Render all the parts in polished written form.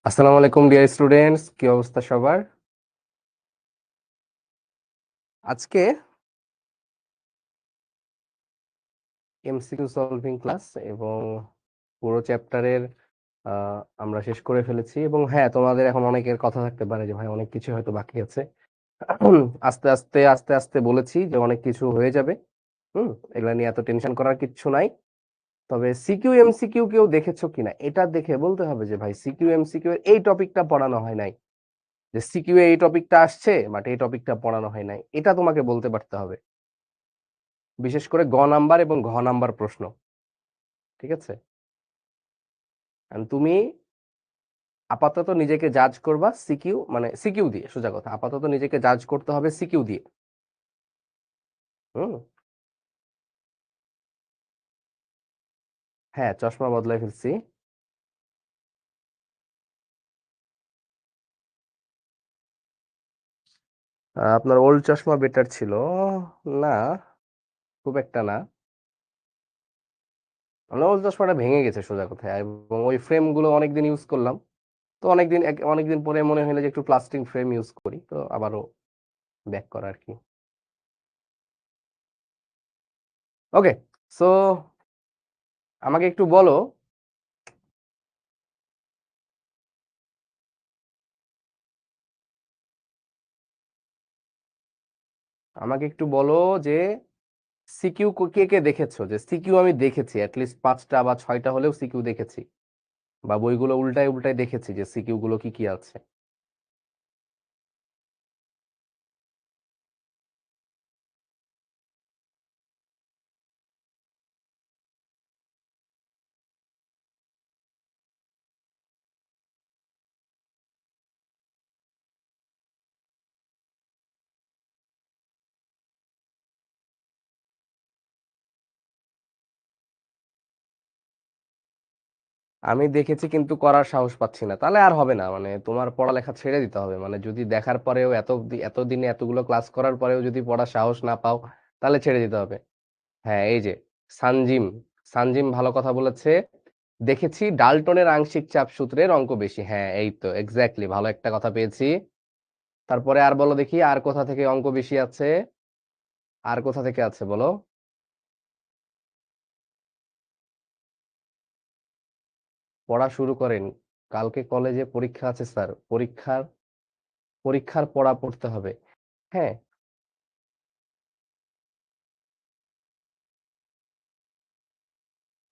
আসসালামু আলাইকুম dear students, কি অবস্থা সবার? আজকে এমসিকিউ সলভিং ক্লাস এবং পুরো চ্যাপ্টারের আমরা শেষ করে ফেলেছি। এবং হ্যাঁ, তোমাদের এখন অনেকের কথা থাকতে পারে যে ভাই অনেক কিছু হয়তো বাকি আছে। আস্তে আস্তে আস্তে আস্তে বলেছি যে অনেক কিছু হয়ে যাবে। এগুলা নিয়ে এত টেনশন করার কিচ্ছু নাই। তবে সিকিউ এমসিকিউ কেউ দেখেছো কিনা এটা দেখে বলতে হবে যে ভাই সিকিউ এমসিকিউ এর এই টপিকটা পড়ানো হয় নাই, যে সিকিউ এই টপিকটা আসছে বাট এই টপিকটা পড়ানো হয় নাই, এটা তোমাকে বলতে পারতে হবে। বিশেষ করে গ নাম্বার এবং ঘ নাম্বার প্রশ্ন, ঠিক আছে? And তুমি আপাতত নিজেকে জাজ করবা সিকিউ, মানে সিকিউ দিয়ে, সোজা কথা, আপাতত নিজেকে জাজ করতে হবে সিকিউ দিয়ে। হুম। হ্যাঁ, চশমা বদলাই ফেলছি। আপনার ওল্ড চশমা বেটার ছিল। না, খুব একটা না। মানে ওল্ড চশমাটা ভেঙে গেছে সোজা কথা, এবং ওই ফ্রেম গুলো অনেকদিন ইউজ করলাম। তো অনেকদিন পরে মনে হলো যে একটু প্লাস্টিক ফ্রেম ইউজ করি, তো আবারও ব্যাক করা আর কি। ওকে, সো আমাকে একটু বলো, যে সিকিউ কে কে দেখেছো, যে সিকিউ আমি দেখেছি অ্যাটলিস্ট 5টা বা 6টা হলেও সিকিউ দেখেছি, বা বইগুলো উল্টায় উল্টায় দেখেছি যে সিকিউ গুলো কি কি আছে। আমি দেখেছি কিন্তু করার সাহস পাচ্ছি না, তাহলে আর হবে না, মানে তোমার পড়ালেখা ছেড়ে দিতে হবে। মানে যদি দেখার পরেও এতদিনে এতগুলো ক্লাস করার পরেও যদি পড়ার সাহস না পাও, তাহলে ছেড়ে দিতে হবে। হ্যাঁ, এই যে সানজিম, সানজিম ভালো কথা বলেছে। দেখেছি ডাল্টনের আংশিক চাপ সূত্রের অঙ্ক বেশি। হ্যাঁ, এই তো এক্স্যাক্টলি, ভালো একটা কথা পেয়েছি। তারপরে আর বলো দেখি, আর কোথা থেকে অঙ্ক বেশি আছে? আর কোথা থেকে আছে বলো। পড়া শুরু করেন? কালকে কলেজে পরীক্ষা আছে স্যার, পরীক্ষার পড়া পড়তে হবে। হ্যাঁ,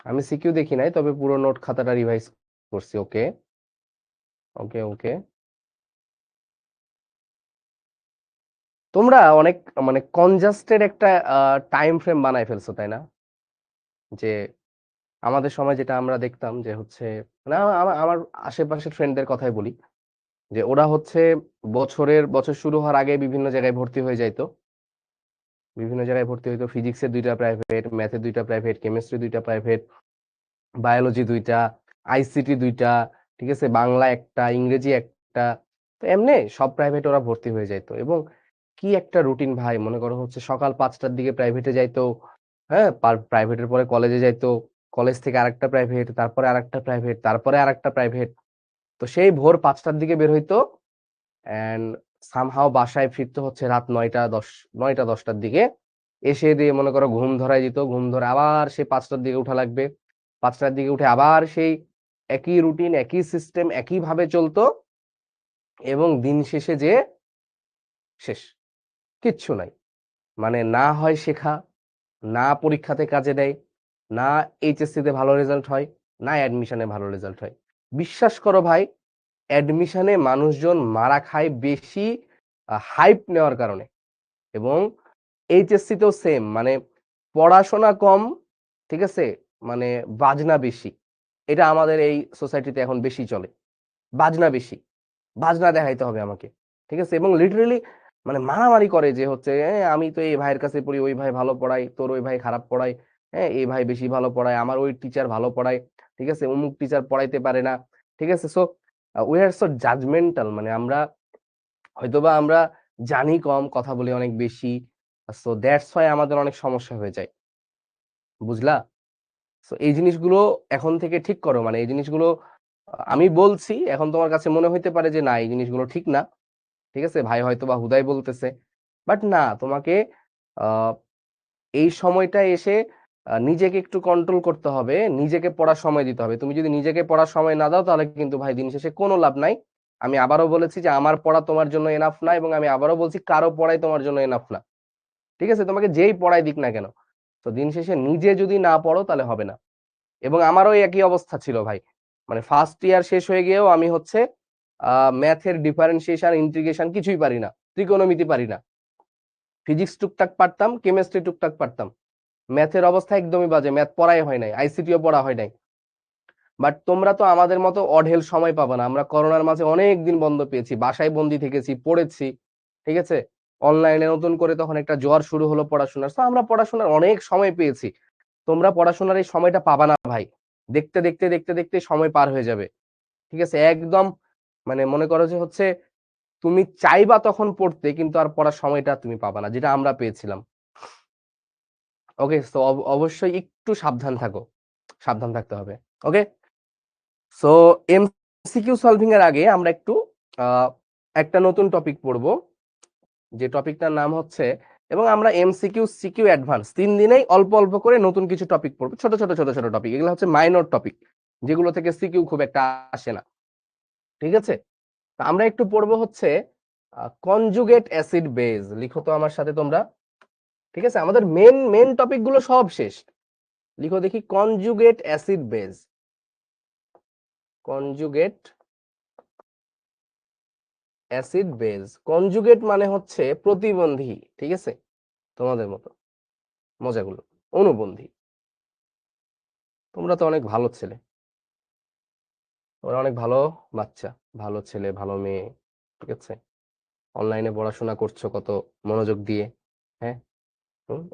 আমি সিকিউ দেখি নাই, তবে পুরো নোট খাতাটা রিভাইজ করছি। ওকে, ওকে, ওকে। তোমরা অনেক মানে কনজাস্টেড একটা টাইম ফ্রেম বানায় ফেলছো, তাই না? যে আমাদের সময় যেটা আমরা দেখতাম যে হচ্ছে, মানে আমার আশেপাশের ফ্রেন্ডদের কথাই বলি, যে ওরা হচ্ছে বছর শুরু হওয়ার আগে বিভিন্ন জায়গায় ভর্তি হয়ে যাইতো। বিভিন্ন জায়গায় ভর্তি হইতো, ফিজিক্সের 2টা প্রাইভেট, ম্যাথের 2টা প্রাইভেট, কেমিস্ট্রি 2টা প্রাইভেট, বায়োলজি 2টা, আইসিটি 2টা, ঠিক আছে, বাংলা একটা, ইংরেজি একটা। তো এমনি সব প্রাইভেট ওরা ভর্তি হয়ে যাইতো। এবং কি একটা রুটিন ভাই, মনে করো হচ্ছে সকাল 5টার দিকে প্রাইভেটে যাইতো। হ্যাঁ, প্রাইভেটের পরে কলেজে যাইতো, কলেজ থেকে আরেকটা প্রাইভেট, তারপরে আরেকটা প্রাইভেট, তারপরে আরেকটা প্রাইভেট। তো সেই ভোর 5টার দিকে বের হইতো, এন্ড সামহাও বাসায় ফিরতে হচ্ছে রাত 9টা 10টার দিকে। এসে দিয়ে মনে করো ঘুম ধরায় দিত, ঘুম ধরে আবার সে 5টার দিকে উঠা লাগবে। 5টার দিকে উঠে আবার সেই একই রুটিন, একই সিস্টেম, একই ভাবে চলতো। এবং দিন শেষে যে শেষ, কিচ্ছু নাই। মানে না হয় শেখা, না পরীক্ষাতে কাজে দেয়, না এইচএসসি তে ভালো রেজাল্ট হয়, না অ্যাডমিশনে ভালো রেজাল্ট হয়। বিশ্বাস করো ভাই, অ্যাডমিশনে মানুষজন মারা খায় বেশি হাইপ নেওয়ার কারণে। এবং এইচএসসি তেও সেম, মানে পড়াশোনা কম, ঠিক আছে, মানে বাজনা বেশি। এটা আমাদের এই সোসাইটিতে এখন বেশি চলে, বাজনা বেশি, বাজনা দেখাইতে হবে আমাকে, ঠিক আছে। এবং লিটারেলি মানে মারামারি করে যে হচ্ছে, আমি তো এই ভাইয়ের কাছে পড়ি, ওই ভাই ভালো পড়ায়, তোর ওই ভাই খারাপ পড়ায়, হ্যাঁ এই ভাই বেশি ভালো পড়ায়, আমার ওই টিচার ভালো পড়ায়, ঠিক আছে, অমুক টিচার পড়াইতে পারে না, ঠিক আছে। So we are so judgmental, মানে আমরা হয়তোবা আমরা জানি কম, কথা বলি অনেক বেশি। সো দ্যাটস ওয়াই আমাদের অনেক সমস্যা হয়ে যায়, বুঝলা? সো এই জিনিসগুলো এখন থেকে ঠিক করো, মানে এই জিনিসগুলো আমি বলছি, এখন তোমার কাছে মনে হইতে পারে যে না এই জিনিসগুলো ঠিক না, ঠিক আছে, ভাই হয়তো বা হুদাই বলতেছে, বাট না, তোমাকে আহ এই সময়টা এসে নিজেকে একটু কন্ট্রোল করতে হবে, নিজেকে পড়ার সময় দিতে হবে। তুমি যদি নিজেকে পড়ার সময় না দাও তাহলে কিন্তু ভাই দিন শেষে কোনো লাভ নাই। আমি আবারও বলেছি যে আমার পড়া তোমার জন্য এনাফ না, এবং আমি আবারও বলছি কারো পড়াই তোমার জন্য এনাফ না, ঠিক আছে, তোমাকে যেই পড়াই দিক না কেন, তো দিন শেষে নিজে যদি না পড়ো তাহলে হবে না। এবং আমারও একই অবস্থা ছিল ভাই, মানে ফার্স্ট ইয়ার শেষ হয়ে গিয়েও আমি হচ্ছে ম্যাথের ডিফারেন্সিয়েশন ইন্টিগ্রেশন কিছুই পারি না, ত্রিকোণমিতি পারি না, ফিজিক্স টুকটাক পারতাম, কেমিস্ট্রি টুকটাক পারতাম, ম্যাথের অবস্থা একদমই বাজে, ম্যাথ পড়াই হয় নাই, আইসিটিও পড়া হয় নাই। বাট তোমরা তো আমাদের মতো অঢেল সময় পাবে না, আমরা করোনার মাঝে অনেক দিন বন্ধ পেয়েছি, বাসায় বন্দি থেকেছি, পড়েছি, ঠিক আছে, অনলাইনে নতুন করে তখন একটা জ্বর শুরু হলো পড়াশোনার, তো আমরা পড়াশোনার অনেক সময় পেয়েছি। তোমরা পড়াশোনার এই সময়টা পাবা না ভাই, দেখতে দেখতে দেখতে দেখতে সময় পার হয়ে যাবে, ঠিক আছে, একদম মানে মনে করো যে হচ্ছে তুমি চাইবা তখন পড়তে, কিন্তু আর পড়ার সময়টা তুমি পাবা না, যেটা আমরা পেয়েছিলাম। ওকে, তো অবশ্যই একটু সাবধান থাকো, সাবধান থাকতে হবে। ওকে, সো এমসিকিউ সলভিং এর আগে আমরা একটু একটা নতুন টপিক পড়বো, যে টপিকটার নাম হচ্ছে, এবং আমরা এমসিকিউ সিকিউ অ্যাডভান্স 3 দিনেই অল্প অল্প করে নতুন কিছু টপিক পড়বো, ছোট ছোট ছোট ছোট টপিক, এগুলো হচ্ছে মাইনর টপিক, যেগুলো থেকে সিকিউ খুব একটা আসে না, ঠিক আছে। তো আমরা একটু পড়বো হচ্ছে কনজুগেট অ্যাসিড বেজ, লিখো তো আমার সাথে তোমরা, ঠিক আছে, আমাদের মেন মেন টপিক গুলো সব শেষ, লিখো দেখি, conjugate acid base, conjugate acid base, conjugate মানে হচ্ছে প্রতিবন্ধী, ঠিক আছে, তোমাদের মতো মজাগুলো, অনুবন্ধী। তোমরা তো অনেক ভালো ছেলে, তোমরা অনেক ভালো বাচ্চা, ভালো ছেলে ভালো মেয়ে, ঠিক আছে, অনলাইনে পড়াশোনা করছো কত মনোযোগ দিয়ে, হ্যাঁ,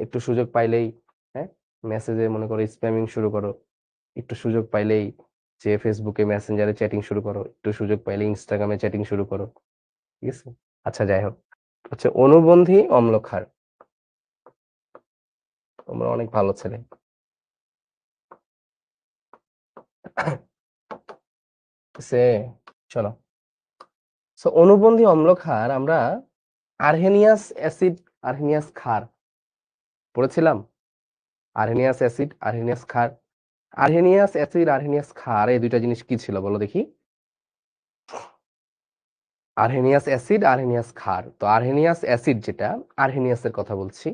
একটু সুযোগ পাইলেই, হ্যাঁ, মেসেজে মনে করো স্প্যামিং শুরু করো, একটু সুযোগ পাইলেই যে ফেসবুকে মেসেঞ্জারে চ্যাটিং শুরু করো, একটু সুযোগ পাইলে ইনস্টাগ্রামে চ্যাটিং শুরু করো, ঠিক আছে। আচ্ছা যাই হোক, হচ্ছে অনুবন্ধী অম্লক্ষার, তোমরা অনেক ভালো ছেলে। চলো, সো অনুবন্ধী অম্লক্ষার আমরা আর্হেনিয়াস অ্যাসিড, আর্হেনিয়াস ক্ষার পড়েছিলাম, আর্হেনিয়াস অ্যাসিড আর্হেনিয়াস ক্ষার, আর্হেনিয়াস অ্যাসিড আর্হেনিয়াস ক্ষার, এই দুইটা জিনিস কি ছিল বলো দেখি। আর্হেনিয়াস অ্যাসিড আর্হেনিয়াস ক্ষার, তো আর্হেনিয়াস অ্যাসিড যেটা, আর্হেনিয়াসের কথা বলছি,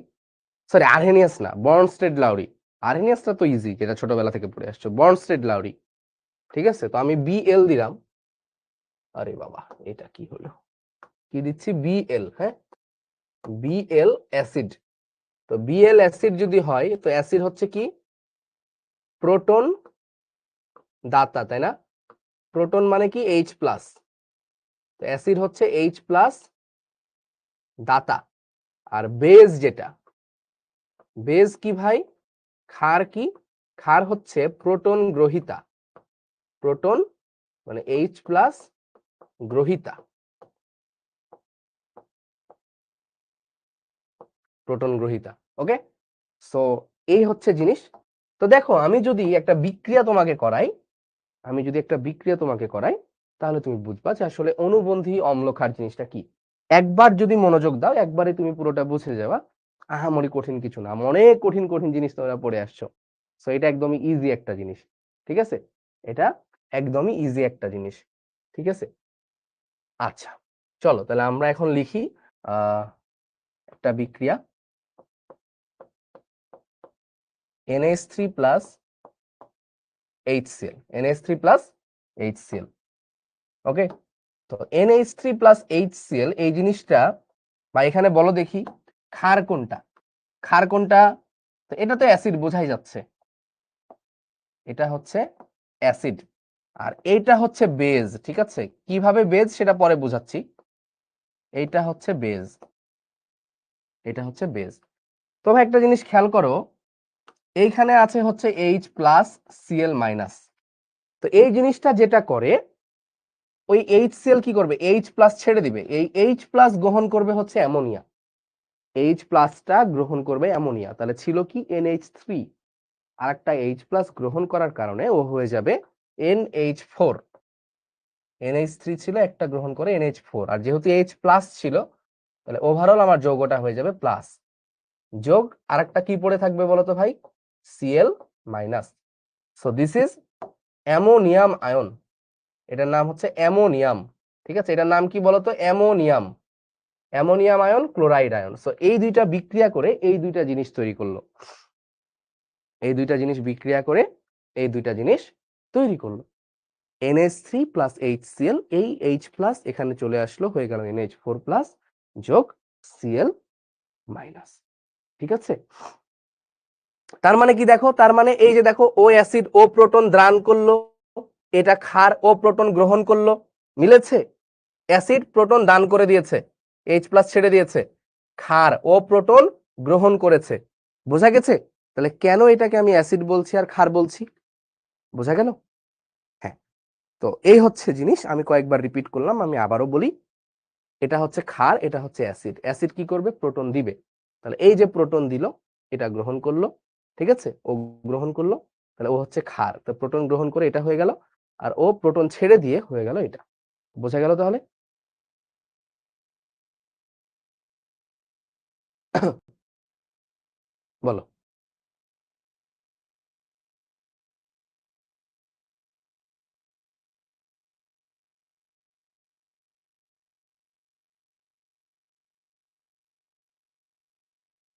সরি আর্হেনিয়াস না, বর্নস্টেড লাউরি, আর্হেনিয়াসটা তো ইজি, যেটা ছোটবেলা থেকে পড়ে আসছো, বর্নস্টেড লাউরি, ঠিক আছে, তো আমি বিএল দিলাম, আরে বাবা এটা কি হলো, কি দিচ্ছি, বিএল, হ্যাঁ, বিএল অ্যাসিড, তো বিএল অ্যাসিড যদি হয় তো অ্যাসিড হচ্ছে কি, প্রোটন দাতা, তাই না, প্রোটন মানে কি এইচ প্লাস, তো অ্যাসিড হচ্ছে এইচ প্লাস দাতা। আর বেজ যেটা, বেজ কি ভাই, ক্ষার কি, ক্ষার হচ্ছে প্রোটন গ্রহিতা, প্রোটন মানে এইচ প্লাস গ্রহিতা, প্রোটন গ্রহিতা। ওকে, সো এই হচ্ছে জিনিস। তো দেখো আমি যদি একটা বিক্রিয়া তোমাকে করাই, আমি যদি একটা বিক্রিয়া তোমাকে করাই, তাহলে তুমি বুঝবা যে আসলে অনুবন্ধী অম্লক্ষার জিনিসটা কি। একবার যদি মনোযোগ দাও, একবারে তুমি পুরোটা বুঝে যাবা, আহামরি কঠিন কিছু না, অনেক কঠিন কঠিন জিনিস তোমরা পড়ে আসছো, সো এটা একদমই ইজি একটা জিনিস, ঠিক আছে, এটা একদমই ইজি একটা জিনিস, ঠিক আছে। আচ্ছা চলো তাহলে আমরা এখন লিখি আহ একটা বিক্রিয়া, NH3 plus HCl, NH3 plus HCl, ওকে। তো NH3 প্লাস HCl এই জিনিসটা, বা এখানে বলো দেখি ক্ষার কোনটা, ক্ষার কোনটা, তো এটা তো অ্যাসিড বোঝাই যাচ্ছে, এটা হচ্ছে অ্যাসিড, আর এইটা হচ্ছে বেজ, ঠিক আছে, কিভাবে বেজ সেটা পরে বোঝাচ্ছি, এইটা হচ্ছে বেজ, এটা হচ্ছে বেজ। তবে একটা জিনিস খেয়াল করো, এইখানে আছে হচ্ছে H প্লাস Cl মাইনাস, তো এই জিনিসটা যেটা করে, ওই HCl কি করবে, H প্লাস ছেড়ে দিবে, এই H প্লাস গ্রহণ করবে হচ্ছে অ্যামোনিয়া, H প্লাসটা গ্রহণ করবে অ্যামোনিয়া, তাহলে ছিল কি NH3, আর একটা H প্লাস গ্রহণ করার কারণে ও হয়ে যাবে NH4, NH3 ছিল, একটা গ্রহণ করে NH4, আর যেহেতু H প্লাস ছিল তাহলে ওভারঅল আমার যৌগটা হয়ে যাবে প্লাস, যোগ আরেকটা কি পড়ে থাকবে বলতো ভাই, Cl minus. So this is ammonium ion, এটার নাম হচ্ছে অ্যামোনিয়াম। ঠিক আছে, এটার নাম কি বলতো, ammonium, ammonium ion, chloride ion. So এই দুইটা বিক্রিয়া করে এই দুইটা জিনিস তৈরি করলো, এই দুইটা জিনিস বিক্রিয়া করে এই দুইটা জিনিস তৈরি করলো। NH3 প্লাস HCl, এই H প্লাস এখানে চলে আসলো, হয়ে গেল NH4 প্লাস যোগ Cl মাইনাস। ঠিক আছে, তার মানে কি দেখো, তার মানে এই যে দেখো, ও অ্যাসিড ও প্রোটন দ্রান করলো, এটা ক্ষার ও প্রোটন গ্রহণ করলো, মিলেছে। অ্যাসিড প্রোটন দান করে দিয়েছে, H প্লাস ছেড়ে দিয়েছে, ক্ষার ও প্রোটন গ্রহণ করেছে। বোঝা গেছে? তাহলে কেন এটাকে আমি অ্যাসিড বলছি আর ক্ষার বলছি, বোঝা গেল? হ্যাঁ, তো এই হচ্ছে জিনিস, আমি কয়েকবার রিপিট করলাম, আমি আবারও বলি, এটা হচ্ছে ক্ষার, এটা হচ্ছে অ্যাসিড। অ্যাসিড কি করবে, প্রোটন দিবে, তাহলে এই যে প্রোটন দিল, এটা গ্রহণ করলো, ঠিক আছে, ও গ্রহণ করলো, তাহলে ও হচ্ছে ক্ষার, তো প্রোটন গ্রহণ করে এটা হয়ে গেল, আর ও প্রোটন ছেড়ে দিয়ে হয়ে গেল এটা। বোঝা গেল তাহলে? বলো।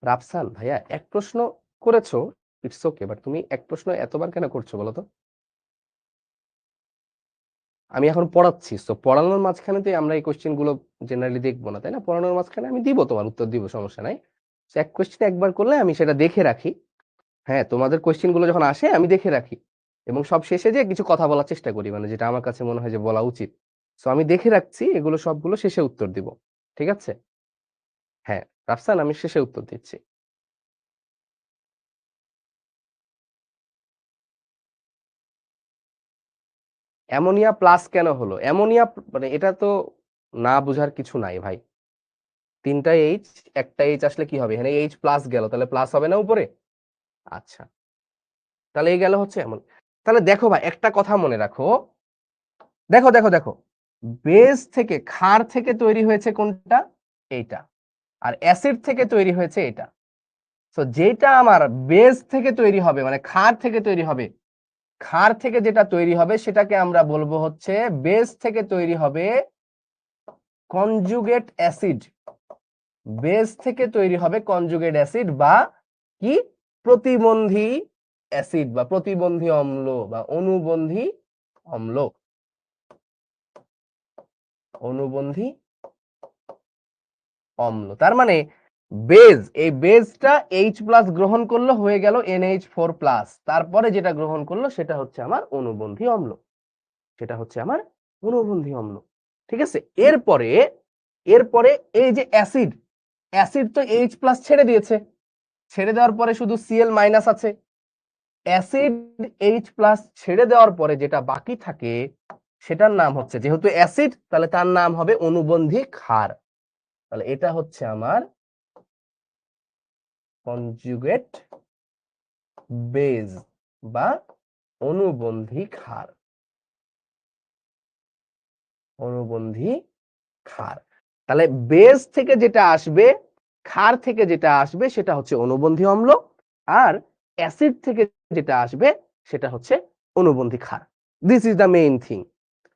রাফসান ভাইয়া, এক প্রশ্ন করেছো, ইটস ওকে, বাট তুমি এক প্রশ্ন এতবার কেন করছো বলো তো? আমি এখন পড়াচ্ছি, তো পড়ানোর মাঝখানে তো আমরা এই কোশ্চেন গুলো জেনারেলি দেখবো না, তাই না? পড়ানোর মাঝখানে আমি দিব, তোমার উত্তর দিব, সমস্যা নাই। তো এক কোশ্চেন একবার করলে আমি সেটা দেখে রাখি। হ্যাঁ, তোমাদের কোশ্চেন গুলো যখন আসে আমি দেখে রাখি, এবং সব শেষে যে কিছু কথা বলার চেষ্টা করি, মানে যেটা আমার কাছে মনে হয় যে বলা উচিত। তো আমি দেখে রাখছি, এগুলো সবগুলো শেষে উত্তর দিব, ঠিক আছে? হ্যাঁ রাফসান, আমি শেষে উত্তর দিচ্ছি। অ্যামোনিয়া প্লাস কেন হলো, অ্যামোনিয়া মানে এটা তো না বুঝার কিছু নাই ভাই। তিনটা এইচ, একটা এইচ আসলে কি হবে, এখানে এইচ প্লাস গেল, তাহলে প্লাস হবে না উপরে? আচ্ছা, তাহলে এই গেল হচ্ছে এমন। তাহলে দেখো ভাই, একটা কথা মনে রাখো, দেখো দেখো দেখো, বেস থেকে, ক্ষার থেকে তৈরি হয়েছে কোনটা, এইটা, আর অ্যাসিড থেকে তৈরি হয়েছে এটা। তো যেটা আমার বেস থেকে তৈরি হবে, মানে ক্ষার থেকে তৈরি হবে, ক্ষার থেকে যেটা তৈরি হবে সেটাকে আমরা বলবো হচ্ছে, বেস থেকে তৈরি হবে কনজুগেট অ্যাসিড, বেস থেকে তৈরি হবে কনজুগেট অ্যাসিড, বা কি, প্রতিবন্ধী অ্যাসিড, বা প্রতিবন্ধী অম্ল, বা অনুবন্ধী অম্ল, অনুবন্ধী অম্ল। তার মানে বেজ, এই বেজটা H প্লাস গ্রহণ করলো, হয়ে গেল NH4 প্লাস, তারপরে যেটা গ্রহণ করলো সেটা হচ্ছে আমার অনুবন্ধী অম্ল, সেটা হচ্ছে আমার অনুবন্ধী অম্ল। ঠিক আছে, এরপরে, এরপরে এই যে অ্যাসিড, অ্যাসিড তো H প্লাস ছেড়ে দিয়েছে, ছেড়ে দেওয়ার পরে শুধু Cl মাইনাস আছে। অ্যাসিড H প্লাস ছেড়ে দেওয়ার পরে যেটা বাকি থাকে সেটার নাম হচ্ছে, যেহেতু অ্যাসিড তাহলে তার নাম হবে অনুবন্ধী ক্ষার, তাহলে এটা হচ্ছে আমার কনজুগেট বেজ, বা অনুবন্ধী ক্ষার, অনুবন্ধী ক্ষার। তাহলে বেজ থেকে যেটা আসবে, ক্ষার থেকে যেটা আসবে সেটা হচ্ছে অনুবন্ধী অম্ল, আর অ্যাসিড থেকে যেটা আসবে সেটা হচ্ছে অনুবন্ধী ক্ষার। This is the main thing.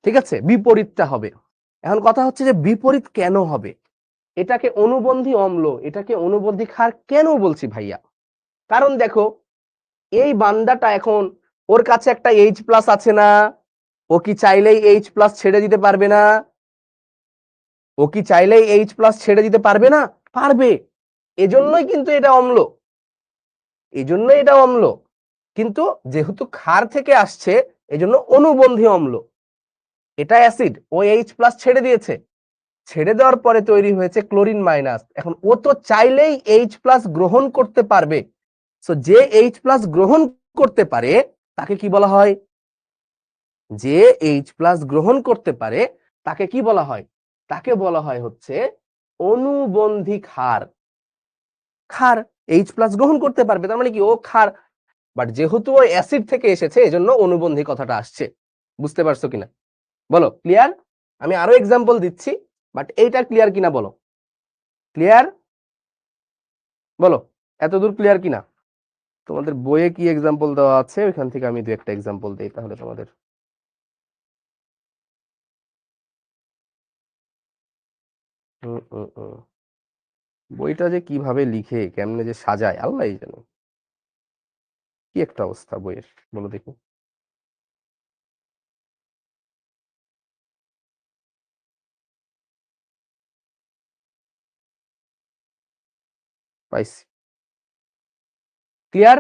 ঠিক আছে, বিপরীতটা হবে। এখন কথা হচ্ছে যে বিপরীত কেন হবে, এটাকে অনুবন্ধী অম্ল, এটাকে অনুবন্ধী ক্ষার কেন বলছি ভাইয়া? কারণ দেখো, এই বান্দাটা এখন, ওর কাছে একটা H প্লাস আছে না, ও কি চাইলেই H প্লাস ছেড়ে দিতে পারবে না? ও কি চাইলেই H প্লাস ছেড়ে দিতে পারবে না? পারবে, এজন্যই কিন্তু এটা অম্ল, এজন্যই এটা অম্ল। কিন্তু যেহেতু ক্ষার থেকে আসছে এজন্য অনুবন্ধী অম্ল, এটা অ্যাসিড, ও H প্লাস ছেড়ে দিয়েছে, ছেড়ে দেওয়ার পরে তৈরি হয়েছে ক্লোরিন মাইনাস। এখন ও তো চাইলেই H প্লাস গ্রহণ করতে পারবে, সো যে H প্লাস গ্রহণ করতে পারে তাকে কি বলা হয়, যে H প্লাস গ্রহণ করতে পারে তাকে কি বলা হয়, তাকে বলা হয় হচ্ছে অনুবন্ধী ক্ষার। ক্ষার H প্লাস গ্রহণ করতে পারবে, তার মানে কি ও ক্ষার, বাট যেহেতু ও অ্যাসিড থেকে এসেছে এজন্য অনুবন্ধী কথাটা আসছে। বুঝতে পারছো কিনা? বলো ক্লিয়ার? আমি আরো এক্সাম্পল দিচ্ছি, বাট এইটা ক্লিয়ার কিনা বলো। ক্লিয়ার? বলো এতদূর ক্লিয়ার কিনা? তোমাদের বইয়ে কি এক্সাম্পল দেওয়া আছে ওইখান থেকে আমি দু একটা এক্সাম্পল দিই তাহলে তোমাদের। বইটা যে কিভাবে লিখে কেমনে যে সাজায় আল্লাহই জানে, কি একটা অবস্থা বইয়ের, বলো দেখি। পাইছি। ক্লিয়ার?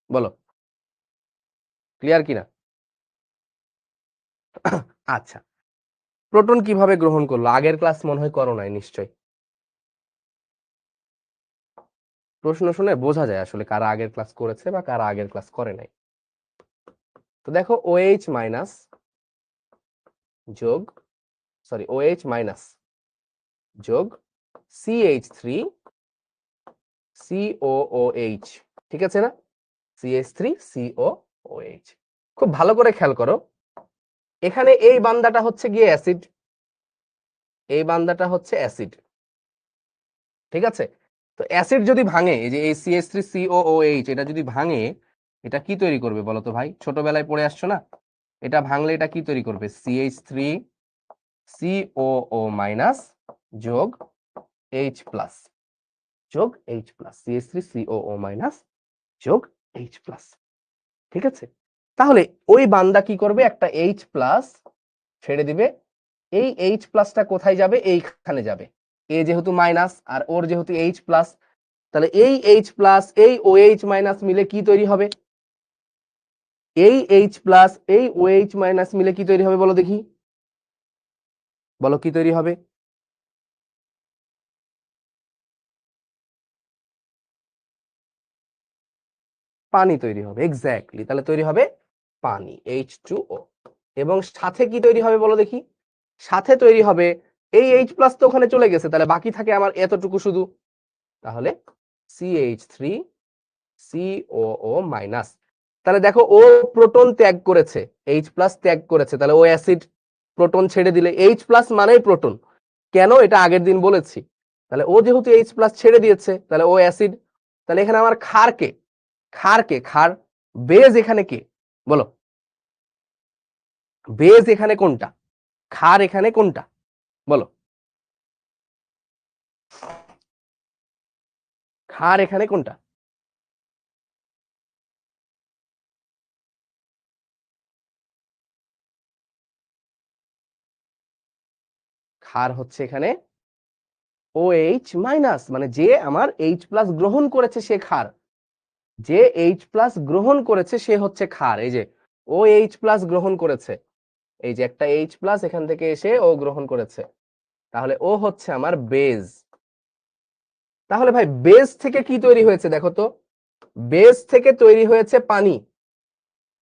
বলো ক্লিয়ার কিনা? আচ্ছা, প্রোটন কিভাবে গ্রহণ করলো? আগের ক্লাস মনে হয় করো নাই নিশ্চয়। প্রশ্ন শুনে বোঝা যায় আসলে কারা আগের ক্লাস করেছে বা কারা আগের ক্লাস করে নাই। তো দেখো OH মাইনাস যোগ, সরি OH মাইনাস যোগ CH3 COOH, ঠিক আছে না? CH3 COOH। খুব ভালো করে খেয়াল করো, এখানে এই বান্দাটা হচ্ছে গিয়ে অ্যাসিড, এই বান্দাটা হচ্ছে অ্যাসিড, ঠিক আছে? তো অ্যাসিড যদি ভাঙে, এই যে এই CH3 COOH এটা যদি ভাঙে, এটা কি তৈরি করবে বলো তো ভাই? ছোটবেলায় পড়ে আসছো না? এটা ভাঙলে এটা কি তৈরি করবে? CH3 COO মাইনাস যোগ H প্লাস, যোগ H plus, CH3 COO minus যোগ H প্লাস, ঠিক আছে? তাহলে ওই বান্দা কি করবে? একটা H প্লাস ছেড়ে দিবে, এই H প্লাসটা কোথায় যাবে? এইখানে যাবে। এ যেহেতু মাইনাস আর ওর যেহেতু H প্লাস, তাহলে এই H প্লাস এই OH মাইনাস মিলে কি তৈরি হবে? এই H প্লাস এই OH মাইনাস মিলে কি তৈরি হবে বলো দেখি? বলো কি তৈরি হবে? পানি তৈরি হবে, এক্স্যাক্টলি। তাহলে তৈরি হবে পানি, H2O। এবং সাথে কি তৈরি হবে বলো দেখি? সাথে তৈরি হবে এই H প্লাস তো ওখানে চলে গেছে, তাহলে বাকি থাকে আমার এতটুকু শুধু, তাহলে CH3 COO মাইনাস। তাহলে দেখো ও প্রোটন ত্যাগ করেছে, H প্লাস ত্যাগ করেছে, তাহলে ও অ্যাসিড। প্রোটন ছেড়ে দিলে H প্লাস মানেই প্রোটন, কেন এটা আগের দিন বলেছি। তাহলে ও যেহেতু H প্লাস ছেড়ে দিয়েছে, তাহলে ও অ্যাসিড। তাহলে এখানে আমার ক্ষার কে? ক্ষার কে? ক্ষার। বেজ এখানে কে বলো? বেজ এখানে কোনটা? ক্ষার এখানে কোনটা বলো? ক্ষার এখানে কোনটা? ক্ষার হচ্ছে এখানে OH মাইনাস, মানে যে আমার H প্লাস গ্রহণ করেছে সে ক্ষার। যে H প্লাস গ্রহণ করেছে সে হচ্ছে ক্ষার। এই যে OH প্লাস গ্রহণ করেছে, এই যে একটা H প্লাস এখান থেকে এসে ও গ্রহণ করেছে, তাহলে ও হচ্ছে আমার বেজ। তাহলে ভাই বেজ থেকে কি তৈরি হয়েছে দেখো তো? বেজ থেকে তৈরি হয়েছে পানি।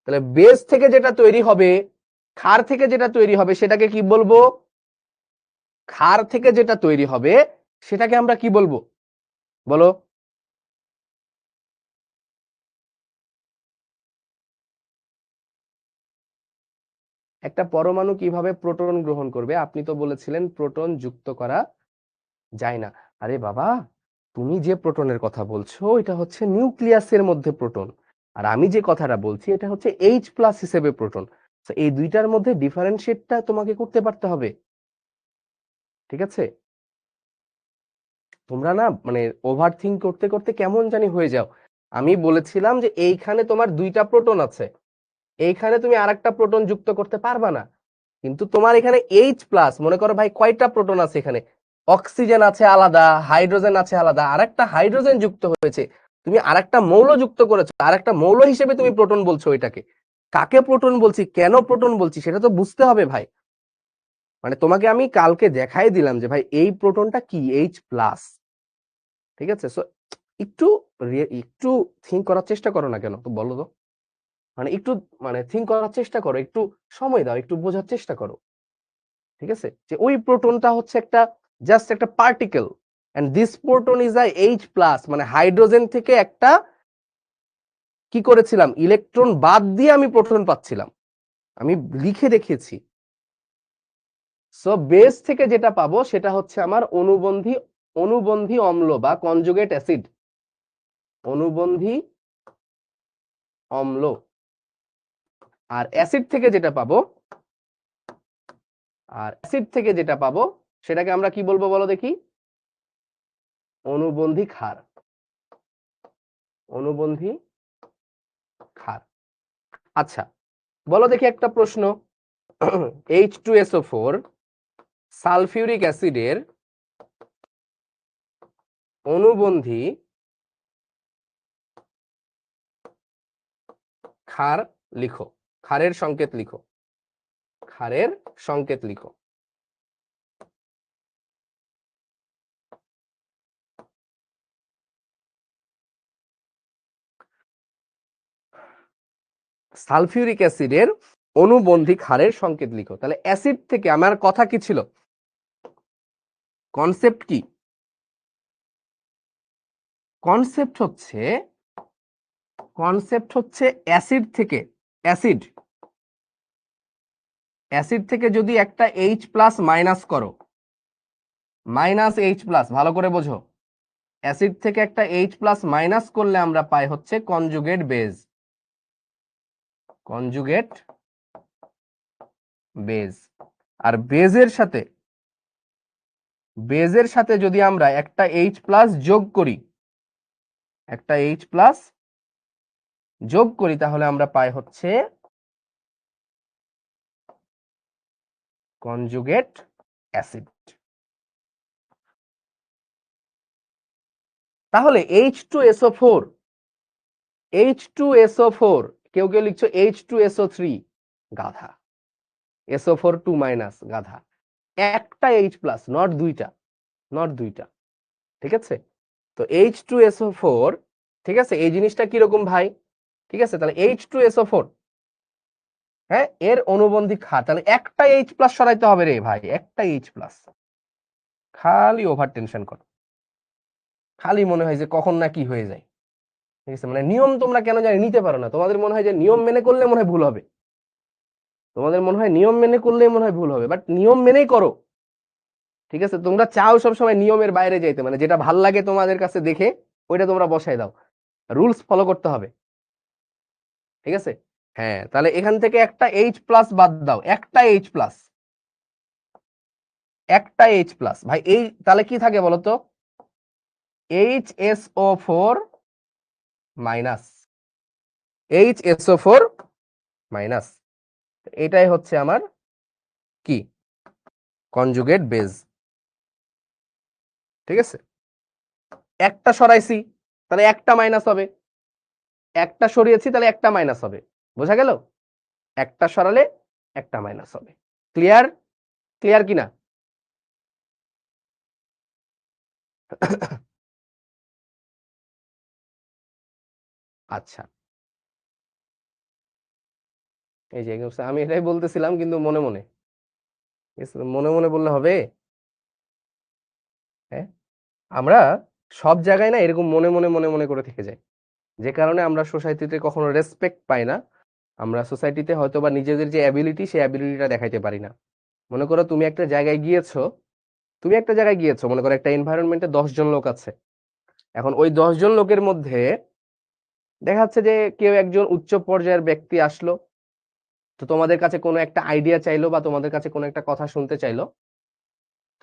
তাহলে বেজ থেকে যেটা তৈরি হবে, ক্ষার থেকে যেটা তৈরি হবে সেটাকে কি বলবো? ক্ষার থেকে যেটা তৈরি হবে সেটাকে আমরা কি বলবো বলো? একটা পরমাণু কিভাবে প্রোটন গ্রহণ করবে? আপনি তো বলেছিলেন প্রোটন যুক্ত করা যায় না। আরে বাবা, তুমি যে প্রোটনের কথা বলছো এটা হচ্ছে নিউক্লিয়াসের মধ্যে প্রোটন, আর আমি যে কথাটা বলছি এটা হচ্ছে H প্লাস হিসেবে প্রোটন। এই দুইটার মধ্যে ডিফারেন্সিয়েটটা তোমাকে করতে পারতে হবে, ঠিক আছে? তোমরা না মানে ওভার থিঙ্ক করতে করতে কেমন জানি হয়ে যাও। আমি বলেছিলাম যে এইখানে তোমার দুইটা প্রোটন আছে, এইখানে তুমি আরেকটা প্রোটন যুক্ত করতে পারবা না, কিন্তু তোমার এখানে H প্লাস, মনে করো ভাই কয়টা প্রোটন আছে এখানে? অক্সিজেন আছে আলাদা, হাইড্রোজেন আছে আলাদা, আরেকটা হাইড্রোজেন যুক্ত হয়েছে, তুমি আরেকটা মৌল যুক্ত করেছো, আরেকটা মৌল হিসেবে তুমি প্রোটন বলছো এটাকে। কাকে প্রোটন বলছি, কেন প্রোটন বলছি সেটা তো বুঝতে হবে ভাই। মানে তোমাকে আমি কালকে দেখাই দিলাম যে ভাই এই প্রোটনটা কি, H প্লাস, ঠিক আছে? সো একটু একটু থিঙ্ক করার চেষ্টা করো না কেন তো বলো তো? মানে একটু মানে থিঙ্ক করার চেষ্টা করো, একটু সময় দাও, একটু বোঝার চেষ্টা করো, ঠিক আছে? যে ওই প্রোটনটা হচ্ছে একটা জাস্ট একটা particle, and this proton is a H plus, মানে হাইড্রোজেন থেকে একটা কি করেছিলাম, ইলেকট্রন বাদ দিয়ে আমি প্রোটন পাচ্ছিলাম, আমি লিখে দেখিয়েছি। সো বেস থেকে যেটা পাবো সেটা হচ্ছে আমার অনুবন্ধী অম্ল বা কনজুগেট অ্যাসিড, অনুবন্ধী অম্ল। আর অ্যাসিড থেকে যেটা পাবো সেটাকে আমরা কি বলবো বলো দেখি? অনুবন্ধী ক্ষার, অনুবন্ধী ক্ষার। আচ্ছা বলো দেখি একটা প্রশ্ন, H2SO4 সালফিউরিক অ্যাসিডের অনুবন্ধী ক্ষার লিখো, ক্ষারের সংকেত লিখো, ক্ষারের সংকেত লিখো। সালফিউরিক অ্যাসিডের অনুবন্ধী ক্ষারের সংকেত লিখো। তাহলে অ্যাসিড থেকে আমার কথা কি ছিল, কনসেপ্ট কি? কনসেপ্ট হচ্ছে অ্যাসিড থেকে যদি একটা H+ মাইনাস করো, মাইনাস H+, ভালো করে বোঝো, অ্যাসিড থেকে একটা H+ মাইনাস করলে আমরা পাই হচ্ছে কনজুগেট বেজ, কনজুগেট বেজ। আর বেজের সাথে যদি আমরা একটা H+ যোগ করি, একটা H+ যোগ করি, তাহলে আমরা পাই হচ্ছে কনজুগেট অ্যাসিড। তাহলে H2SO4 কেউ কেউ লিখছো H2SO3, গাধা, SO4 2- গাধা, একটা H+, নট দুইটা, ঠিক আছে? তো H2SO4, ঠিক আছে, এই জিনিসটা কিরকম ভাই? ঠিক আছে, তাহলে H2SO4, হ্যাঁ, এর অনুবন্ধী ক্ষার, তাহলে একটা H+ সরাইতে হবে রে ভাই, একটা H+। খালি ওভার টেনশন করো, খালি মনে হয় যে কখন না কি হয়ে যায়, ঠিক আছে? মানে নিয়ম তোমরা কেন জানি নিতে পারো না, তোমাদের মনে হয় যে নিয়ম মেনে করলে মনে হয় ভুল হবে, বাট নিয়ম মেনেই করো, ঠিক আছে? তোমরা চাও সব সময় নিয়মের বাইরে যাইতে, মানে যেটা ভাল লাগে তোমাদের কাছে দেখে ওইটা তোমরা বসাই দাও, রুলস ফলো করতে হবে, ঠিক আছে? হ্যাঁ, তাহলে এখান থেকে একটা H+ বাদ দাও, একটা H+, ভাই, এই তাহলে কি থাকে বলতো? HSO4 মাইনাস, HSO4 মাইনাস, এটাই হচ্ছে আমার কি, কনজুগেট বেজ, ঠিক আছে? একটা সরাইছি তাহলে একটা মাইনাস হবে, একটা সরিয়েছি তাহলে একটা মাইনাস হবে, বোঝা গেল? একটা সরালে একটা মাইনাস হবে। ক্লিয়ার? ক্লিয়ার কিনা? আচ্ছা, এই যে আমি এটাই বলতেছিলাম, কিন্তু মনে মনে, মনে মনে বললে হবে? হ্যাঁ, আমরা সব জায়গায় না এরকম মনে মনে করে থেকে যাই, যে কারণে আমরা সোসাইটিতে কখনো রেসপেক্ট পাই না, আমরা সোসাইটিতে হয়তো বা নিজেদের যে অ্যাবিলিটি, সেই অ্যাবিলিটিটা দেখাইতে পারি না। মনে করো তুমি একটা জায়গায় গিয়েছো, মনে করো একটা এনভায়রনমেন্টে 10 জন লোক আছে, এখন ওই 10 জন লোকের মধ্যে দেখা যাচ্ছে যে কেউ একজন উচ্চ পর্যায়ের ব্যক্তি আসলো, তো তোমাদের কাছে কোনো একটা আইডিয়া চাইলো বা তোমাদের কাছে কোনো একটা কথা শুনতে চাইলো,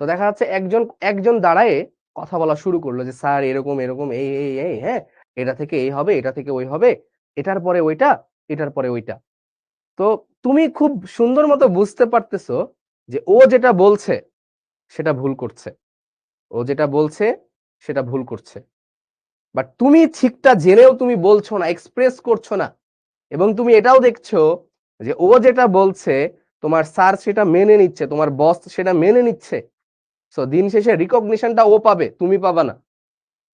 তো দেখা যাচ্ছে একজন একজন দাঁড়ায় কথা বলা শুরু করলো যে স্যার এরকম এরকম এই এই এই, হ্যাঁ, এটা থেকে এই হবে, এটা থেকে ওই হবে, এটার পরে ওইটা, এটার পরে ওইটা। তো তুমি খুব সুন্দর মতো বুঝতে পারতেছো যে ও যেটা বলছে সেটা ভুল করছে, বাট তুমি ঠিকটা জেনেও তুমি বলছো না, এক্সপ্রেস করছো না, এবং তুমি এটাও দেখছো যে ও যেটা বলছে তোমার স্যার সেটা মেনে নিচ্ছে, তোমার বস সেটা মেনে নিচ্ছে, সো দিন শেষে রিকগনিশনটা ও পাবে, তুমি পাবা না।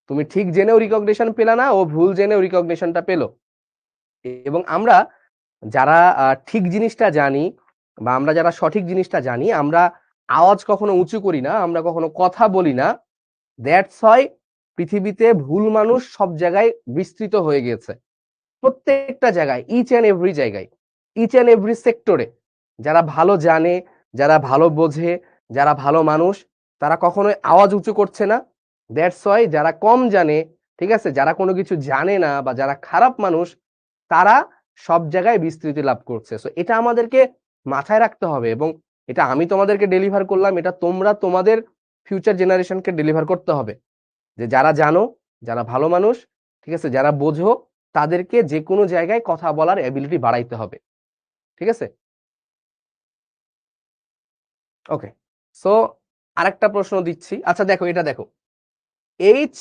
তুমি ঠিক জেনেও রিকগনিশন পেলা না, ও ভুল জেনেও রিকগনিশনটা পেলো। এবং আমরা যারা ঠিক জিনিসটা জানি, বা আমরা যারা সঠিক জিনিসটা জানি, আমরা আওয়াজ কখনো উঁচু করি না, আমরা কখনো কথা বলি না। দ্যাটস হয় পৃথিবীতে ভুল মানুষ সব জায়গায় বিস্তৃত হয়ে গেছে, প্রত্যেকটা জায়গায়, ইচ অ্যান্ড এভরি জায়গায়, ইচ অ্যান্ড এভরি সেক্টরে। যারা ভালো জানে, যারা ভালো বোঝে, যারা ভালো মানুষ, তারা কখনোই আওয়াজ উঁচু করছে না। দ্যাটস ওয়াই যারা কম জানে, ঠিক আছে, যারা কোনো কিছু জানে না বা যারা খারাপ মানুষ, তারা সব জায়গায় বিস্তৃতি লাভ করছে। সো এটা আমাদেরকে মাথায় রাখতে হবে, এবং এটা আমি তোমাদেরকে ডেলিভার করলাম, এটা তোমরা তোমাদের ফিউচার জেনারেশনকে ডেলিভার করতে হবে, যে যারা জানো, যারা ভালো মানুষ, ঠিক আছে, যারা বোঝো, তাদেরকে যে কোনো জায়গায় কথা বলার এবিলিটি বাড়াইতে হবে। ঠিক আছে, ওকে। সো আরেকটা প্রশ্ন দিচ্ছি। আচ্ছা দেখো, এটা দেখো, এইচ,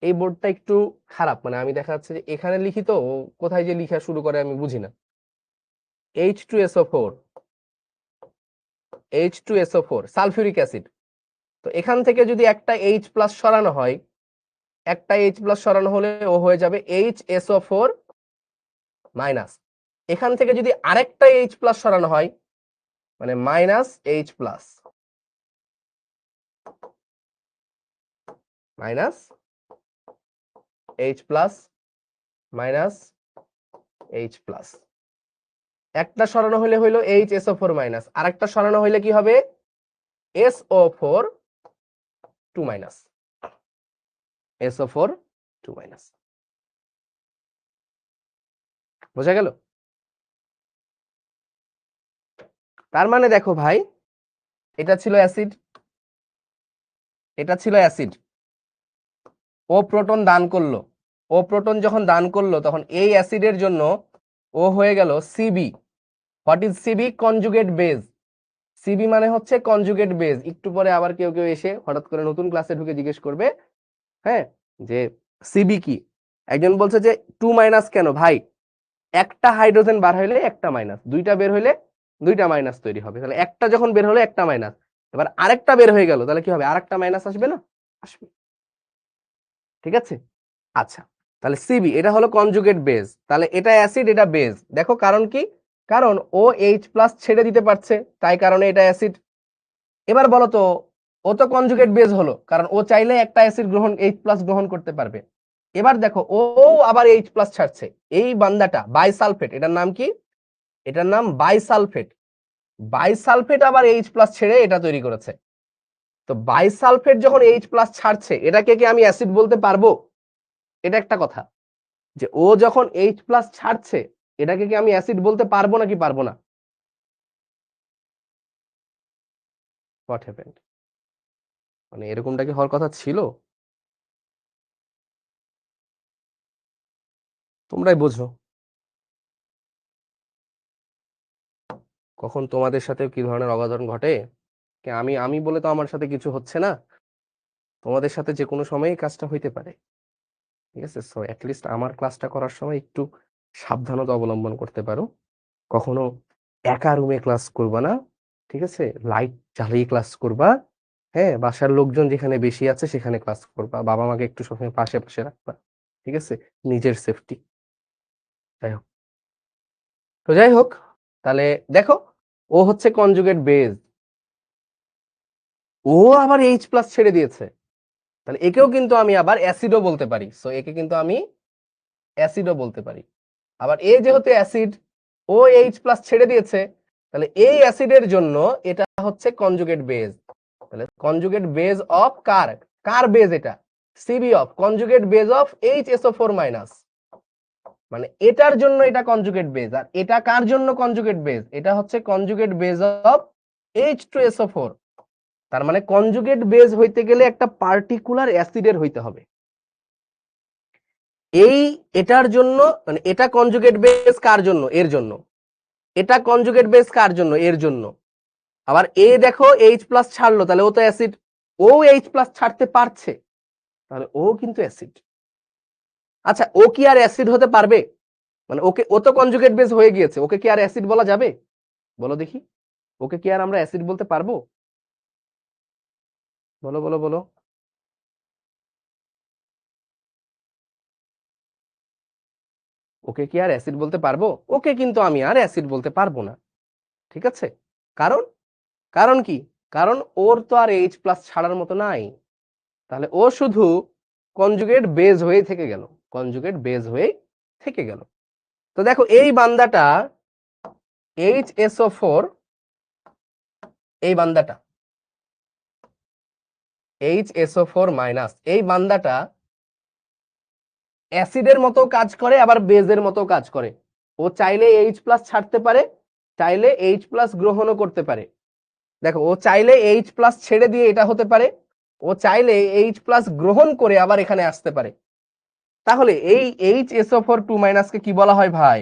এই বোর্ডটা একটু খারাপ, মানে আমি দেখা যাচ্ছে যে এখানে লিখি তো কোথায় যে লিখা শুরু করে আমি বুঝি না। H2SO4, H2SO4 sulphuric acid. তো এখান থেকে যদি একটা H প্লাস সরানো হয়, একটা H প্লাস সরানো হলে ও হয়ে যাবে HSO4 মাইনাস। এখান থেকে যদি আরেকটা H প্লাস সরানো হয়, মানে minus H plus, minus H plus, minus H plus. একটা সরানো হলে হইলো HSO4 মাইনাস, আরেকটা সরানো হইলে কি হবে? SO4 2 minus, SO4 2 minus. বোঝা গেল? তার মানে দেখো ভাই, এটা ছিল অ্যাসিড, এটা ছিল অ্যাসিড, ও প্রোটন দান করলো, ও প্রোটন যখন দান করলো তখন এই অ্যাসিডের জন্য ও হয়ে গেল CB. What is CB? Conjugate base. CB মানে হচ্ছে কনজুগেট বেজ। একটু পরে আবার কেউ কেউ এসে হঠাৎ করে নতুন ক্লাসে ঢুকে জিজ্ঞেস করবে, হ্যাঁ, যে সিবি কি। একজন বলছে যে 2 মাইনাস কেন ভাই? একটা হাইড্রোজেন বার হইলে একটা মাইনাস, দুইটা বের হইলে দুইটা মাইনাস তৈরি হবে। তাহলে একটা যখন বের হলো একটা মাইনাস, এবার আরেকটা বের হয়ে গেল, তাহলে কি হবে? আরেকটা মাইনাস আসবে না? আসবে। ঠিক আছে, আচ্ছা, তাহলে সিবি এটা হলো কনজুগেট বেজ, তাহলে এটা অ্যাসিড, এটা বেজ। দেখো কারণ কি? কারণ ও এইচ প্লাস ছেড়ে দিতে পারছে, তাই কারণে এটা অ্যাসিড। এবার বলো তো, ও তো কনজুগেট বেজ হলো, কারণ ও চাইলে একটা অ্যাসিড গ্রহণ, এইচ প্লাস গ্রহণ করতে পারবে। এবার দেখো ও আবার এইচ প্লাস ছাড়ছে, এই বান্দাটা বাইসালফেট, এটার নাম কি? এটার নাম বাইসালফেট। বাইসালফেট আবার এইচ প্লাস ছেড়ে এটা তৈরি করেছে। তো বাইসালফেট যখন এইচ প্লাস ছাড়ছে, এটাকে কি আমি অ্যাসিড বলতে পারবো? এটা একটা কথা, যে ও যখন এইচ প্লাস ছাড়ছে, এটাকে কি আমি অ্যাসিড বলতে পারবো নাকি পারবো না? What happened? মানে এরকমটা কি হওয়ার কথা ছিল? তোমরাই বোঝো কখন তোমাদের সাথে কি ধরনের অঘটন ঘটে। আমি আমি বলে তো আমার সাথে কিছু হচ্ছে না, তোমাদের সাথে যে কোনো সময়ই কাজটা হইতে পারে। ঠিক আছে, সো অ্যাটলিস্ট আমার ক্লাসটা করার সময় একটু সাবধানতা অবলম্বন করতে পারো। কখনো একা রুমে ক্লাস করবা না, ঠিক আছে, লাইট জ্বালিয়ে ক্লাস করবা। হ্যাঁ, বাসার লোকজন যেখানে বেশি আছে সেখানে ক্লাস করবা, বাবা মাকে একটু সবসময় পাশে পাশে রাখবা। ঠিক আছে, নিজের সেফটি। যাই হোক, তো যাই হোক, তাহলে দেখো, ও হচ্ছে কনজুগেট বেজ, ও আবার এইচ প্লাস ছেড়ে দিয়েছে, তাহলে একেও কিন্তু আমি আবার অ্যাসিডও বলতে পারি। সো একে কিন্তু আমি অ্যাসিডও বলতে পারি। আবার এ যেহেতু অ্যাসিড, ও এইচ প্লাস ছেড়ে দিয়েছে, তাহলে এই অ্যাসিডের জন্য এটা হচ্ছে কনজুগেট বেজ। তাহলে কনজুগেট বেজ অফ কার, কার বেজ এটা? CB of conjugate base of HSO4 minus. মানে এটার জন্য এটা কনজুগেট বেজ, আর এটা কার জন্য কনজুগেট বেজ? এটা হচ্ছে কনজুগেট বেজ অফ H2SO4। তার মানে কনজুগেট বেজ হইতে গেলে একটা পার্টিকুলার অ্যাসিডের হইতে হবে। এই এটার জন্য, মানে এটা কনজুগেট বেস কার জন্য? এর জন্য। এটা কনজুগেট বেস কার জন্য? এর জন্য। আবার এ দেখো এইচ প্লাস ছাড়লো, তাহলে ও তো অ্যাসিড, ও এইচ প্লাস ছাড়তে পারছে, তাহলে ও কিন্তু অ্যাসিড। আচ্ছা, ও কি আর অ্যাসিড হতে পারবে? মানে ওকে, ও তো কনজুগেট বেস হয়ে গিয়েছে, ওকে কি আর অ্যাসিড বলা যাবে? বলো দেখি, ওকে কি আর আমরা অ্যাসিড বলতে পারবো? বলো বলো বলো। ওকে কি আর অ্যাসিড বলতে পারবো? ওকে কিন্তু আমি আর অ্যাসিড বলতে পারবো না। ঠিক আছে, কারণ, কারণ কি? কারণ ওর তো আর এইচ প্লাস ছাড়ার মতো নাই, তাহলে ও শুধু কনজুগেট বেজ হয়ে থেকে গেল, কনজুগেট বেজ হয়ে থেকে গেল। তো দেখো এই বান্দাটা HSO4 এই বান্দাটা HSO4 মাইনাস, এই বান্দাটা অ্যাসিডের মতো কাজ করে আবার বেজের মতো কাজ করে। ও চাইলে H প্লাস ছাড়তে পারে, চাইলে H প্লাস গ্রহণও করতে পারে। দেখো, ও চাইলে H প্লাস ছেড়ে দিয়ে এটা হতে পারে, ও চাইলে H প্লাস গ্রহণ করে আবার এখানে আসতে পারে। তাহলে এই HSO4 মাইনাসকে কি বলা হয় ভাই?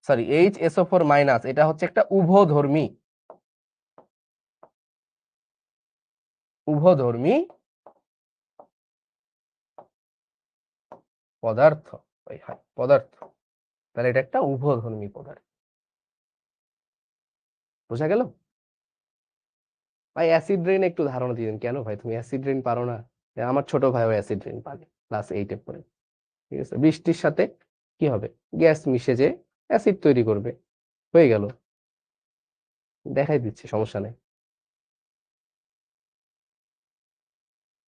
সরি, HSO4 মাইনাস এটা হচ্ছে একটা উভধর্মী উভধর্মী পদার্থ। পদার্থ, তাহলে এটা একটা উভধর্মী পদার্থ। বোঝা গেল ভাই? অ্যাসিড রেইন একটু ধারণা দিবেন। কেন ভাই তুমি অ্যাসিড রেইন পারো না? আমার ছোট ভাইও অ্যাসিড রেইন পারে, ক্লাস 8-এ পড়ে। ঠিক আছে, বৃষ্টির সাথে কি হবে? গ্যাস মিশে যে অ্যাসিড তৈরি করবে, হয়ে গেল। দেখাই দিচ্ছি, সমস্যা নেই।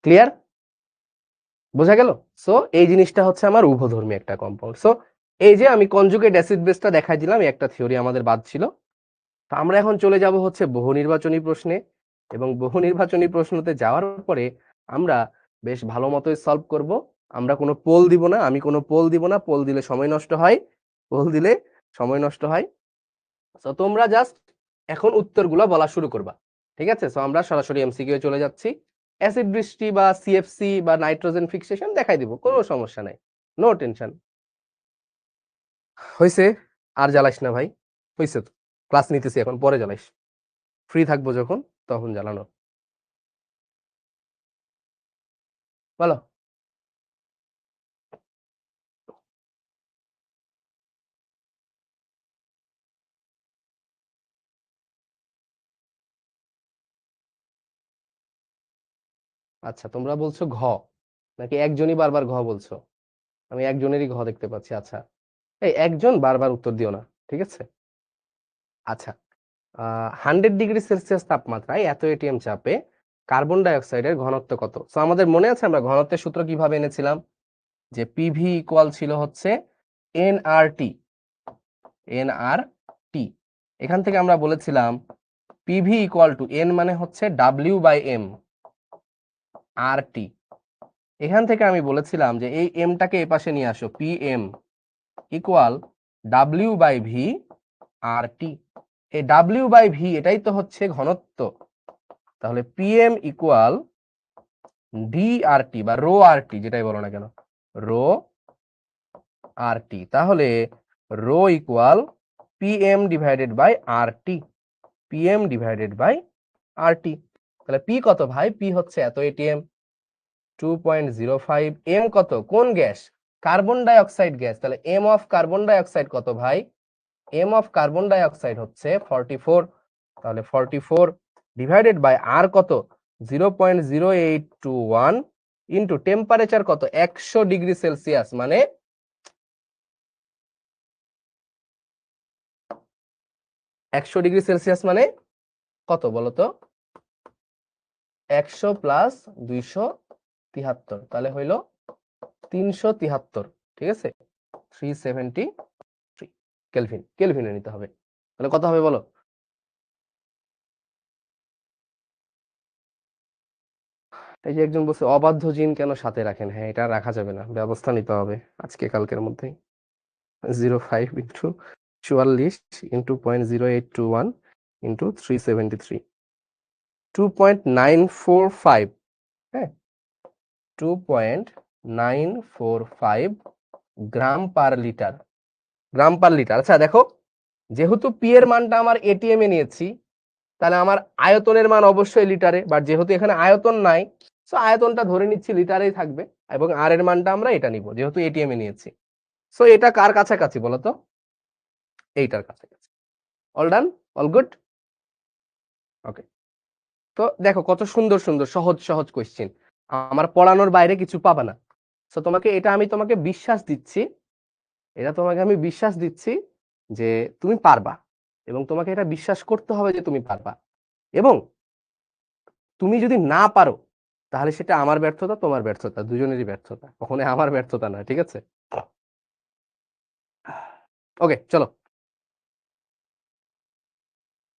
ক্লিয়ার? বোঝা গেল? সো এই জিনিসটা হচ্ছে আমার উভধর্মী একটা কম্পাউন্ড। সো এই যে আমি কনজুগেট অ্যাসিড বেসটা দেখাই দিলাম, একটা থিওরি আমাদের বাদ ছিল। তো আমরা এখন চলে যাব হচ্ছে বহু নির্বাচনী প্রশ্নে, এবং বহু নির্বাচনী প্রশ্নতে যাওয়ার পরে আমরা বেশ ভালো মতোই সলভ করব। আমরা কোনো পোল দিব না, আমি কোনো পোল দিব না, পোল দিলে সময় নষ্ট হয়, পোল দিলে সময় নষ্ট হয়। তো তোমরা জাস্ট এখন উত্তরগুলো বলা শুরু করবা, ঠিক আছে? সো আমরা সরাসরি এমসিকিউ চলে যাচ্ছি। অ্যাসিড বৃষ্টি বা সিএফসি বা নাইট্রোজেন ফিক্সেশন দেখাই দিব, কোনো সমস্যা নাই, নো টেনশন। হইছে? আর জ্বালাইস না ভাই, হইছে তো, ক্লাস নিতেছি এখন, পরে জ্বালাইস, ফ্রি থাকবো যখন তখন জ্বালানো। বলো। আচ্ছা, তোমরা বলছো ঘ, নাকি একজনই বারবার ঘ বলছো? আমি একজনেরই ঘ দেখতে পাচ্ছি। আচ্ছা, এই একজন বারবার উত্তর দিও না, ঠিক আছে? আচ্ছা, 100 ডিগ্রি সেলসিয়াস তাপমাত্রায় এত এটিএম চাপে কার্বন ডাই অক্সাইডের ঘনত্ব কত? তো আমাদের মনে আছে আমরা ঘনত্বের সূত্র কিভাবে এনেছিলাম? যে পিভি ইকুয়াল ছিল হচ্ছে এনআরটি। এনআরটি, এখান থেকে আমরা বলেছিলাম পিভি ইকুয়াল টু এন মানে হচ্ছে W/M, আর টি। এখান থেকে আমি বলেছিলাম যে এই এমটাকে এ পাশে নিয়ে আসো, পিএম ইকুয়াল W/V আর টি। এই W/V এটাই তো হচ্ছে ঘনত্ব। তাহলে পিএম ইকুয়াল ডি আর টি বা রো আর টি, যেটাই বলো না কেন, রো আর টি। তাহলে rho equal PM divided by R T, PM divided by R T. তাহলে পি কত ভাই? পি হচ্ছে এত এটিএম, 2.05। এম কত? কোন গ্যাস? কার্বন ডাই অক্সাইড গ্যাস। তাহলে এম অফ কার্বন ডাই অক্সাইড কত ভাই? এম অফ কার্বন ডাই অক্সাইড হচ্ছে 44। তাহলে 44 ডিভাইডেড বাই আর কত? 0.0821 ইন্টু টেম্পারেচার কত? 100 ডিগ্রি সেলসিয়াস, মানে 100 ডিগ্রি সেলসিয়াস মানে কত বলতো? 100 প্লাস 273, তাহলে হইল 373, ঠিক আছে? 373 কেলভিন, কেলভিনে নিতে হবে। তাহলে কত হবে বলো? এই যে একজন বলছে অবাধ্য জিন কেন সাথে রাখেন? হ্যাঁ, এটা রাখা যাবে না, ব্যবস্থা নিতে হবে আজকে কালকের মধ্যেই। 05 ইন্টু 44 ইন্টু 0.0821 ইন্টু 373, 2.945, হ্যাঁ, 2.945 গ্রাম পার লিটার, গ্রাম পার লিটার। আচ্ছা দেখো, যেহেতু পি এর মানটা আমার এটিএম এ নিয়েছি, তাহলে আমার আয়তনের মান অবশ্যই লিটারে, বাট যেহেতু এখানে আয়তন নাই, সো আয়তনটা ধরে নিচ্ছি লিটারেই থাকবে, এবং আর এর মানটা আমরা এটা নিব যেহেতু এটিএম এ নিয়েছি। সো এটা কার কাছাকাছি বলতো? এইটার কাছাকাছি। অল ডান, অল গুড, ওকে। তো দেখো কত সুন্দর সুন্দর সহজ সহজ কোশ্চেন, আমার পড়ানোর বাইরে কিছু পাবা না। সো তোমাকে এটা আমি তোমাকে বিশ্বাস দিচ্ছি, এটা তোমাকে আমি বিশ্বাস দিচ্ছি যে তুমি পারবা, এবং তোমাকে এটা বিশ্বাস করতে হবে যে তুমি পারবা। এবং তুমি যদি না পারো, তাহলে সেটা আমার ব্যর্থতা, তোমার ব্যর্থতা, দুজনেরই ব্যর্থতা, কখনো আমার ব্যর্থতা নয়, ঠিক আছে? ওকে, চলো।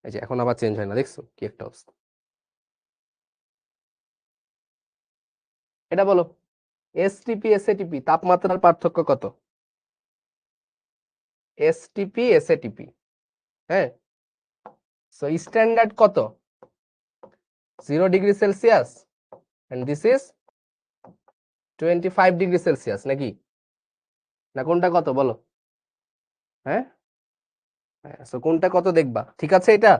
এই যে এখন আবার চেঞ্জ হয় না, দেখছো কি একটা অবস্থা। এটা বলো, এসটিপি এসএটিপি তাপমাত্রার পার্থক্য কত? এসটিপি এসএটিপি, হ্যাঁ, সো স্ট্যান্ডার্ড কত? 0 degree Celsius and this is 25 degree Celsius, নাকি না কোনটা কত বলো? হ্যাঁ, সো কোনটা কত দেখবা, ঠিক আছে এটা,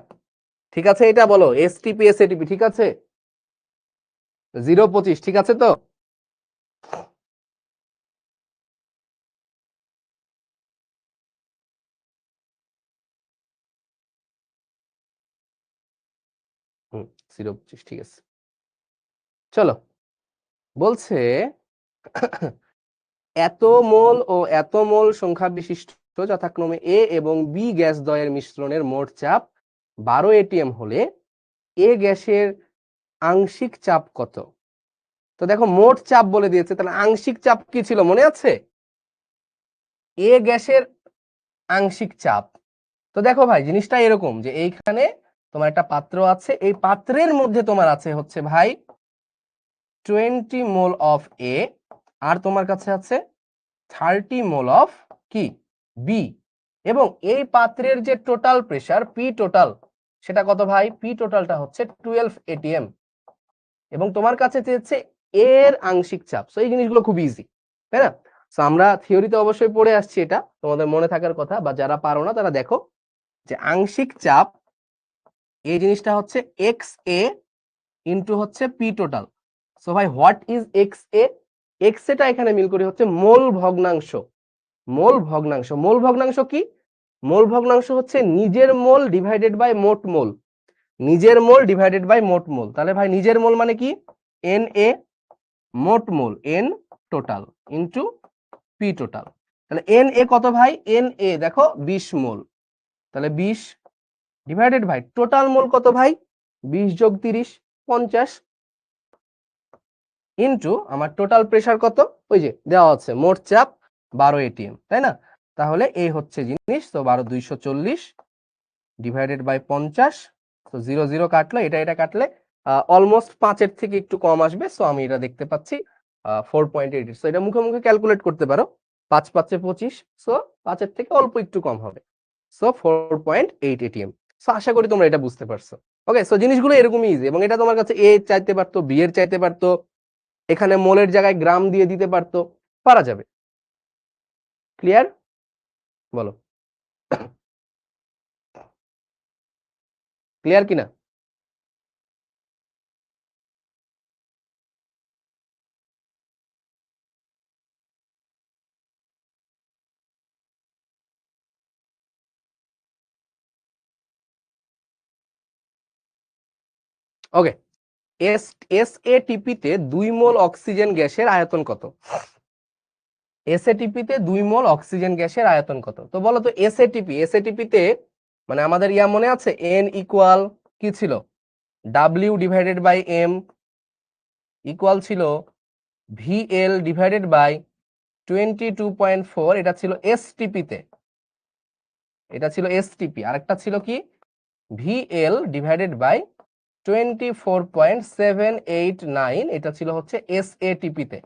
ঠিক আছে এটা বলো, এসটিপি এসএটিপি ঠিক আছে, 0-25 ঠিক আছে তো? হুম, 0-25 ঠিক আছে। চলো, বলছে এত মোল ও এত মোল সংখ্যা বিশিষ্ট যথাক্রমে এ এবং বি গ্যাস দ্বয়ের মিশ্রণের মোট চাপ 12 এটিএম হলে এ গ্যাসের আংশিক চাপ কত? তো দেখো মোট চাপ বলে দিয়েছে, তাহলে আংশিক চাপ কি ছিল মনে আছে? এ গ্যাসের আংশিক চাপ। তো দেখো ভাই জিনিসটা এরকম যে এইখানে তোমার একটা পাত্র আছে, এই পাত্রের মধ্যে তোমার আছে হচ্ছে ভাই 20 মোল অফ এ, আর তোমার কাছে আছে 30 মোল অফ কি বি, এবং এই পাত্রের যে টোটাল প্রেসার পি টোটাল সেটা কত ভাই? পি টোটালটা হচ্ছে 12 এটিএম, এবং তোমার কাছে চেয়েছে এর আংশিক চাপ। সো এই জিনিসগুলো খুব ইজি, তাই না? সো আমরা থিওরিতে অবশ্যই পড়ে আসছি, এটা তোমাদের মনে থাকার কথা, বা যারা পারো না তারা দেখো যে আংশিক চাপ এই জিনিসটা হচ্ছে এক্স এ ইন্টু হচ্ছে পি টোটাল। সো ভাই what is x A? X এটা এখানে মিল করি হচ্ছে মোল ভগ্নাংশ। মোল ভগ্নাংশ, মোল ভগ্নাংশ কি? মোল ভগ্নাংশ হচ্ছে নিজের মোল ডিভাইডেড বাই মোট মোল, নিজের মোল ডিভাইডেড বাই মোট মোল। তাহলে ভাই নিজের মোল মানে কি? এন এ, মোট mole N total into P total. তাহলে এন এ কত ভাই? এন এ দেখো 20 মোল, তাহলে 20 ডিভাইডেড বাই টোটাল মোল কত ভাই? 20 যোগ 30 50 ইন্টু আমার টোটাল প্রেসার কত? ওই যে দেওয়া আছে মোট চাপ 12 এটিএম, তাই না? তাহলে এই হচ্ছে জিনিস, তো 12 240 ডিভাইডেড বাই 50, তো 0 0 কাটলো, এটা এটা কাটলে অলমোস্ট 5 এর থেকে একটু কম আসবে। সো আমি এটা দেখতে পাচ্ছি 4.8। সো এটা মুখে মুখে ক্যালকুলেট করতে পারো, 5 5 এ 25, সো 5 এর থেকে অল্প একটু কম হবে, সো 4.8 এটিএম। সো আশা করি তোমরা এটা বুঝতে পারছো। ওকে, সো জিনিসগুলো এরকমই ইজি, এবং এটা তোমার কাছে এ চাইতে পারতো, বি এর চাইতে পারতো, এখানে মোলের জায়গায় গ্রাম দিয়ে দিতে পারতো, পারা যাবে। ক্লিয়ার? বলো ক্লিয়ার কিনা? ওকে, এসএটিপি তে 2 মোল অক্সিজেন গ্যাসের আয়তন কত? এসএটিপি তে 2 মোল অক্সিজেন গ্যাসের আয়তন কত? তো বলো তো এসএটিপি তে মানে আমাদের ইয়া মনে আছে, এন ইকুয়াল কি ছিল? W divided by M equal ছিল ভিএল ডিভাইডেড বাই 22.4, এটা ছিল এসটিপি তে, এটা ছিল এসটিপি। আরেকটা ছিল কি? ভিএল ডিভাইডেড বাই 24.789, এটা ছিল হচ্ছে এসএটিপি তে,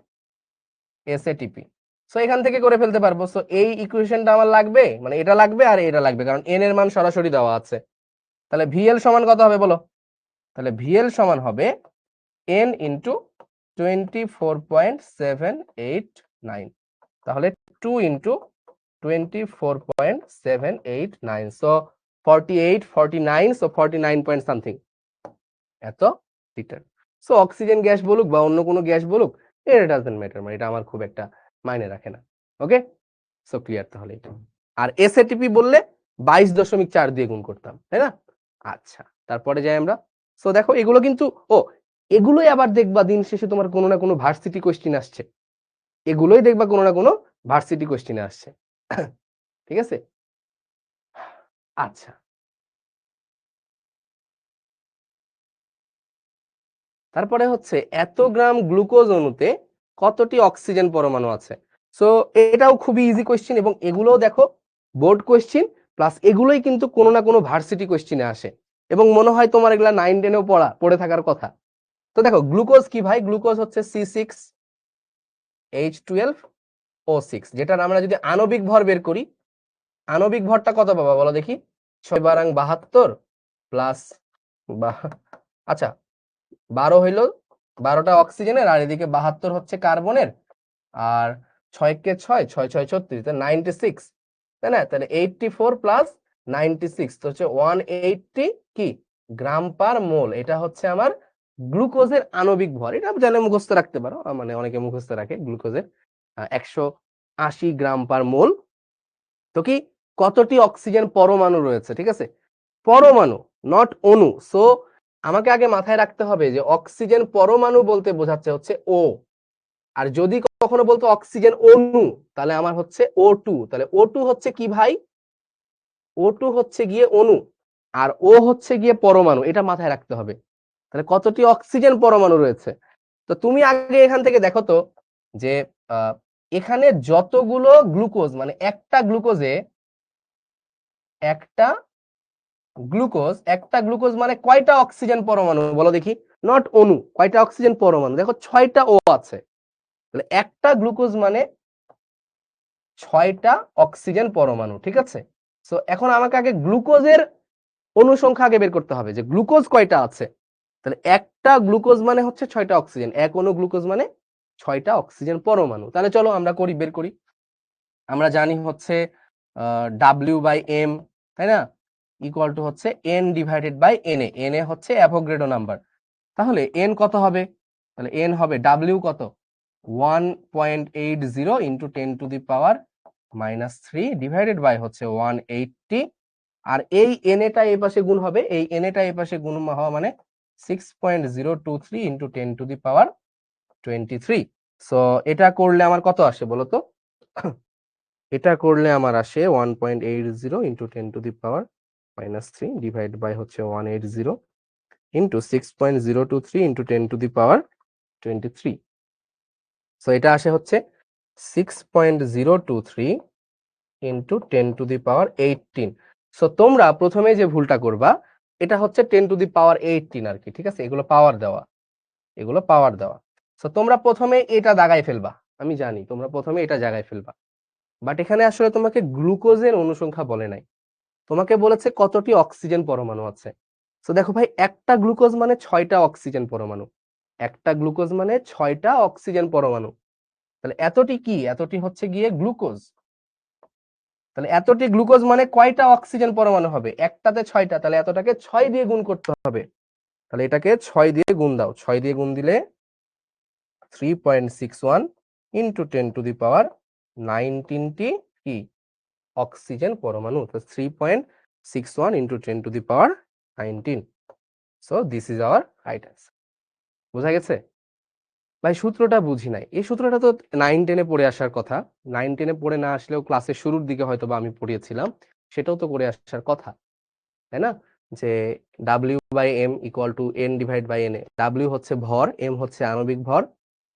এসএটিপি। সো এখান থেকে করে ফেলতে পারবো। সো এই ইকুয়েশনটা আমার লাগবে, মানে এটা লাগবে আর এটা লাগবে, কারণ এন এর মান সরাসরি দেওয়া আছে। তাহলে ভিএল সমান কত হবে বলো? তাহলে ভিএল সমান হবে এন ইন্টু 24.789, তাহলে 2 into 24.789, so 48 49, so 49 point something এত লিটার। সো অক্সিজেন গ্যাস বলুক বা অন্য কোনো গ্যাস বলুক, এটা ডাজন্ট ম্যাটার, মানে এটা আমার খুব একটা মাইনে রাখে না। ওকে, সো ক্লিয়ার তাহলে এটা। আর এসএটিপি বললে 22.4 দিয়ে গুণ করতাম, তাই না? আচ্ছা, তারপরে যাই আমরা। সো দেখো এগুলো কিন্তু, ও এগুলোই আবার দেখবা দিন শেষে তোমার কোনো না কোনো ভার্সিটি কোশ্চিন আসছে, এগুলোই দেখবা কোনো না কোনো ভার্সিটি কোশ্চিনে আসছে। ঠিক আছে, আচ্ছা, তারপরে হচ্ছে এত গ্রাম গ্লুকোজ অণুতে কতটি অক্সিজেন পরমাণু আছে? সো এটাও খুবই ইজি কোশ্চেন, এবং এগুলোও দেখো বোর্ড কোশ্চেন প্লাস এগুলোই কিন্তু কোনো না কোনো ভার্সিটি কোশ্চেনে আসে। এবং মনে হয় তোমার এগুলা 9-10-এও পড়ে থাকার কথা। তো দেখো গ্লুকোজ কি ভাই, গ্লুকোজ হচ্ছে C6H12O6, যেটার আমরা যদি আণবিক ভর বের করি, আণবিক ভরটা কত পাবা বলো দেখি? 6×72 প্লাস, আচ্ছা 12 হইলো, 12টা অক্সিজেনের আর এদিকে 72 হচ্ছে কার্বনের, আর 6 কে 6, 6 6 36, 96, তাই না? তাহলে 84 প্লাস 96 তো হচ্ছে 180 কি গ্রাম পার মোল। এটা হচ্ছে আমার গ্লুকোজের আণবিক ভর। এটা জানে মুখস্থ রাখতে পারো, মানে অনেকে মুখস্থ রাখে গ্লুকোজের 180 গ্রাম পার মোল। তো কি কতটি অক্সিজেন পরমাণু রয়েছে, ঠিক আছে? পরমাণু, নট অণু। সো আমাকে আগে মাথায় রাখতে হবে যে অক্সিজেন পরমাণু বলতে বোঝাচ্ছে হচ্ছে ও, আর যদি কখনো বলতো অক্সিজেন অণু তাহলে আমার হচ্ছে O2। তাহলে O2 হচ্ছে কি ভাই? O2 হচ্ছে গিয়ে অণু, আর ও হচ্ছে গিয়ে পরমাণু। এটা মাথায় রাখতে হবে। তাহলে কতটি অক্সিজেন পরমাণু রয়েছে? তো তুমি আগে এখান থেকে দেখো তো যে এখানে যতগুলো গ্লুকোজ, মানে একটা গ্লুকোজে একটা গ্লুকোজ মানে কয়টা অক্সিজেন পরমাণু বলো দেখি? নট অণু, কয়টা অক্সিজেন পরমাণু? দেখো 6টা ও আছে। তাহলে একটা গ্লুকোজ মানে 6টা অক্সিজেন পরমাণু, ঠিক আছে? সো এখন আমাকে আগে গ্লুকোজের অনুসংখ্যা আগে বের করতে হবে যে গ্লুকোজ কয়টা আছে। তাহলে একটা গ্লুকোজ মানে হচ্ছে 6টা অক্সিজেন, এক অণু গ্লুকোজ মানে 6টা অক্সিজেন পরমাণু। তাহলে চলো আমরা বের করি। আমরা জানি হচ্ছে W/M, তাই না, ইকুয়াল টু হচ্ছে N/NA। NA হচ্ছে অ্যাভোগাড্রো নাম্বার। তাহলে N কত হবে? তাহলে N হবে W কত? 1.80 ইন্টু 10⁻³ ডিভাইডেড বাই হচ্ছে 180, আর এই NA-টা এই পাশে গুণ হবে, এই NA-টা এই পাশে গুণ হওয়া মানে 6.023 ইন্টু 10⁻23। সো এটা করলে আমার কত আসে বলো তো? এটা করলে আমার আসে 1.80 ইন্টু 10⁻³ ডিভাইড বাই হচ্ছে 180 ইন্টু 6.023 ইন্টু 10⁻23। সো এটা আসে হচ্ছে 6.023 ইন্টু 10⁻18। সো তোমরা প্রথমে যে ভুলটা করবা এটা হচ্ছে 10⁻18 আর কি, ঠিক আছে? এগুলো পাওয়ার দেওয়া, এগুলো পাওয়ার দেওয়া। সো তোমরা প্রথমে এটা দাগায় ফেলবা, আমি জানি তোমরা প্রথমে এটা জায়গায় ফেলবা, বাট এখানে আসলে তোমাকে গ্লুকোজের অনুসংখ্যা বলে নাই, তোমাকে বলেছে কতটি অক্সিজেন পরমাণু আছে। সো দেখো ভাই, একটা গ্লুকোজ মানে 6টা অক্সিজেন পরমাণু, একটা গ্লুকোজ মানে 6টা অক্সিজেন পরমাণু। তাহলে এতটি কি? এতটি হচ্ছে গিয়ে গ্লুকোজ। তাহলে এতটি গ্লুকোজ মানে কয়টা অক্সিজেন পরমাণু হবে? একটাতে 6টা, তাহলে এতটাকে 6 দিয়ে গুণ করতে হবে। তাহলে এটাকে 6 দিয়ে গুণ দাও, 6 দিয়ে গুণ দিলে 3.61 ইন্টু 10⁻19টি কি অক্সিজেন পরমাণু। তো 3.61 into 10⁻19। So this is our right answer. বোঝা গেছে ভাই? সূত্রটা বুঝি নাই, এই সূত্রটা তো 9-10-এ পড়ে আসার কথা। 9-10-এ পড়ে না আসলেও ক্লাসের শুরুর দিকে হয়তো বা আমি পড়িয়েছিলাম, সেটাও তো করে আসার কথা, তাই না? যে W/M equal to N/NA। W হচ্ছে ভর, M হচ্ছে আণবিক ভর,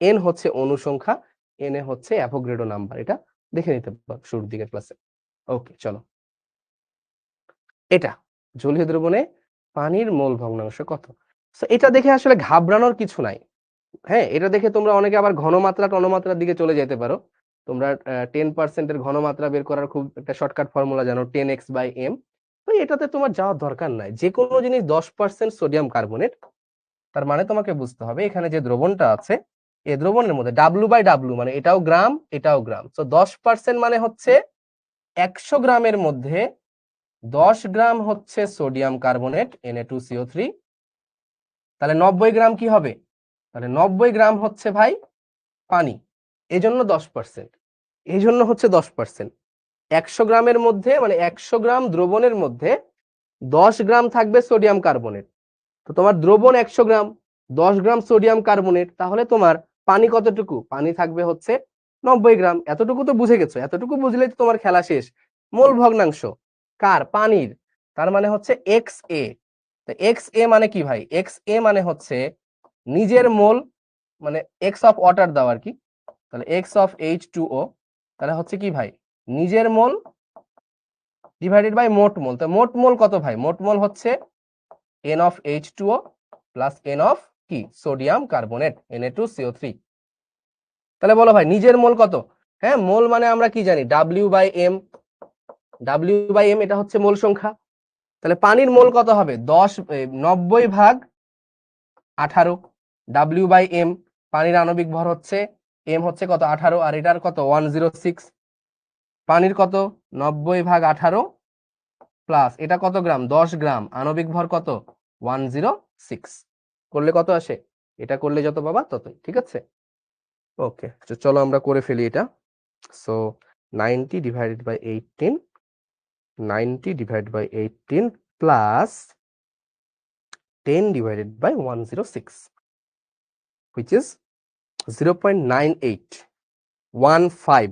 N হচ্ছে অনুসংখ্যা, NA হচ্ছে অ্যাভোগাড্রো নাম্বার। এটা দেখে নিতে পারো শুরুর দিকের ক্লাসে। ওকে চলো, এটা জলীয় দ্রবণে পানির মোল ভগ্নাংশ কত? সো এটা দেখে আসলে ঘাবড়ানোর কিছু নাই। হ্যাঁ, এটা দেখে তোমরা অনেকে আবার ঘনমাত্রা টনমাত্রার দিকে চলে যেতে পারো। তোমরা 10% এর ঘনমাত্রা বের করার খুব একটা শর্টকাট ফর্মুলা জানো, 10x/m। তো এটাতে তোমার যাওয়ার দরকার নাই। যে কোনো জিনিস 10% সোডিয়াম কার্বনেট, তার মানে তোমাকে বুঝতে হবে এখানে যে দ্রবণটা আছে এই দ্রবণের মধ্যে W/W মানে এটাও গ্রাম এটাও গ্রাম। তো 10% মানে হচ্ছে 100 গ্রামের মধ্যে 10 গ্রাম হচ্ছে সোডিয়াম কার্বনেট Na2CO3। তাহলে 90 গ্রাম কি হবে? তাহলে 90 গ্রাম হচ্ছে ভাই পানি, এজন্য 10%, এই জন্য হচ্ছে 10%। 100 গ্রামের মধ্যে মানে 100 গ্রাম দ্রবণের মধ্যে 10 গ্রাম থাকবে সোডিয়াম কার্বনেট। তো তোমার দ্রবণ 100 গ্রাম, 10 গ্রাম সোডিয়াম কার্বনেট, তাহলে তোমার পানি কতটুকু? পানি থাকবে হচ্ছে 90 গ্রাম। এতটুকু তো বুঝে গেছো, এতটুকু বুঝলেই তো তোমার খেলা শেষ। মোল ভগ্নাংশ কার? পানির। তার মানে হচ্ছে XA। তো XA মানে কি ভাই? XA মানে হচ্ছে নিজের মোল, মানে X অফ ওয়াটার দাও আর কি। তাহলে X অফ H2O, তাহলে হচ্ছে কি ভাই? নিজের মোল ডিভাইডেড বাই মোট মোল। তো মোট মোল কত ভাই? মোট মোল হচ্ছে N of H2O plus N of কি সোডিয়াম কার্বনেট Na2CO3। তাহলে বলো ভাই নিজের মোল কত? হ্যাঁ, মোল মানে আমরা কি জানি W/M, W/M এটা হচ্ছে মোল সংখ্যা। তাহলে পানির মোল কত হবে? 90/18। W/M পানির আণবিক ভর হচ্ছে, M হচ্ছে কত 18, আর এটার কত 106। পানির কত 90/18 প্লাস এটা কত গ্রাম 10 গ্রাম, আণবিক ভর কত 106। করলে কত আসে? এটা করলে যত পাবা ততই, ঠিক আছে। ওকে, তো চলো আমরা করে ফেলি এটা। So 90 divided by 18, 90 divided by 18 plus 10 divided by 106, which is 0.9815,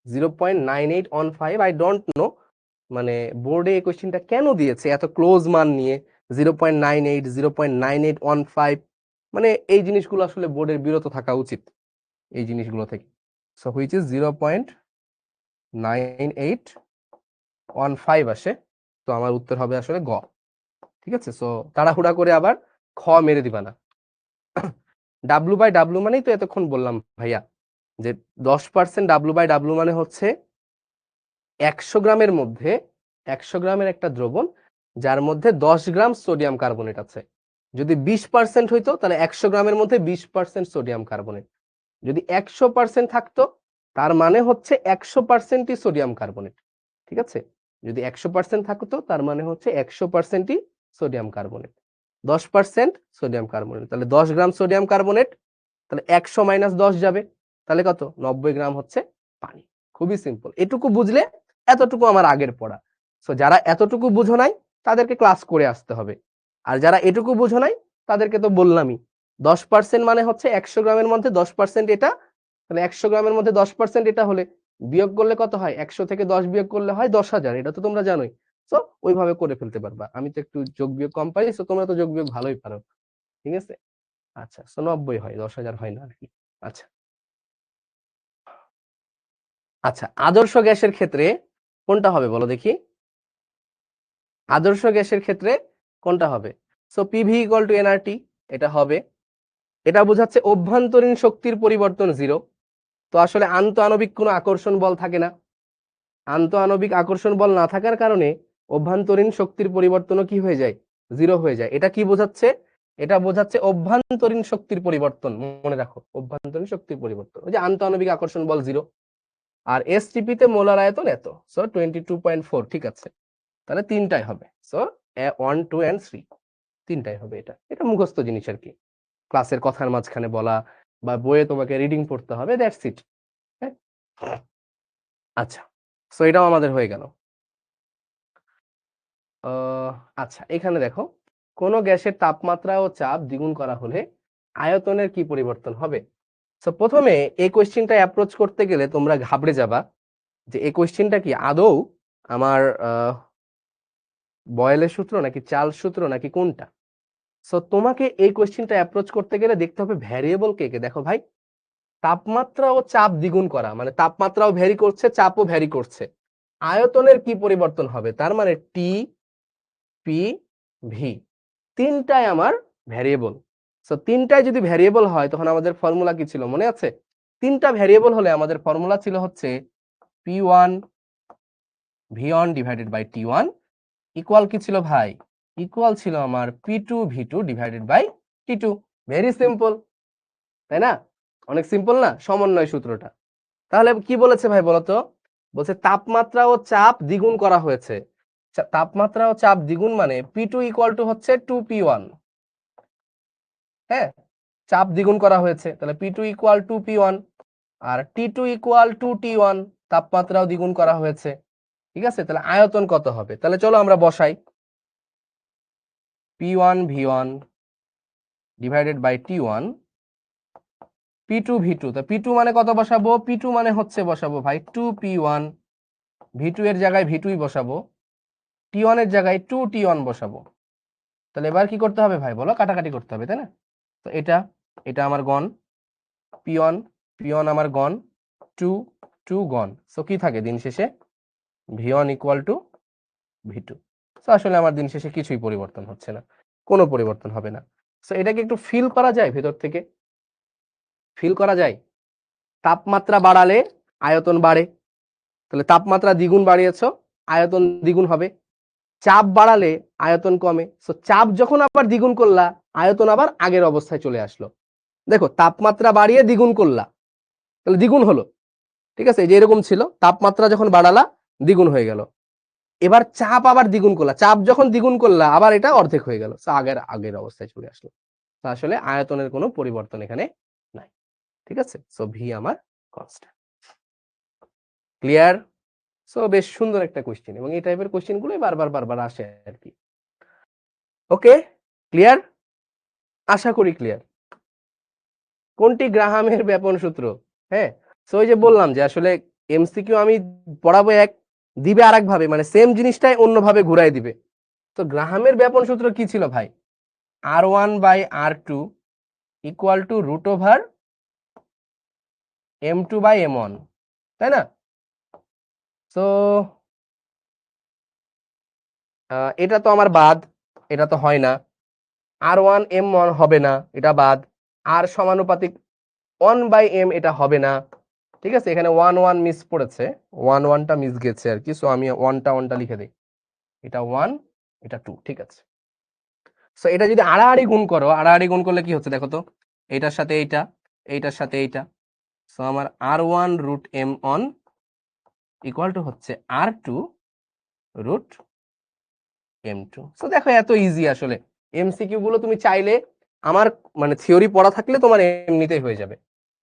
0.9815। I don't know মানে বোর্ডে এই কোশ্চেনটা কেন দিয়েছে এত ক্লোজ মান নিয়ে 0.98, 0.9815, মানে এই জিনিসগুলো আসলে বোর্ডের বিরত থাকা উচিত এই জিনিসগুলো থেকে। সো হুইচ ইজ 0.9815 আসে। তো আমার উত্তর হবে আসলে গ, ঠিক আছে। সো তাড়াহুড়া করে আবার খ মেরে দিবা না। W/W মানেই তো এতক্ষণ বললাম ভাইয়া যে 10% W/W মানে হচ্ছে 100 গ্রামের মধ্যে 100 গ্রামের একটা দ্রবণ যার মধ্যে 10 গ্রাম সোডিয়াম কার্বনেট আছে। যদি 20% হইতো তাহলে 100 গ্রামের মধ্যে 20% সোডিয়াম কার্বনেট। যদি 100% থাকতো তার মানে হচ্ছে 100%ই সোডিয়াম কার্বনেট, ঠিক আছে। যদি 100% থাকতো তার মানে হচ্ছে 100%ই সোডিয়াম কার্বনেট। 10% সোডিয়াম কার্বনেট, তাহলে 10 গ্রাম সোডিয়াম কার্বনেট, তাহলে 100 মাইনাস 10 যাবে, তাহলে কত 90 গ্রাম হচ্ছে পানি। খুবই সিম্পল, এটুকু বুঝলে এতটুকু আমার আগের পড়া। সো যারা এতটুকু বুঝো নাই তাদেরকে ক্লাস করে আসতে হবে, আর যারা এটুকু বুঝো নাই তাদেরকে তো বললামই 10% মানে হচ্ছে 100 গ্রামের মধ্যে 10% এটা, তাহলে 100 গ্রামের মধ্যে 10% এটা হলে বিয়োগ করলে কত হয়? 100 থেকে 10 বিয়োগ করলে হয় 10,000, এটা তো তোমরা জানোই। সো ওইভাবে করে ফেলতে পারবা। আমি তো একটু যোগ বিয়োগ কম পারি, সো তোমরা তো যোগ বিয়োগ ভালোই পারো, ঠিক আছে। আচ্ছা, সো 90 হয়, 10,000 হয় না আর কি। আচ্ছা আচ্ছা, আদর্শ গ্যাসের ক্ষেত্রে কোনটা হবে বলো দেখি? আদর্শ গ্যাসের ক্ষেত্রে কোনটা হবে? So PV equal to nRT, এটা হবে। এটা বোঝাচ্ছে অভ্যন্তরীণ শক্তির পরিবর্তন 0। তো আসলে আন্তঃআণবিক কোনো আকর্ষণ বল থাকে না। আন্তঃআণবিক আকর্ষণ বল না থাকার কারণে অভ্যন্তরীণ শক্তির পরিবর্তনও কি হয়ে যায়? 0 হয়ে যায়। এটা কি বোঝাচ্ছে? এটা বোঝাচ্ছে অভ্যন্তরীণ শক্তির পরিবর্তন। মনে রাখো, অভ্যন্তরীণ শক্তির পরিবর্তন, ওই যে আন্তঃআণবিক আকর্ষণ বল 0। আর এসটিপি তে মোলার আয়তন এত, সো 22.4, ঠিক আছে। তাহলে তিনটাই হবে। সো 1, 2 and 3 তিনটাই হবে। এটা এটা মুখস্থ জিনিস আর কি, ক্লাসের কথার মাঝখানে বলা বা বইয়ে তোমাকে রিডিং পড়তে হবে, দ্যাটস ইট। হ্যাঁ, আচ্ছা, সো এটাও আমাদের হয়ে গেল। আচ্ছা, এখানে দেখো কোন গ্যাসের তাপমাত্রা ও চাপ দ্বিগুণ করা হলে আয়তনের কি পরিবর্তন হবে। সো প্রথমে এই কোশ্চেনটা অ্যাপ্রোচ করতে গেলে তোমরা ঘাবড়ে যাবা যে এই কোশ্চেনটা কি আদৌ আমার বয়েলের সূত্র নাকি চার্লস সূত্র নাকি কোনটা। সো তোমাকে এই কোশ্চেনটা অ্যাপ্রোচ করতে গেলে দেখতে হবে ভ্যারিয়েবল কে কে। দেখো ভাই, তাপমাত্রা ও চাপ দ্বিগুণ করা মানে তাপমাত্রাও ভ্যারি করছে, চাপও ভ্যারি করছে, আয়তনের কি পরিবর্তন হবে? তার মানে টি, পি, ভি, তিনটাই আমার ভ্যারিয়েবল। সো তিনটাই যদি ভ্যারিয়েবল হয় তখন আমাদের ফর্মুলা কি ছিল মনে আছে? তিনটা ভ্যারিয়েবল হলে আমাদের ফর্মুলা ছিল হচ্ছে P1 V1 divided by T1 equal কি ছিল ভাই? ইকুয়াল ছিল আমার P2 V2 divided by T2। Very simple, তাই না? অনেক সিম্পল না সমন্বয় সূত্রটা? তাহলে কি বলেছে ভাই বলতো? বলছে তাপমাত্রা ও চাপ দ্বিগুণ করা হয়েছে। তাপমাত্রা ও চাপ দ্বিগুণ মানে P2 ইকুয়াল টু হচ্ছে 2P1। হ্যাঁ, চাপ দ্বিগুণ করা হয়েছে, তাহলে P2 ইকুয়াল টু P1, আর T2 ইকুয়াল টু T1, তাপমাত্রাও দ্বিগুণ করা হয়েছে, ঠিক আছে। তাহলে আয়তন কত হবে? তাহলে চলো আমরা বসাই P1 V1 divided by T1 P2 V2। তো P2 মানে কত বসাবো? P2 মানে হচ্ছে বসাবো ভাই 2P1, V2 এর জায়গায় V2ই বসাবো, T1 এর জায়গায় 2T1 বসাবো। তাহলে এবার কি করতে হবে ভাই বলো? কাটাকাটি করতে হবে, তাই না? তো এটা এটা আমার গণ, P1 P1 আমার গণ, 2 2 গণ। সো কি থাকে দিন শেষে? V1 equal to V2। So আসলে আমার দিন শেষে কিছুই পরিবর্তন হচ্ছে না। কোনো পরিবর্তন হবে না। সো এটাকে একটু ফিল করা যায় ভেতর থেকে, ফিল করা যায়। তাপমাত্রা বাড়ালে আয়তন বাড়ে, তাহলে তাপমাত্রা দ্বিগুণ বাড়িয়েছো, আয়তন দ্বিগুণ হবে। চাপ বাড়ালে আয়তন কমে, সো চাপ যখন আবার দ্বিগুণ করলা আয়তন আবার আগের অবস্থায় চলে আসলো। দেখো তাপমাত্রা বাড়িয়ে দ্বিগুণ করলা, তাহলে দ্বিগুণ হলো, ঠিক আছে, এই যে এরকম ছিল, তাপমাত্রা যখন বাড়ালা দ্বিগুণ হয়ে গেল। এবার চাপ আবার দ্বিগুণ করলা, চাপ যখন দ্বিগুণ করলা আবার এটা অর্ধেক হয়ে গেল, আগের আগের অবস্থায় চলে আসলো। তো আসলে আয়তনের কোনো পরিবর্তন এখানে নাই, ঠিক আছে। সো ভি আমার কনস্ট্যান্ট। ক্লিয়ার? সো বেশ সুন্দর একটা কোশ্চেন, এবং এই টাইপের কোশ্চেন গুলোই বারবার বারবার আসে আর কি। ওকে, ক্লিয়ার? আশা করি ক্লিয়ার। কোনটি গ্রাহামের ব্যাপন সূত্র? হ্যাঁ, সো ওই যে বললাম যে আসলে এমসিকিউ আমি পড়াবো এক, দিবে আরেক ভাবে, মানে সেম জিনিসটাই অন্যভাবে ঘুরাই দিবে। তো গ্রাহামের ব্যাপন সূত্র কি ছিল ভাই? R1/R2 equal to √over M2/M1, তাই না? তো এটা তো আমার বাদ, এটা তো হয় না। R1M1 হবে না, এটা বাদ। আর সমানুপাতিক 1/M এটা হবে না, ঠিক আছে। এখানে 1 মিস পড়েছে, 1টা মিস গেছে আর কি, সো আমি 1টা লিখে দিই। এটা 1, এটা 2, ঠিক আছে। সো এটা যদি আড়াআড়ি গুণ করো, আড়াআড়ি গুণ করলে কি হচ্ছে দেখো তো, এইটার সাথে এইটা, এইটার সাথে এইটা, সো আমার R1√M1 ইকুয়াল টু হচ্ছে R2√M2। সো দেখো এত ইজি আসলে। এমসিকিউ গুলো তুমি চাইলে, আমার মানে থিওরি পড়া থাকলে তোমার এমনিতেই হয়ে যাবে।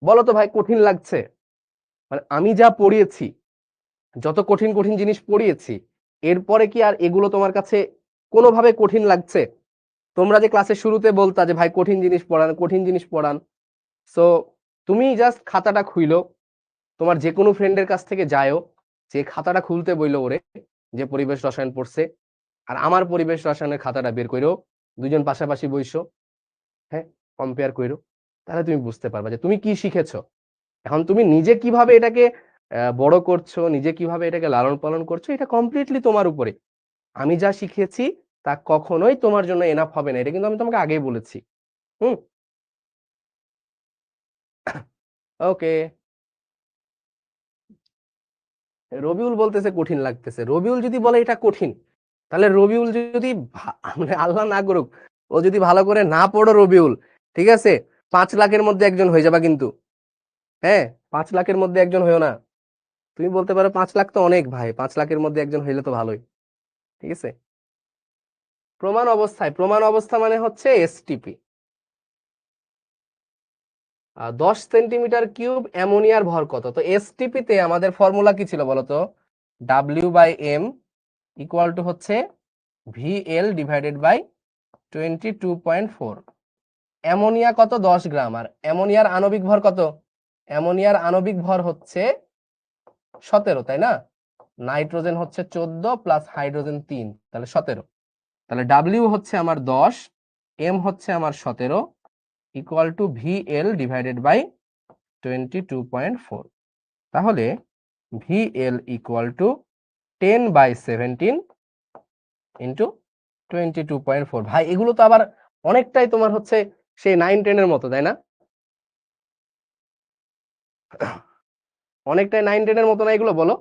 বলো তো ভাই কঠিন লাগছে? মানে আমি যা পড়িয়েছি, যত কঠিন কঠিন জিনিস পড়িয়েছি, এরপরে কি আর এগুলো তোমার কাছে কোনোভাবে কঠিন লাগছে? তোমরা যে ক্লাসের শুরুতে বলতা যে ভাই কঠিন জিনিস পড়ান, কঠিন জিনিস পড়ান, সো তুমি জাস্ট খাতাটা খুইলো, তোমার যে কোনো ফ্রেন্ডের কাছ থেকে যায়ও, যে খাতাটা খুলতে বইলো ওরে, যে পরিবেশ রসায়ন পড়ছে, আর আমার পরিবেশ রসায়নের খাতাটা বের করো, দুজন পাশাপাশি বইসো, হ্যাঁ, কম্পেয়ার করো, তাহলে তুমি বুঝতে পারবা যে তুমি কি শিখেছো। এখন তুমি নিজে কিভাবে এটাকে বড় করছো, নিজে কিভাবে এটাকে লালন পালন করছো, এটা কমপ্লিটলি তোমার উপরে। আমি যা শিখেছি তা কখনোই তোমার জন্য এনাফ হবে না, এটা কিন্তু আমি তোমাকে আগেই বলেছি। হুম, ওকে। রবিউল বলতেছে কঠিন লাগতেছে। রবিউল যদি বলে এটা কঠিন, তাহলে রবিউল যদি মানে আল্লাহ না করুক, ও যদি ভালো করে না পড়ো রবিউল, ঠিক আছে, 5 লাখের মধ্যে একজন হয়ে যাবা কিন্তু। হ্যাঁ, 5 লাখের মধ্যে একজন হয়েও না। তুমি বলতে পারো 5 লাখ তো অনেক ভাই, 5 লাখের মধ্যে একজন হইলে তো ভালোই, ঠিক আছে। প্রমাণ অবস্থায়, প্রমাণ অবস্থা মানে হচ্ছে এসটিপি। 10 সেন্টিমিটার কিউব অ্যামোনিয়ার ভর কত? তো এসটিপি তে আমাদের ফর্মুলা কি ছিল বলতো? W/M ইকুয়াল টু হচ্ছে VL ডিভাইডেড বাই 22.4। অ্যামোনিয়া কত? 10 গ্রাম। আর অ্যামোনিয়ার আণবিক ভর কত? অ্যামোনিয়ার আণবিক ভর হচ্ছে 17, তাই না? নাইট্রোজেন হচ্ছে 14 প্লাস হাইড্রোজেন 3, তাহলে 17। তাহলে ডাব্লিউ হচ্ছে আমার 10, এম হচ্ছে আমার 17, equal to VL divided by 22.4। তাহলে VL ইকুয়াল টু 10/17 ইন্টু 22.4। ভাই এগুলো তো আবার অনেকটাই তোমার হচ্ছে সেই 9-10 এর মতো, তাই না? অনেকটাই 9-10 এর মতো না এগুলো, বলো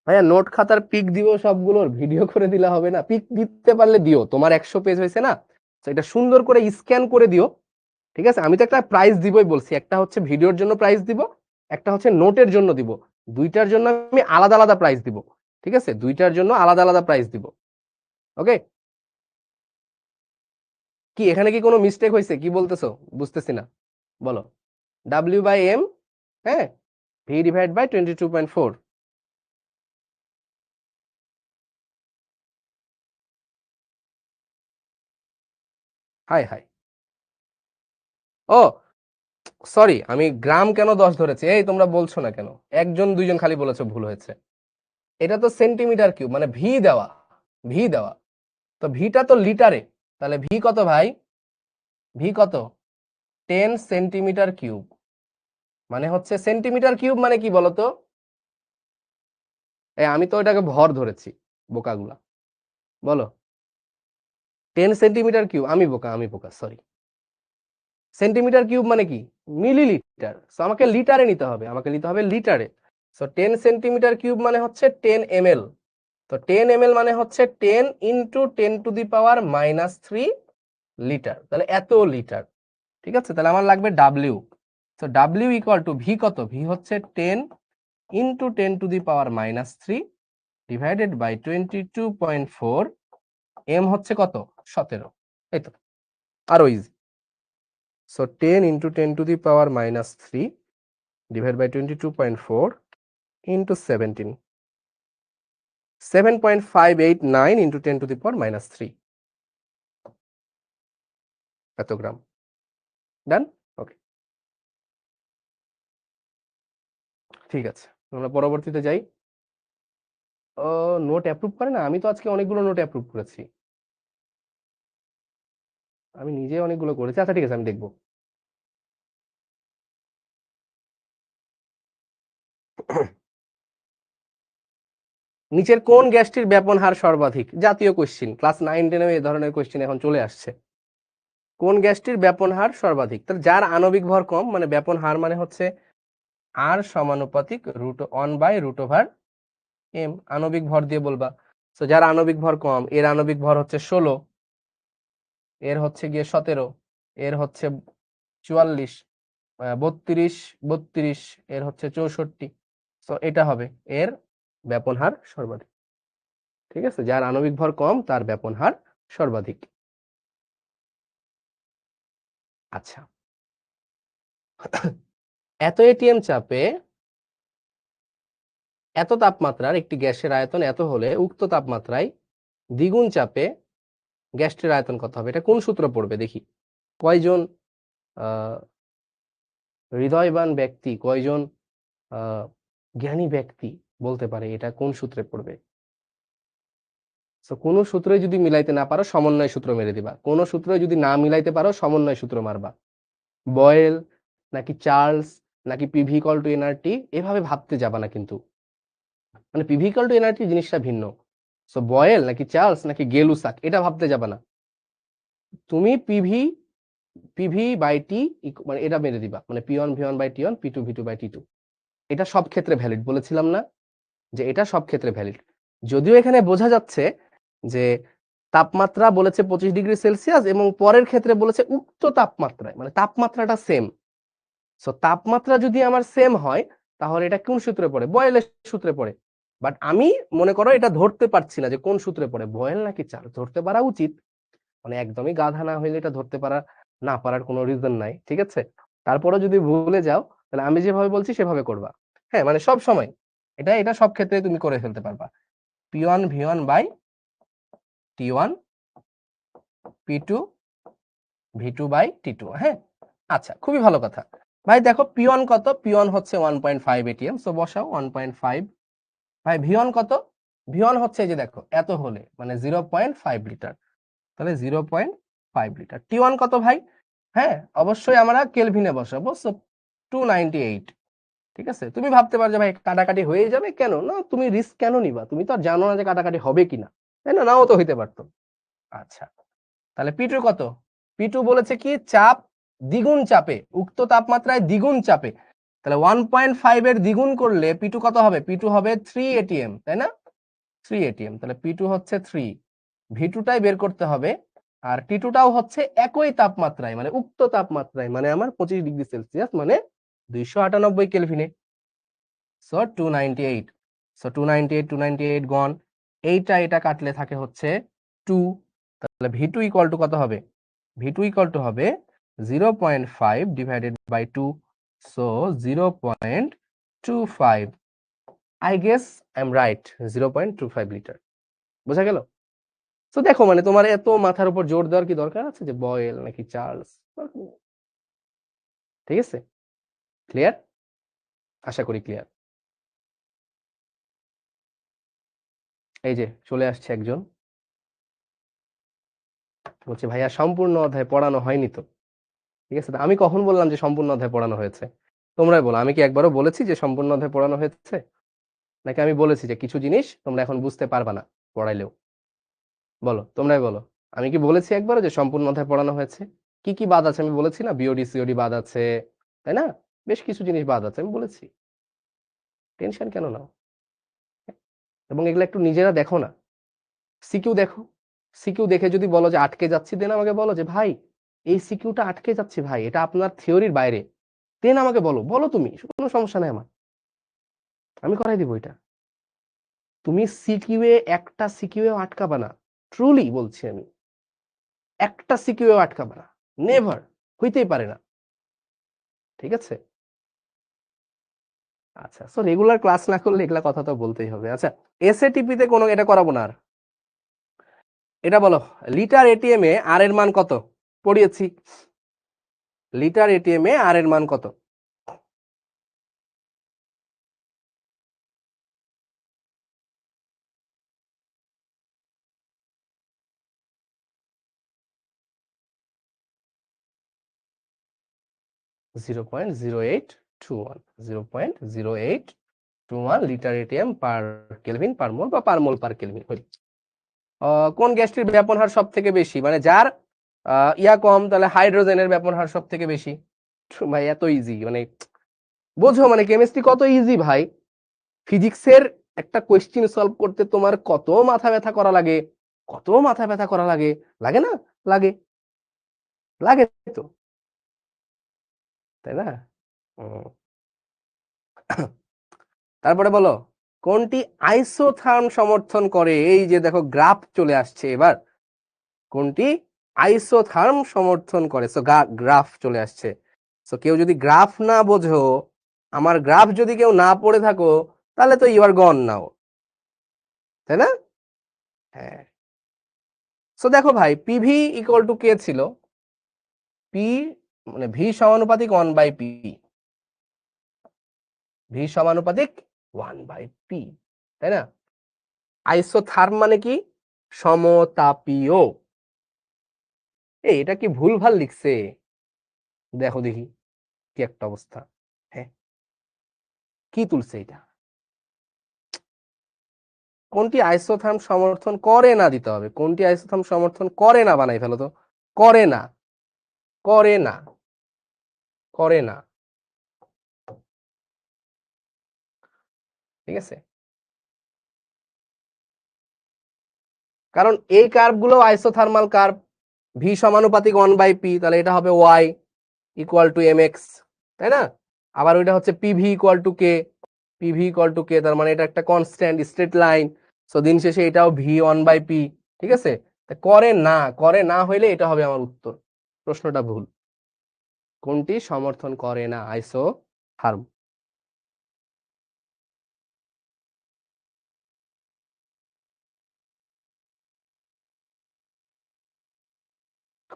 ভাইয়া। নোট খাতার পিক দিব সবগুলোর, ভিডিও করে দিলে হবে না? পিক দিতে পারলে দিও, তোমার 100 পেজ হয়েছে না, তো এটা সুন্দর করে স্ক্যান করে দিও, ঠিক আছে। আমি তো একটা প্রাইস দিবই বলছি, একটা হচ্ছে ভিডিওর জন্য প্রাইস দিব, একটা হচ্ছে নোটের জন্য দিব। দুইটার জন্য আমি আলাদা আলাদা প্রাইস দিব, ঠিক আছে, দুইটার জন্য আলাদা আলাদা প্রাইস দিব। ওকে, কি এখানে কি কোনো মিস্টেক হয়েছে? কি বলতেছো? বুঝতেছি না, বলো। W/M, হ্যাঁ, V divide by 22.4। Hi hi, ও সরি, আমি গ্রাম কেন 10 ধরেছি, এই তোমরা বলছো না কেন? একজন দুইজন খালি বলেছো ভুল হয়েছে। এটা তো সেন্টিমিটার কিউব, মানে ভি দেওয়া, ভি দেওয়া, তো ভিটা তো লিটারে, তাহলে ভি কত ভাই? ভি কত? 10 সেন্টিমিটার কিউব। মানে হচ্ছে সেন্টিমিটার কিউব মানে কি বলতো? আমি তো এটাকে ভর ধরেছি, বোকাগুলা, বলো। 10 সেন্টিমিটার কিউব, আমি বোকা সরি। সেন্টিমিটার কিউব মানে কি? মিলিলিটার। সো আমাকে লিটারে নিতে হবে, লিটারে। সো 10 সেন্টিমিটার কিউব মানে হচ্ছে 10 ml। তো 10 ml মানে হচ্ছে 10 into 10 to the power -3 litre, তাহলে এত লিটার। ঠিক আছে, তাহলে আমার লাগবে ডাব্লিউ। তো ডাব্লিউ ইকুয়াল টু ভি কত? ভি হচ্ছে 10 into 10 to the power -3 divided by 22.4। M হচ্ছে কত? 17। এই তো, আরো easy. So 10 into 10 to the power -3 divide by 22.4 into 17, 7.589 into 10 to the power -3, এত গ্রাম। ডান? ওকে, ঠিক আছে, আমরা পরবর্তীতে যাই। ও, নোট অ্যাপ্রুভ করে না? আমি তো আজকে অনেকগুলো নোট অ্যাপ্রুভ করেছি, আমি নিজে অনেকগুলো করেছি। আচ্ছা ঠিক আছে, আমি দেখবো। নিচের কোন গ্যাসটির ব্যাপন হার সর্বাধিক? জাতীয় কোশ্চিন, ক্লাস 9-10 এই ধরনের কোশ্চিন এখন চলে আসছে। কোন গ্যাসটির ব্যাপন হার সর্বাধিক? তাহলে যার আণবিক ভর কম, মানে ব্যাপন হার মানে হচ্ছে আর সমানুপাতিক √1/√m, আণবিক ভর দিয়ে বলবা। তো যার আণবিক ভর কম, এর আণবিক ভর হচ্ছে 16, এর হচ্ছে গিয়ে 17, এর হচ্ছে 44, 32, এর হচ্ছে 64। তো এটা হবে এর ব্যাপন হার সর্বাধিক। ঠিক আছে, যার আণবিক ভর কম তার ব্যাপন হার সর্বাধিক। আচ্ছা, এত এটিএম চাপে এত তাপমাত্রার একটি গ্যাসের আয়তন এত হলে উক্ত তাপমাত্রায় দ্বিগুণ চাপে গ্যাসটির আয়তন কত হবে? এটা কোন সূত্র পড়বে দেখি? কয়জন হৃদয়বান ব্যক্তি, কয়জন জ্ঞানী ব্যক্তি বলতে পারে এটা কোন সূত্রে পড়বে? কোন সূত্রে যদি মিলাইতে না পারো সমন্বয় সূত্র মেরে দিবা, কোন সূত্রে যদি না মিলাইতে পারো সমন্বয় সূত্র মারবা। বয়েল নাকি চার্লস নাকি পিভি ইকুয়াল টু এনআরটি, এভাবে ভাবতে যাবা না কিন্তু, মানে পিভি ইকুয়াল টু এনআরটি জিনিসটা ভিন্ন। সো বয়েল নাকি চার্লস নাকি গেলুসাক, এটা ভাবতে যাবা না। তুমি পিভি পিভি বাই টি মানে এটা মেরে দিবা, মানে পি1 ভি1 বাই টি1, পি2 ভি2 বাই টি2। এটা সব ক্ষেত্রে ভ্যালিড, বলেছিলাম না যে এটা সব ক্ষেত্রে ভ্যালিড। যদিও এখানে বোঝা যাচ্ছে যে তাপমাত্রা বলেছে 25°C এবং পরের ক্ষেত্রে বলেছে উক্ত তাপমাত্রায়, মানে তাপমাত্রাটা সেম। সো তাপমাত্রা যদি আমার সেম হয় তাহলে এটা কোন সূত্রে পড়ে? বয়েলের সূত্রে পড়ে। বাট আমি মনে করো এটা ধরতে পারছি না যে কোন সূত্রে পড়ে, বয়েল নাকি চার্লস। ধরতে পারা উচিত, মানে একদমই গাধা না হইলে এটা ধরতে না পারার কোনো রিজন নাই। ঠিক আছে, তারপরে যদি ভুলে যাও তাহলে আমি যেভাবে বলছি সেভাবে করবা। হ্যাঁ, মানে সব সময় এটা সব ক্ষেত্রে তুমি করে ফেলতে পারবা। P one V1 by টি1, পি2 ভি2 by টি2। হ্যাঁ, আচ্ছা, খুবই ভালো কথা। ভাই দেখো পি1 কত? পি1 হচ্ছে 1.5 এটিএম, সো বসাও 1.5। ভাই ভি1 কত? ভি1 হচ্ছে এই যে দেখো এত হলে মানে 0.5 লিটার, তাহলে 0.5 লিটার। টি1 কত ভাই? হ্যাঁ, অবশ্যই আমরা কেলভিনে বসাবো, সো 298। ঠিক আছে, তুমি ভাবতে পারো যে ভাই কাটাকাটি হয়ে যাবে, কেন না? তুমি রিস্ক কেন নিবা? তুমি তো আর জানো না যে কাটাকাটি হবে কিনা, তাই না? নাও তো হইতে পারতো। আচ্ছা, তাহলে পি2 কত? পি2 বলেছে কি চাপ দ্বিগুণ চাপে, উক্ত তাপমাত্রায় দ্বিগুণ চাপে। তাহলে 1.5 এর দ্বিগুণ করলে পি2 কত হবে? পি2 হবে 3 এটিএম, তাই না? 3 এটিএম, তাহলে পি2 হচ্ছে 3। ভি2টাই বের করতে হবে, আর টি2টাও হচ্ছে একই তাপমাত্রায়, মানে উক্ত তাপমাত্রায়, মানে আমার 25°C, মানে 298 কেলভিনে। সো 298, সো 298 গন, এটা কাটলে থাকে হচ্ছে 2। তাহলে ভি2 ইকুয়াল টু কত হবে? ভি2 ইকুয়াল টু হবে 0.5 divided by 2, so 0.25। I guess I am right, 0.25 litre. বোঝা গেল? তো দেখো, মানে তোমার এত মাথার উপর জোর দেওয়ার কি দরকার আছে যে বয়েল নাকি চার্লস? ঠিক আছে, ক্লিয়ার? আশা করি ক্লিয়ার। এই যে চলে আসছে একজন, বলছে ভাইয়া সম্পূর্ণ অধ্যায় পড়ানো হয়নি তো। ঠিক আছে, আমি কখন বললাম যে সম্পূর্ণ অধ্যায় পড়ানো হয়েছে? তোমরাই বলো, আমি কি একবারও বলেছি যে সম্পূর্ণ অধ্যায় পড়ানো হয়েছে? নাকি আমি বলেছি যে কিছু জিনিস তোমরা এখন বুঝতে পারবা না পড়াইলেও? বলো, তোমরাই বলো। আমি কি বলেছি একবারও যে সম্পূর্ণ অধ্যায় পড়ানো হয়েছে? কি কি বাদ আছে আমি বলেছি না, বিওডি সিওডি বাদ আছে, তাই না? বেশ কিছু জিনিস বাদ আছে, আমি বলেছি। টেনশন কেন নাও? এবং এগুলো একটু নিজেরা দেখো না, সিকিউ দেখো। সিকিউ দেখে যদি বলো যে আটকে যাচ্ছি, দেন আমাকে বলো যে ভাই এই সিকিউটা আটকে যাচ্ছি ভাই, এটা আপনার থিওরির বাইরে, দেন আমাকে বলো, বলো তুমি, কোনো সমস্যা নাই আমার, আমি করাই দিব এটা। তুমি সিকিউএ একটা সিকিউএ আটকাবা না, ট্রুলি বলছি আমি, একটা সিকিউএ আটকাবা না, নেভার, হইতেই পারে না, ঠিক আছে? আচ্ছা, সো রেগুলার ক্লাস না করলে এগুলা কথা তো বলতেই হবে। আচ্ছা, এসএটিপি তে কোনো এটা করাবো না আর। এটা বলো, লিটার এটিএম এ আর এর মান কত? পড়িয়েছি, লিটার এটিএম এ আর এর মান কত? 0.0821, 0.0821 litre atm per kelvin per mole বা পার মোল পার কেলভিন। কোন গ্যাসটির ব্যাপন হার সব থেকে বেশি, মানে যার ইয়া কম, তাহলে হাইড্রোজেনের ব্যাপন হার সব থেকে বেশি। ভাই এত ইজি, মানে বোঝো, মানে কেমিস্ট্রি কত ইজি ভাই। ফিজিক্সের একটা কোয়েশ্চেন সলভ করতে তোমার কত মাথা ব্যথা করা লাগে, কত মাথা ব্যথা করা লাগে, লাগে না? লাগে, লাগে তো, তাই না? হুম। তারপরে বলো, কোনটি আইসোথার্ম সমর্থন করে? এই যে দেখো গ্রাফ চলে আসছে এবার, কোনটি আইসোথার্ম সমর্থন করে? সো গ্রাফ চলে আসছে। সো কেউ যদি গ্রাফ না বোঝো, আমার গ্রাফ যদি কেউ না পড়ে থাকো, তাহলে তো ইউ আর গন নাও, তাই না? হ্যাঁ। সো দেখো ভাই, পিভি ইকুয়াল টু কে ছিল, পি মানে ভি সমানুপাতিক 1/p, ভি সমানুপাতিক 1/p, তাই না? আইসোথার্ম মানে কি? সমতাপীয়। এটা কি ভুল ভাল লিখছে? দেখো দেখি কি একটা অবস্থা। হ্যাঁ, কি তুলছে এটা? কোনটি আইসোথার্ম সমর্থন করে না দিতে হবে, কোনটি আইসোথার্ম সমর্থন করে না, বানাই ফেলো তো। করে না, করে না, করে না, ঠিক আছে? কারণ এই কার্ভ গুলো আইসোথার্মাল কার্ভ, ভি সমানুপাতিক 1/p, তাহলে এটা হবে Y equal to M X, তাই না? আবার ওইটা হচ্ছে PV equal to K, PV equal to K, তার মানে এটা একটা কনস্ট্যান্ট স্ট্রেট লাইন। সো দিন শেষে এটাও ভি 1/p, ঠিক আছে? করে না, করে না হইলে এটা হবে আমার উত্তর। প্রশ্নটা ভুল। কোনটি সমর্থন করে না আইসোথার্ম?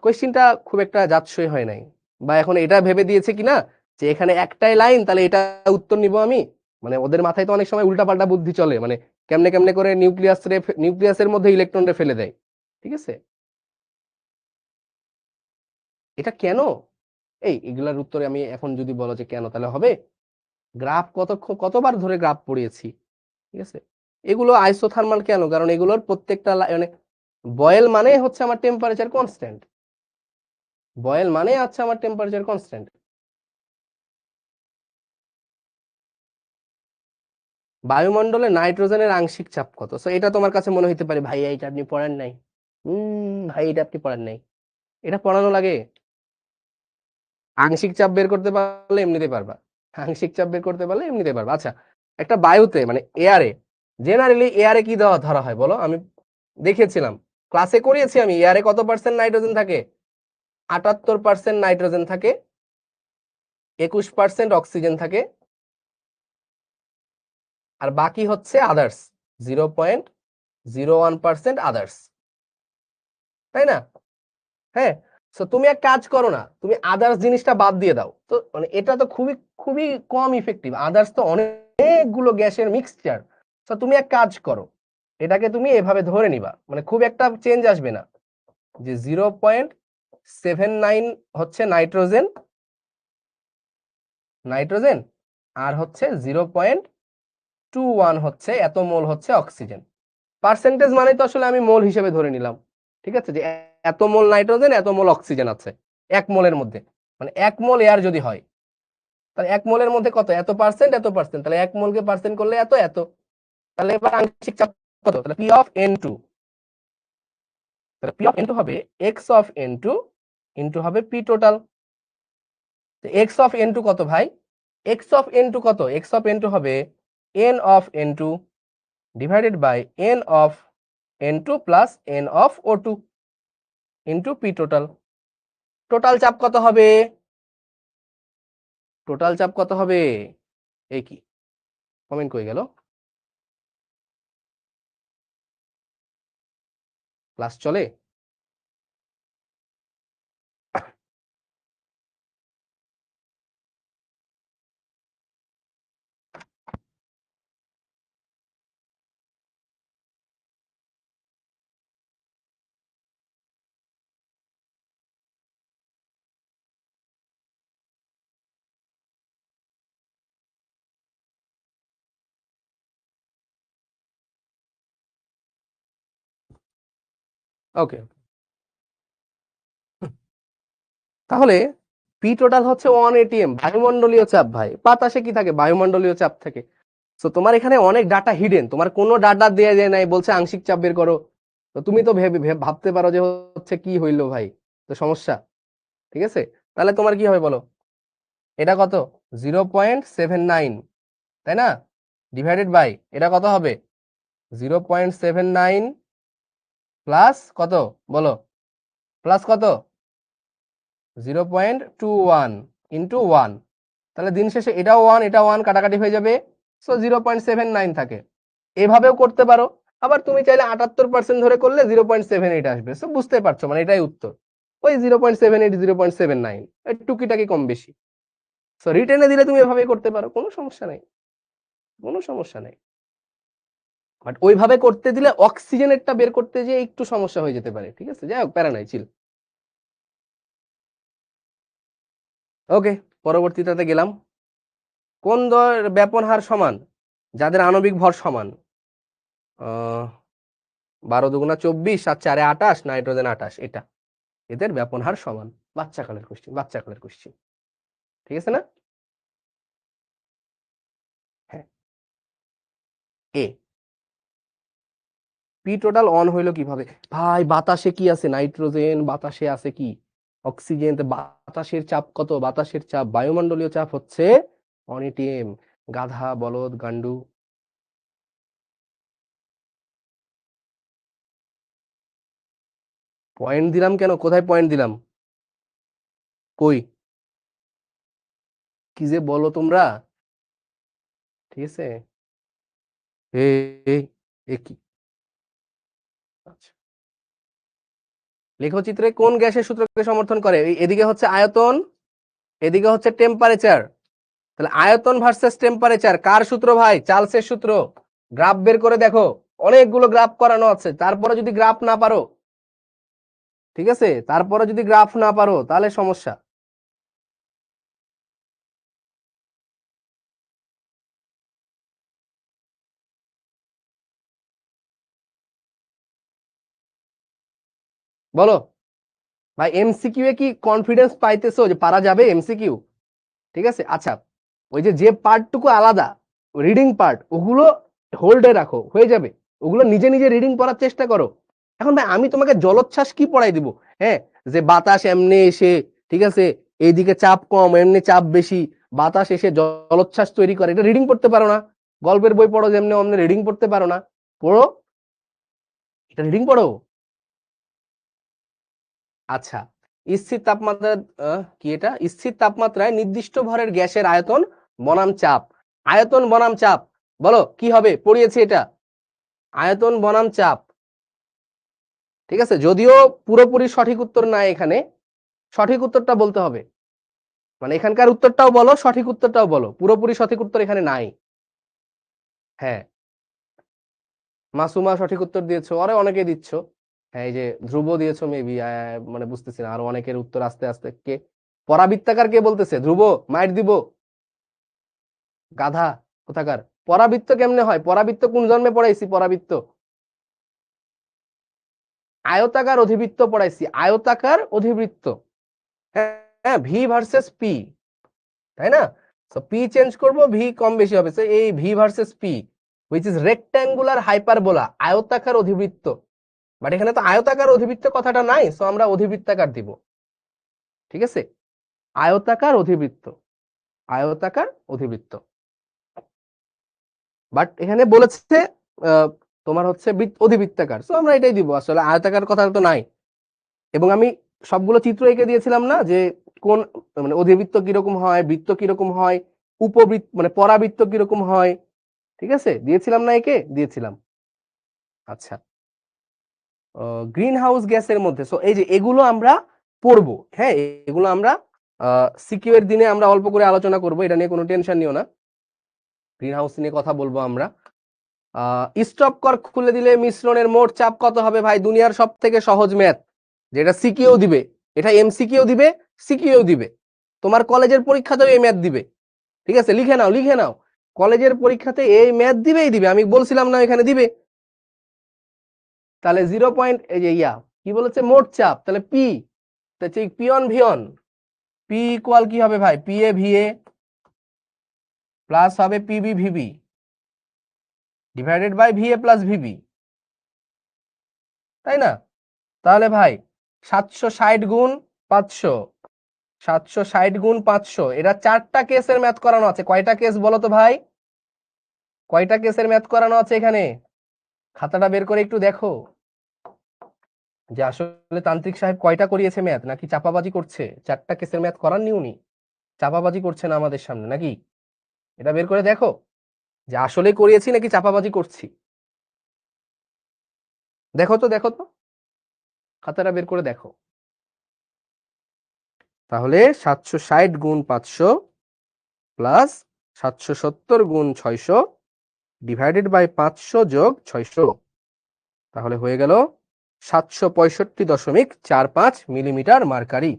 কোয়েশ্চেনটা খুব একটা যাচ্ছই হয় নাই, বা এখন এটা ভেবে দিয়েছে কিনা যে এখানে একটাই লাইন, তাহলে এটা উত্তর নিব আমি। মানে ওদের মাথায় তো অনেক সময় উল্টাপাল্টা বুদ্ধি চলে, মানে কেমনে কেমনে করে নিউক্লিয়াসের মধ্যে ইলেকট্রন রে ফেলে দেয়, ঠিক আছে? এটা কেন? এগুলার উত্তরে আমি এখন যদি বলো যে কেন, তাহলে হবে গ্রাফ কতবার ধরে গ্রাফ পড়িয়েছি, ঠিক আছে? এগুলো আইসোথার্মাল কেন? কারণ এগুলোর প্রত্যেকটা মানে বয়েল মানে হচ্ছে আমার টেম্পারেচার কনস্ট্যান্ট, বয়েল মানে আছে আমার টেম্পারেচার কনস্ট্যান্ট। বায়ুমণ্ডলে নাইট্রোজেনের আংশিক চাপ কত? সো এটা তোমার কাছে মনে হইতে পারে ভাই এটা আপনি পড়েন নাই। ভাই এটা আপনি পড়েন নাই, এটা পড়ানো লাগে? আংশিক চাপ বের করতে পারলে এমনিতে পারবা, আংশিক চাপ বের করতে পারলে এমনিতে পারবা। আচ্ছা, একটা বায়ুতে মানে এয়ারে, জেনারেলি এয়ারে কি দেওয়া ধরা হয় বলো? আমি দেখেছিলাম, ক্লাসে করিয়েছি আমি, এয়ারে কত পার্সেন্ট নাইট্রোজেন থাকে? 78% নাইট্রোজেন থাকে, 21% অক্সিজেন থাকে, আর বাকি হচ্ছে আদার্স, 0.01% আদার্স, তাই না? হ্যাঁ। তো তুমি এক কাজ করো না, তুমি আদার্স জিনিসটা বাদ দিয়ে দাও তো, মানে এটা তো খুবই খুবই কম ইফেক্টিভ, আদার্স তো অনেকগুলো গ্যাসের মিক্সচার। তো তুমি এক কাজ করো, এটাকে তুমি এভাবে ধরে নিবা, মানে খুব একটা চেঞ্জ আসবে না, যে 0.79 হচ্ছে নাইট্রোজেন, নাইট্রোজেন, আর হচ্ছে 0.21 হচ্ছে এত মোল হচ্ছে অক্সিজেন। পার্সেন্টেজ মানে তো আসলে আমি মোল হিসেবে ধরে নিলাম, ঠিক আছে, যে এত মোল নাইট্রোজেন এত মোল অক্সিজেন আছে 1 মোলের মধ্যে, মানে 1 মোল এয়ার যদি হয় তাহলে 1 মোলের মধ্যে কত, এত পার্সেন্ট এত পার্সেন্ট, তাহলে 1 মোলকে পার্সেন্ট করলে এত এত, তাহলে এবার আংশিক চাপ কত, তাহলে পি অফ এন টু, তাহলে পি অফ এন টু হবে X of N two into হবে P total. X of N two কত ভাই, এক্স অফ এন টু কত, এক্স অফ এন টু হবে N of N two divided by N of N two plus N of O two into P total. Total চাপ কত হবে, total চাপ কত হবে, এই কি কমেন্ট কই গেল, ক্লাস চলে, ওকে। তাহলে পি টোটাল হচ্ছে 1 atm বায়ুমণ্ডলীয় চাপ ভাই, বাতাসে কি থাকে, বায়ুমণ্ডলীয় চাপ থাকে। তো তোমার এখানে অনেক ডাটা হিডেন, তোমার কোনো ডাটা দেয়া যায় নাই, বলছে আংশিক চাপ বের করো, তো তুমি তো ভাবতে পারো যে হচ্ছে কি হইলো ভাই, তো সমস্যা, ঠিক আছে। তাহলে তোমার কি হবে বলো, এটা কত 0.79, তাই না, ডিভাইডেড বাই এটা কত হবে 0.79 প্লাস কত বলো, প্লাস কত 0.21 ইন্টু 1, তাহলে দিন শেষে এটাও 1 এটা 1 কাটাকাটি হয়ে যাবে, সো 0.79 থাকে। এভাবেও করতে পারো, আবার তুমি চাইলে 78% ধরে করলে 0.78 আসবে, সো বুঝতে পারছো, মানে এটাই উত্তর, ওই 0.78 0.79, টুকিটাকি কম বেশি। সো রিটেনে দিলে তুমি এভাবে করতে পারো, কোনো সমস্যা নাই, কোনো সমস্যা নাই। বাট ওইভাবে করতে দিলে অক্সিজেনেরটা বের করতে যে একটু সমস্যা হয়ে যেতে পারে, ঠিক আছে, যাই হোক প্যারা নাই, চিল। ওকে, পরবর্তীটাতে গেলাম, কোন দয়ের ব্যাপন হার সমান, যাদের আণবিক ভর সমান, 12 × 24 আর 4 × 28, নাইট্রোজেন 28, এটা এদের ব্যাপন হার সমান, বাচ্চাকালের কোশ্চেন, বাচ্চাকালের কোশ্চেন, ঠিক আছে না। হ্যাঁ, এ পি টোটাল অন হইলো কিভাবে ভাই, বাতাসে কি আছে, নাইট্রোজেন, বাতাসে আছে কি অক্সিজেন, বাতাসের চাপ কত, বাতাসের চাপ বায়ুমণ্ডলীয় চাপ হচ্ছে 1 atm, গাধা বলদ গান্ডু। পয়েন্ট দিলাম কেন, কোথায় পয়েন্ট দিলাম, কই, কি যে বলো তোমরা, ঠিক আছে, এ এ এ কি, আচ্ছা, লেখচিত্রে কোন গ্যাসের সূত্রকে সমর্থন করে, এদিকে হচ্ছে আয়তন, এদিকে হচ্ছে টেম্পারেচার, তাহলে আয়তন ভার্সেস টেম্পারেচার কার সূত্র ভাই, চার্লসের সূত্র। গ্রাফ বের করে দেখো, অনেকগুলো গ্রাফ করানো আছে, তারপরে যদি গ্রাফ না পারো, ঠিক আছে, তারপরে যদি গ্রাফ না পারো তাহলে সমস্যা। বলো ভাই, এমসিকিউ এ কি কনফিডেন্স পাইতেছো যে পারা যাবে এমসিকিউ, ঠিক আছে। আচ্ছা, ওই যে যে পার্টটুকু আলাদা, রিডিং পার্ট, ওগুলো হোল্ডে রাখো, হয়ে যাবে, ওগুলো নিজে নিজে রিডিং করার চেষ্টা করো। এখন ভাই আমি তোমাকে জলোচ্ছ্বাস কি পড়াই দিব, হ্যাঁ, যে বাতাস এমনি এসে, ঠিক আছে, এইদিকে চাপ কম এমনি চাপ বেশি, বাতাস এসে জলোচ্ছ্বাস তৈরি করে, এটা রিডিং পড়তে পারো না, গল্পের বই পড়ো যেমনি অমনি রিডিং পড়তে পারো না, পড়ো, এটা রিডিং পড়ো। আচ্ছা, স্থির তাপমাত্রা, কি এটা, স্থির তাপমাত্রায় নির্দিষ্ট ভরের গ্যাসের আয়তন বনাম চাপ, আয়তন বনাম চাপ, বলো কি হবে, পড়িয়েছি এটা, আয়তন বনাম চাপ, ঠিক আছে, যদিও পুরোপুরি সঠিক উত্তর নাই এখানে, সঠিক উত্তরটা বলতে হবে, মানে এখানকার উত্তরটাও বলো সঠিক উত্তরটাও বলো, পুরোপুরি সঠিক উত্তর এখানে নাই। হ্যাঁ, মাসুমা সঠিক উত্তর দিয়েছো, আরে অনেকে দিচ্ছ, হ্যাঁ এই যে ধ্রুব দিয়েছো মেবি, মানে বুঝতেছি না, আর অনেকের উত্তর আস্তে আস্তে, কে পরাবৃত্তাকার কে বলতেছে, ধ্রুব মাইট দিব, গাধা কোথাকার, পরাবৃত্ত কেমনে হয়, পরাবৃত্ত কোন জন্মে পড়াইছি, পরাবৃত্ত আয়তাকার অধিবৃত্ত পড়াইছি, আয়তাকার অধিবৃত্ত, হ্যাঁ ভি ভার্সেস পি, তাই না? সো পি চেঞ্জ করব, ভি কম বেশি হবে, সো এই V versus P which is rectangular hyperbola, আয়তাকার অধিবৃত্ত। বাট এখানে তো আয়তাকার অধিবৃত্ত কথাটা নাই, সো আমরা অধিবৃত্তাকার দিব, ঠিক আছে? আয়তাকার অধিবৃত্ত, আয়তাকার অধিবৃত্ত। বাট এখানে বলেছে তোমার হচ্ছে অধিবৃত্তাকার, সো আমরা এটাই দিব, আসলে আয়তাকার কথা তো নাই। এবং আমি সবগুলো চিত্র এঁকে দিয়েছিলাম না, যে কোন মানে অধিবৃত্ত কিরকম হয়, বৃত্ত কিরকম হয়, উপবৃত্ত মানে পরাবৃত্ত কিরকম হয়, ঠিক আছে? দিয়েছিলাম না, এঁকে দিয়েছিলাম। আচ্ছা, গ্রিন হাউস গ্যাসের মধ্যে, সো এই যে এগুলো আমরা পড়বো, হ্যাঁ এগুলো আমরা সিকিউ এর দিনে আমরা অল্প করে আলোচনা করব, এটা নিয়ে কোনো টেনশন নিও না। গ্রিন হাউস নিয়ে কথা বলবো আমরা। স্টপ কর্ক খুলে দিলে মিশ্রণের মোট চাপ কত হবে? ভাই দুনিয়ার সব থেকে সহজ ম্যাথ, যেটা সিকিউ দিবে, এটা এমসিকিউ দিবে, সিকিউ দিবে, তোমার কলেজের পরীক্ষাতেও এই ম্যাথ দিবে, ঠিক আছে? লিখে নাও, লিখে নাও, কলেজের পরীক্ষাতে এই ম্যাথ দিবেই দিবে, আমি বলছিলাম না এখানে দিবে। তাহলে 0 পয়েন্ট, এই যে কি বলেছে, মোট চাপ, তাহলে P, P on V on, P equal কি হবে ভাই, P A V A plus হবে PB VB divided by V A plus VB, তাই না? তাহলে ভাই 760 গুণ 500, 760 গুণ 500, এটা 4টা কেসের ম্যাথ করানো আছে। কয়টা কেস বলো তো ভাই, কয়টা কেসের ম্যাথ করানো আছে এখানে? খাতাটা বের করে একটু দেখো যে আসলে তান্ত্রিক সাহেব কয়টা করিয়েছে ম্যাথ, নাকি চাপাবাজি করছে? 4টা কেসের ম্যাথ করাননি উনি, চাপাবাজি করছে না আমাদের সামনে নাকি? এটা বের করে দেখো যে আসলে করিয়েছি নাকি চাপাবাজি করছি। দেখো তো, দেখো তো, খাতাটা বের করে দেখো। তাহলে 760 গুণ 500 প্লাস 770 গুণ 600 ডিভাইডেড বাই 500 যোগ 600, তাহলে হয়ে গেল 765.45 মিলিমিটার মার্কারি।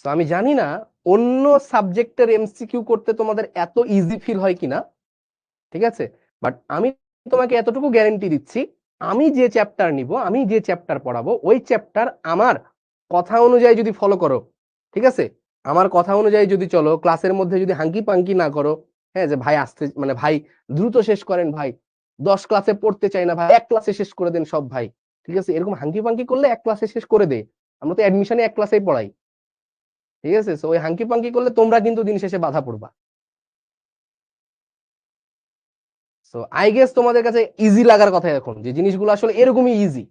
তো আমি জানি না অন্য সাবজেক্টের এমসিকিউ করতে তোমাদের এত ইজি ফিল হয় কিনা, ঠিক আছে? বাট আমি তোমাকে এতটুকু গ্যারেন্টি দিচ্ছি, আমি যে চ্যাপ্টার নিব, আমি যে চ্যাপ্টার পড়াবো, ওই চ্যাপ্টার আমার কথা অনুযায়ী যদি ফলো করো, ঠিক আছে, আমার কথা অনুযায়ী যদি চলো, ক্লাসের মধ্যে যদি হাঙ্কি পাঙ্কি না করো, হ্যাঁ যে ভাই আসতে মানে ভাই দ্রুত শেষ করেন, ভাই 10 ক্লাসে পড়তে চাই না ভাই, এক ক্লাসে শেষ করে দেন সব ভাই, ঠিক আছে, এরকম হাঙ্কি পাঙ্কি করলে এক ক্লাসে শেষ করে দে, আমরা তো অ্যাডমিশনে এক ক্লাসেই পড়াই, ঠিক আছে? তো ওই হাঙ্কি পাঙ্কি করলে তোমরা কিন্তু দিন শেষে বাধা পড়বা। সো আই গেস তোমাদের কাছে ইজি লাগার কথা এখন, যে জিনিসগুলো আসলে এরকমই ইজি,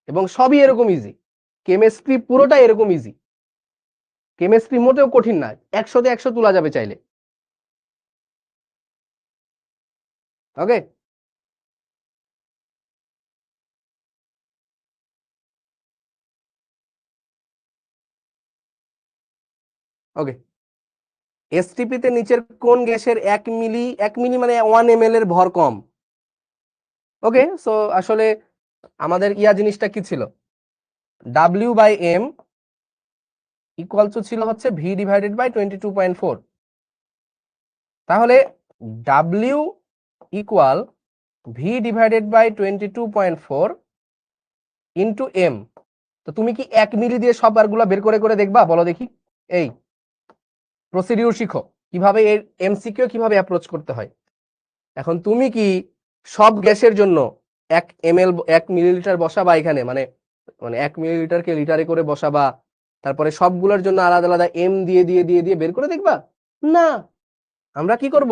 এবং সবই এরকম ইজি। কেমিস্ট্রি পুরোটা এরকম ইজি, কেমিস্ট্রি মোটেও কঠিন না, 100-তে 100 তোলা যাবে চাইলে। ওকে, ওকে। এসটিপি তে নিচের কোন গ্যাসের 1 মিলি মানে 1 ml এর ভর কম? ওকে, সো আসলে আমাদের জিনিসটা কি ছিল, W by M equal to ছিল হচ্ছে ভি ডিভাইডেড বাই 22.4, তাহলে W equal V divided by 22.4 into M. তো তুমি কি 1 মিলি দিয়ে সব বারগুলো বের করে করে দেখবা, বলো দেখি। এই প্রসিডিউর শিখো, কিভাবে এর এমসিকিউ কিভাবে অ্যাপ্রোচ করতে হয়। এখন তুমি কি সব গ্যাসের জন্য 1 মিলিলিটার বসাবা এখানে, মানে মানে 1 মিলিলিটারকে লিটারে করে বসাবা, তারপরে সবগুলোর জন্য আলাদা আলাদা এম দিয়ে দিয়ে দিয়ে দিয়ে বের করে দেখবা? না, আমরা কি করব,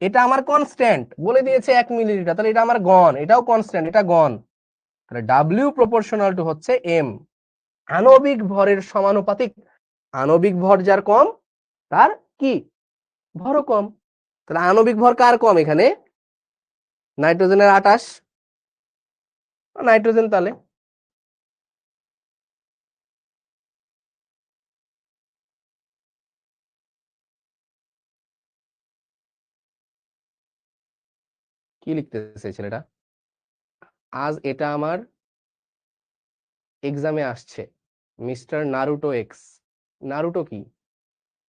এটা আমার কনস্ট্যান্ট বলে দিয়েছে 1 মিলিলিটার, তাহলে এটা আমার গণ, এটাও কনস্ট্যান্ট, এটা গণ, তাহলে ডাব্লিউ প্রপোর্শনাল টু হচ্ছে এম, আণবিক ভরের সমানুপাতিক, আণবিক ভর যার কম তার কি ভরও কম, তাহলে আণবিক ভর কার কম এখানে? নাইট্রোজেনের 28, নাইট্রোজেন, তাহলে কি লিখতে চাইছেন এটা? আজ এটা আমার এক্সামে আসছে, মিস্টার নারুটো এক্স। নারুটো কি,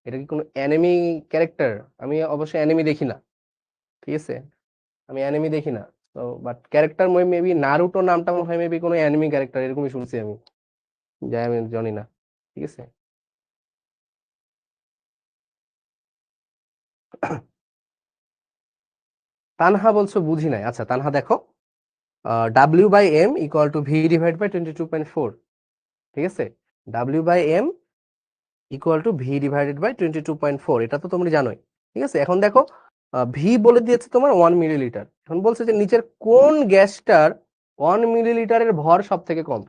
এটা কি কোনো অ্যানিমি ক্যারেক্টার? আমি অবশ্যই অ্যানিমি দেখি না, ঠিক আছে? আমি অ্যানিমে দেখি না, তো বাট ক্যারেক্টার মেবি নারুটো নামটা মনে হয় মেবি কোনো অ্যানিমে ক্যারেক্টার এরকমই শুনছি আমি, যাই আমি জানি না। ঠিক আছে। তানহা বলছো বুঝি নাই। আচ্ছা তানহা দেখো, W by M equal to V divide by 22.4। ঠিক আছে, W by M equal to V divided by 22.4, এটা তো তোমরা জানোই। ঠিক আছে, এখন দেখো ভি বলে দিয়েছে তোমার 1 মিলিলিটার। এখন বলছে যে নিচের কোন গ্যাসটার 1 মিলিলিটারের ভর সব থেকে কম,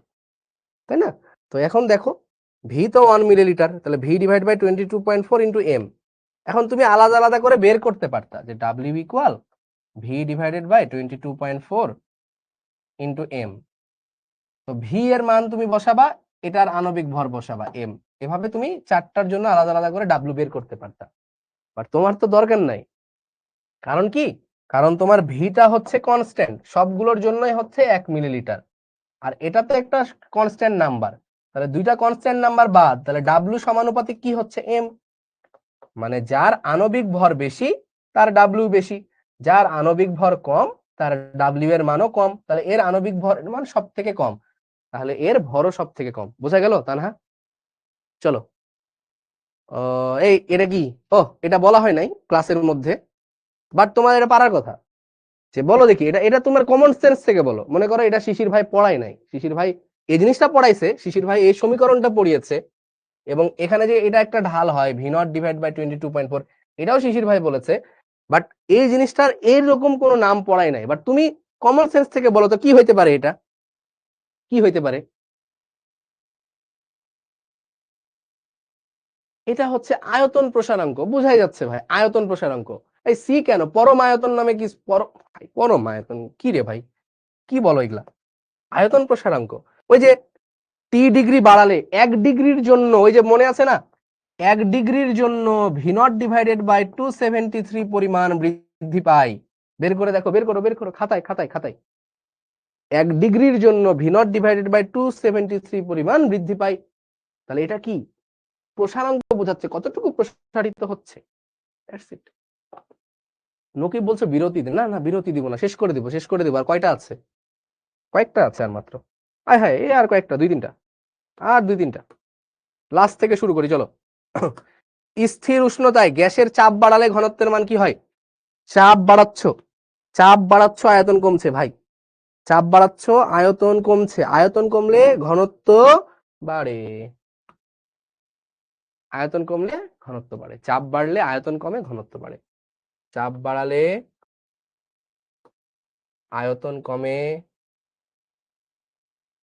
তাই না? তো এখন দেখো ভি তো 1 মিলিলিটার, তাহলে V divide by 22.4 into M. এখন তুমি আলাদা আলাদা করে বের করতে পারতা যে W equal V divided by 22.4 into M. তো ভি এর মান তুমি বসাবা, এটার আণবিক ভর বসাবা এম। এভাবে তুমি চারটার জন্য আলাদা আলাদা করে ডাব্লিউ বের করতে পারতা, বাট তোমার তো দরকার নাই। কারণ কি? কারণ তোমার ভিটা হচ্ছে কনস্ট্যান্ট, সবগুলোর জন্যই হচ্ছে 1 মিলিলিটার, আর এটা তো একটা কনস্ট্যান্ট নাম্বার। তাহলে দুইটা কনস্ট্যান্ট নাম্বার বাদ, তাহলে ডাব্লিউ সমানুপাতিক কি হচ্ছে এম। মানে যার আণবিক ভর বেশি তার ডাব্লিউ বেশি, যার আণবিক ভর কম তার ডাব্লিউ এর মানও কম। তাহলে এর আণবিক ভর মান সব থেকে কম, তাহলে এর ভরও সব থেকে কম। বোঝা গেল তানহা? চলো, এই এটা কি, ও এটা বলা হয় নাই ক্লাসের মধ্যে, বাট তোমার এটা পারার কথা। যে বলো দেখি, এটা এটা তোমার কমন সেন্স থেকে বলো। মনে করো এটা শিশির ভাই পড়াই নাই, শিশির ভাই এই জিনিসটা পড়াইছে, শিশির ভাই এই সমীকরণটা পড়িয়েছে, এবং এখানে যে এটা একটা ঢাল হয় ভি নট ডিভাইড বাই 22.4, এটাও শিশির ভাই বলেছে, বাট এই জিনিসটার এইরকম কোনো নাম পড়াই নাই। বাট তুমি কমন সেন্স থেকে বলো তো কি হইতে পারে, এটা কি হইতে পারে? এটা হচ্ছে আয়তন প্রসারাঙ্ক, বুঝাই যাচ্ছে ভাই, আয়তন প্রসারাঙ্ক। এই সি কেন, পরম আয়তন নামে কি পরম আয়তন কি রে ভাই, কি বলো এগুলা? আয়তন প্রসারাঙ্ক, ওই যে টি ডিগ্রি বাড়ালে 1 ডিগ্রির জন্য, ওই যে মনে আছে না, 1 ডিগ্রির জন্য ভি নট ডিভাইডেড বাই 273 পরিমাণ বৃদ্ধি পায়। বের করে দেখো, বের করো বের করো, খাতায় খাতায় খাতায়। 1 ডিগ্রির জন্য ভি নট ডিভাইডেড বাই 273 পরিমাণ বৃদ্ধি পায়। তাহলে এটা কি? প্রসারাঙ্ক বোঝাচ্ছে কতটুকু প্রসারিত হচ্ছে। নকিব বলছো বিরতি দিন, না না বিরতি দিব না, শেষ করে দিব শেষ করে দিব। আর কয়টা আছে? কয়েকটা আছে আর মাত্র, আয় হায় এই আর কয়েকটা, 2-3টা, আর 2-3টা। লাস্ট থেকে শুরু করি চলো। স্থির উষ্ণতায় গ্যাসের চাপ বাড়ালে ঘনত্বের মান কি হয়? চাপ বাড়াচ্ছ, চাপ বাড়াচ্ছ, আয়তন কমছে ভাই। চাপ বাড়াচ্ছ, আয়তন কমছে, আয়তন কমলে ঘনত্ব বাড়ে। আয়তন কমলে ঘনত্ব বাড়ে, চাপ বাড়লে আয়তন কমে ঘনত্ব বাড়ে। চাপ বাড়ালে আয়তন কমে,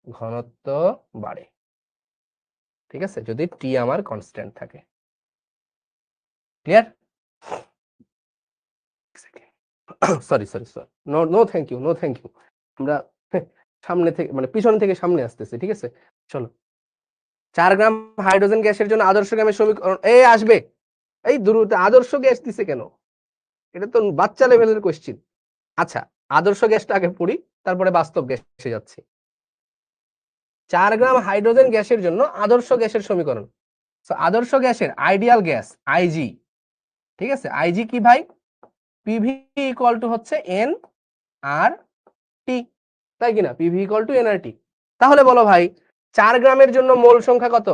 ঘনত্ব বাড়ে। ঠিক আছে, যদি টি আমার কনস্ট্যান্ট থাকে। Clear? Sorry sorry sorry, no no thank you, no thank you. আমরা সামনে থেকে মানে পিছন থেকে সামনে আসতেছি। ঠিক আছে, চলো। 4 গ্রাম হাইড্রোজেন গ্যাসের জন্য আদর্শ গ্যাসের সমীকরণ এই আসবে। এই দ্রুত আদর্শ গ্যাস দিছে কেন? এটা তো বাচ্চা লেভেলের কোশ্চিন। আচ্ছা, আদর্শ গ্যাসটা আগে পড়ি, তারপরে বাস্তব গ্যাসে যাচ্ছি। 4 গ্রাম হাইড্রোজেন গ্যাসের জন্য আদর্শ গ্যাসের সমীকরণ। আদর্শ গ্যাসের আইডিয়াল গ্যাস আইজি। ঠিক আছে, আইজি কি ভাই? পিভি ইকুয়াল টু হচ্ছে এন আর টি, তাই কিনা? পিভি ইকুয়াল টু এন আর টি। তাহলে বলো ভাই 4 গ্রামের জন্য মোল সংখ্যা কত?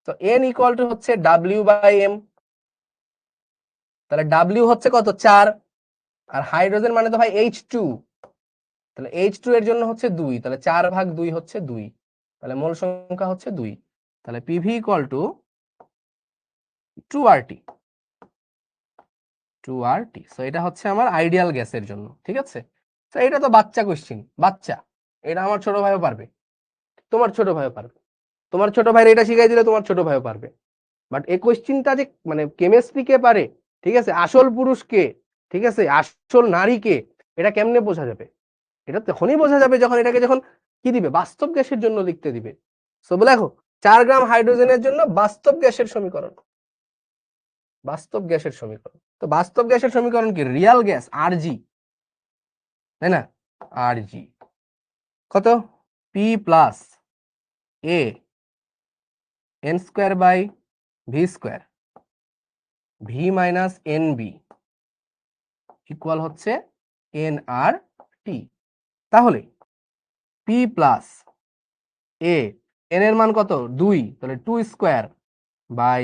তো এন ইকুয়াল টু হচ্ছে ডাব্লিউ বাই এম। তাহলে ডাব্লিউ হচ্ছে কত? 4, আর হাইড্রোজেন মানে তো ভাই H2, তাহলে H2 এর জন্য হচ্ছে 2, তাহলে 4/2 হচ্ছে 2, তাহলে মোল সংখ্যা হচ্ছে 2। তাহলে PV equal to 2RT, 2RT। So এটা হচ্ছে আমার আইডিয়াল গ্যাসের জন্য। ঠিক আছে, তো এটা তো বাচ্চা কোশ্চিন, বাচ্চা। এটা আমার ছোট ভাইও পারবে, তোমার ছোট ভাইও পারবে, তোমার ছোট ভাইয়ের এটা শিখাই দিলে তোমার ছোট ভাইও পারবে। বাট এই কোশ্চিনটা যে মানে কেমিস্ট্রি কে পারে, ঠিক আছে, আসল পুরুষ কে, ঠিক আছে, আসল নারী কে, এটা কেমনে বোঝা যাবে? এটা তখনই বোঝা যাবে যখন এটাকে যখন কি দিবে, বাস্তব গ্যাসের জন্য লিখতে দিবে। সো দেখো 4 গ্রাম হাইড্রোজেনের জন্য বাস্তব গ্যাসের সমীকরণ, বাস্তব গ্যাসের সমীকরণ। তো বাস্তব গ্যাসের সমীকরণ কি? রিয়াল গ্যাস আরজি, তাই না? আরজি কত? P plus A N square by V square, V minus N B equal হচ্ছে nRT। তাহলে P প্লাস A, n এর মান কত 2, তাহলে 2 square by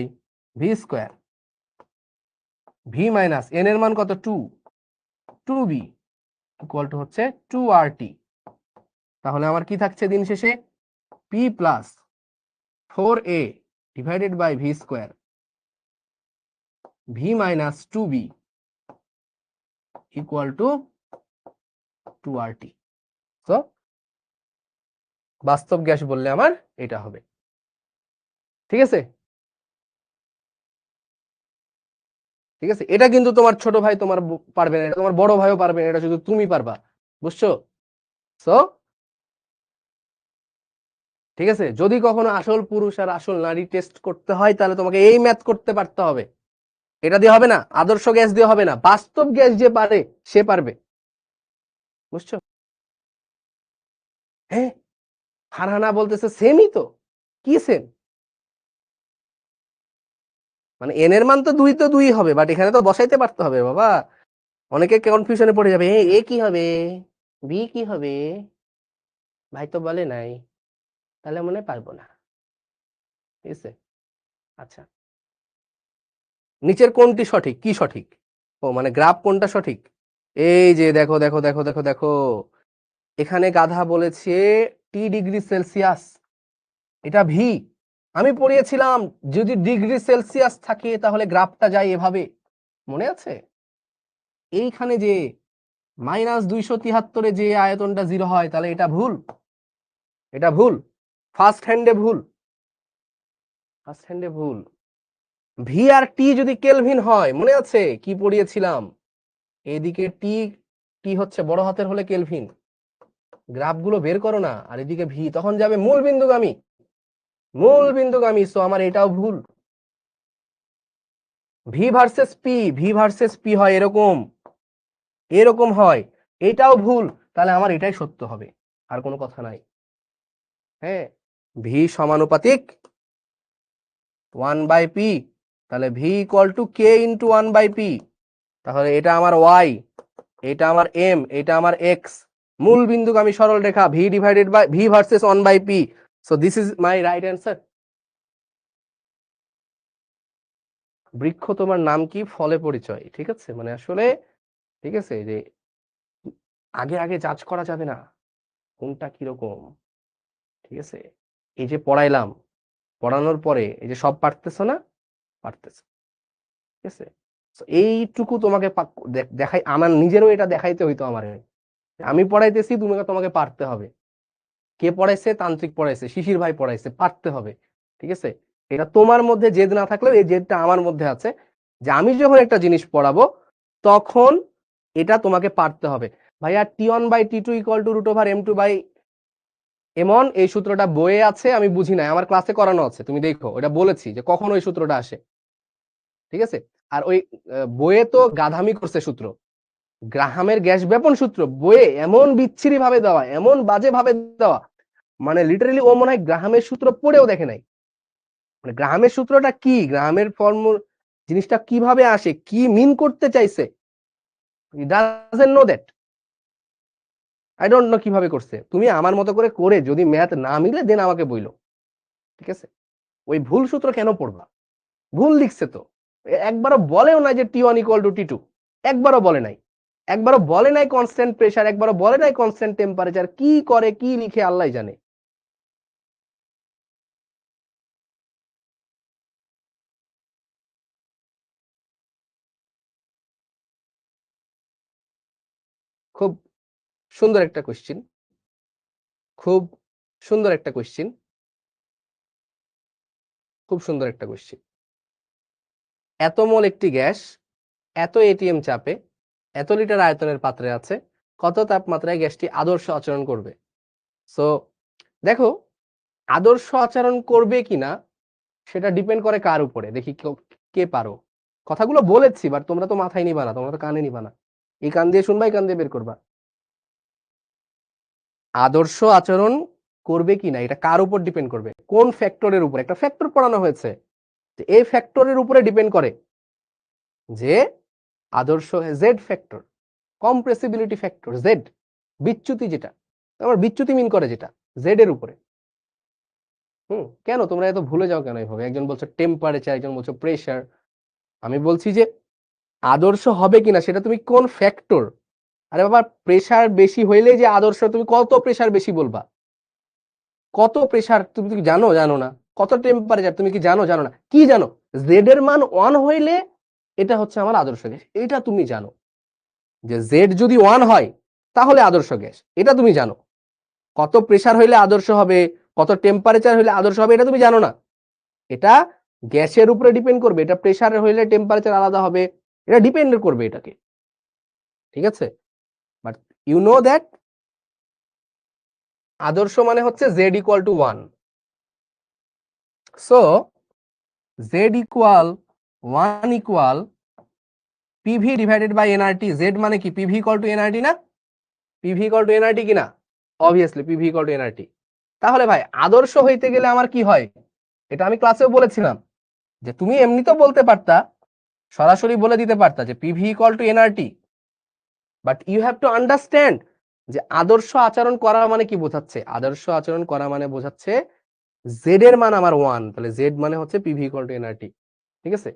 V square, V minus n এর মান কত 2, 2B ইকুয়াল টু হচ্ছে 2RT। তাহলে আমার কি থাকছে দিন শেষে P plus 4A divided by V square, V minus 2B equal to 2RT। তো বাস্তব গ্যাস বললে আমার এটা হবে। ঠিক আছে, ঠিক আছে, এটা কিন্তু তোমার ছোট ভাই তোমার পারবে না, এটা তোমার বড় ভাইও পারবে না, এটা শুধু তুমি পারবা, বুঝছো? সো ঠিক আছে, যদি কখনো আসল পুরুষ আর আসল নারী টেস্ট করতে হয় তাহলে তোমাকে এই ম্যাথ করতে পারতে হবে। এটা দিয়ে হবে না, আদর্শ গ্যাস দিয়ে হবে না, বাস্তব গ্যাস যে পারে সে পারবে, বুঝছো? হ্যাঁ, ফারহানা বলতেছে সেমই তো, কি সেম? মানে এন এর মান তো 2 তো 2 হবে, বাট এখানে তো বসাইতে পারতে হবে বাবা। অনেকে কনফিউশনে পড়ে যাবে, এ কি হবে, বি কি হবে, ভাই তো বলে নাই, তাহলে মনে পারবো না। ঠিক আছে, আচ্ছা, নিচের কোনটি সঠিক, কি সঠিক? ও মানে গ্রাফ কোনটা সঠিক? এই যে দেখো দেখো দেখো দেখো দেখো, এখানে গাধা বলেছে T°C, এটা ভি। আমি পড়িয়েছিলাম যদি ডিগ্রি সেলসিয়াস থাকে তাহলে গ্রাফটা যায় এভাবে, মনে আছে? এইখানে যে -273 যে আয়তনটা 0 হয়, তাহলে এটা ভুল, এটা ভুল, ফার্স্ট হ্যান্ডে ভুল, ফার্স্ট হ্যান্ডে ভুল। ভি আর টি যদি কেলভিন হয়, মনে আছে কি পড়িয়েছিলাম? এদিকে টি, টি হচ্ছে বড় হাতের হলে কেলভিন, গ্রাফগুলো বের করো না, আর এদিকে ভি তখন যাবে মূল বিন্দুগামী, মূল বিন্দুগামী। সো আমার এটাও ভুল। V versus P, V versus P হয় এরকম, এরকম হয়, এটাও ভুল, তাহলে আমার এটাই সত্য হবে, আর কোনো কথা নাই। হ্যাঁ, ভি সমানুপাতিক 1/p, তাহলে V equal to K into 1/p। তাহলে এটা আমার ওয়াই, এটা আমার এম, এটা আমার এক্স, মূল বিন্দুগামী সরল রেখা, V divided by V versus 1/p। So this is my right answer. বৃক্ষ তোমার নাম কি, ফলে পরিচয়। ঠিক আছে, মানে আসলে ঠিক আছে যে আগে আগে জাজ করা যাবে না কোনটা কিরকম। ঠিক আছে, এই যে পড়াইলাম, পড়ানোর পরে এই যে সব পারতেছো না, পারতেছো। ঠিক আছে, এইটুকু তোমাকে দেখাই, আমার নিজেরও এটা দেখাইতে হইতো আমার, আমি পড়াইতেছি, তোমাকে পারতে হবে। কে পড়াইছে? তান্ত্রিক পড়াইছে, শিশির ভাই পড়াইছে, পারতে হবে। ঠিক আছে, এটা তোমার মধ্যে জেদ না থাকলেও এই জেদটা আমার মধ্যে আছে, যে আমি যখন একটা জিনিস পড়াবো তখন এটা তোমাকে পারতে হবে। ভাইয়া T1/T2 ইকুয়াল টু √M2/M1, এই সূত্রটা বইয়ে আছে, আমি বুঝি নাই, আমার ক্লাসে করানো আছে, তুমি দেখো, ওটা বলেছি যে কখন ওই সূত্রটা আসে। ঠিক আছে, আর ওই বইয়ে তো গাধামি করছে সূত্র, গ্রাহামের গ্যাস ব্যাপন সূত্র বইয়ে এমন বিচ্ছিরি ভাবে দেওয়া, এমন বাজে ভাবে দেওয়া, মানে লিটারেলি ও মনে হয় গ্রাহামের সূত্র পড়েও দেখে নাই। মানে গ্রাহামের সূত্রটা কি, গ্রাহামের ফর্মুলা জিনিসটা কিভাবে আসে, কি মিন করতে চাইছে, doesn't know that, I don't know কিভাবে করছে। তুমি আমার মতো করে করে যদি ম্যাথ না মিলে দেন আমাকে বইলো। ঠিক আছে, ওই ভুল সূত্র কেন পড়বা, ভুল লিখছে তো, একবারও বলেও না যে T1 ইকুয়াল টু T2, একবারও বলে নাই, একবারও বলে নাই কনস্ট্যান্ট প্রেসার, একবারও বলে নাই কনস্ট্যান্ট টেম্পারেচার, কি করে কি লিখে আল্লাহ জানে। খুব সুন্দর একটা কোশ্চিন, খুব সুন্দর একটা কোশ্চিন, খুব সুন্দর একটা কোশ্চিন। এত মোল একটি গ্যাস এত এটিএম চাপে এত লিটার আয়তনের পাত্রে আছে, কত তাপমাত্রায় গ্যাসটি আদর্শ আচরণ করবে? সো দেখো, আদর্শ আচরণ করবে কিনা সেটা ডিপেন্ড করে কার উপরে, দেখি কে পারো। কথাগুলো বলেছি, বাট তোমরা তো মাথায় নিবা না, তোমরা তো কানে নিবা না, এই কান দিয়ে শুনবা, এই কান দিয়ে বের করবা। আদর্শ আচরণ করবে কিনা এটা কার উপর ডিপেন্ড করবে, কোন ফ্যাক্টরের উপর? একটা ফ্যাক্টর পড়ানো হয়েছে, এই ফ্যাক্টরের উপরে ডিপেন্ড করে যে আদর্শ Z factor, compressibility factor Z, বিচ্যুতি যেটা, আমার বিচ্যুতি মিন করে যেটা জেড এর উপরে। কেন তোমরা এত ভুলে যাও কেন এইভাবে? একজন বলছো টেম্পারেচার, একজন বলছো প্রেশার। আমি বলছি যে আদর্শ হবে কিনা সেটা তুমি কোন ফ্যাক্টর। আরে বাবা, প্রেশার বেশি হইলে যে আদর্শ, তুমি কত প্রেশার বেশি বলবা? কত প্রেশার তুমি কি জানো? জানো না। কত টেম্পারেচার তুমি কি জানো? জানো না। কি জানো? জেড এর মান 1 হইলে এটা হচ্ছে আমার আদর্শ গ্যাস, এটা তুমি জানো। যে জেড যদি 1 হয় তাহলে আদর্শ গ্যাস, এটা তুমি জানো। কত প্রেশার হইলে আদর্শ হবে, কত টেম্পারেচার হইলে আদর্শ হবে, এটা তুমি জানো না। এটা গ্যাসের উপরে ডিপেন্ড করবে, এটা প্রেশার হইলে টেম্পারেচার আলাদা হবে, এটা ডিপেন্ড করবে এটাকে। ঠিক আছে, বাট ইউ নো দ্যাট আদর্শ মানে হচ্ছে Z equal to 1। So Z equal 1 equal PV divided by NRT. Z মানে কি? পিভি ইকুয়াল টু এনআরটি না? পিভি ইকুয়াল টু এনআরটি কিনা? Obviously PV equal to NRT. তাহলে ভাই আদর্শ হইতে গেলে আমার কি হয়? এটা আমি ক্লাসেও বলেছিলাম যে তুমি এমনিতেও বলতে পারতা, সরাসরি বলে দিতে পারতা যে PV equal to NRT, but you have to understand যে আদর্শ আচরণ করা মানে কি বোঝাচ্ছে। আদর্শ আচরণ করা মানে বোঝাচ্ছে জেড এর মান আমার 1, তাহলে জেড মানে হচ্ছে পিভি ইকুয়াল টু এনআরটি। ঠিক আছে,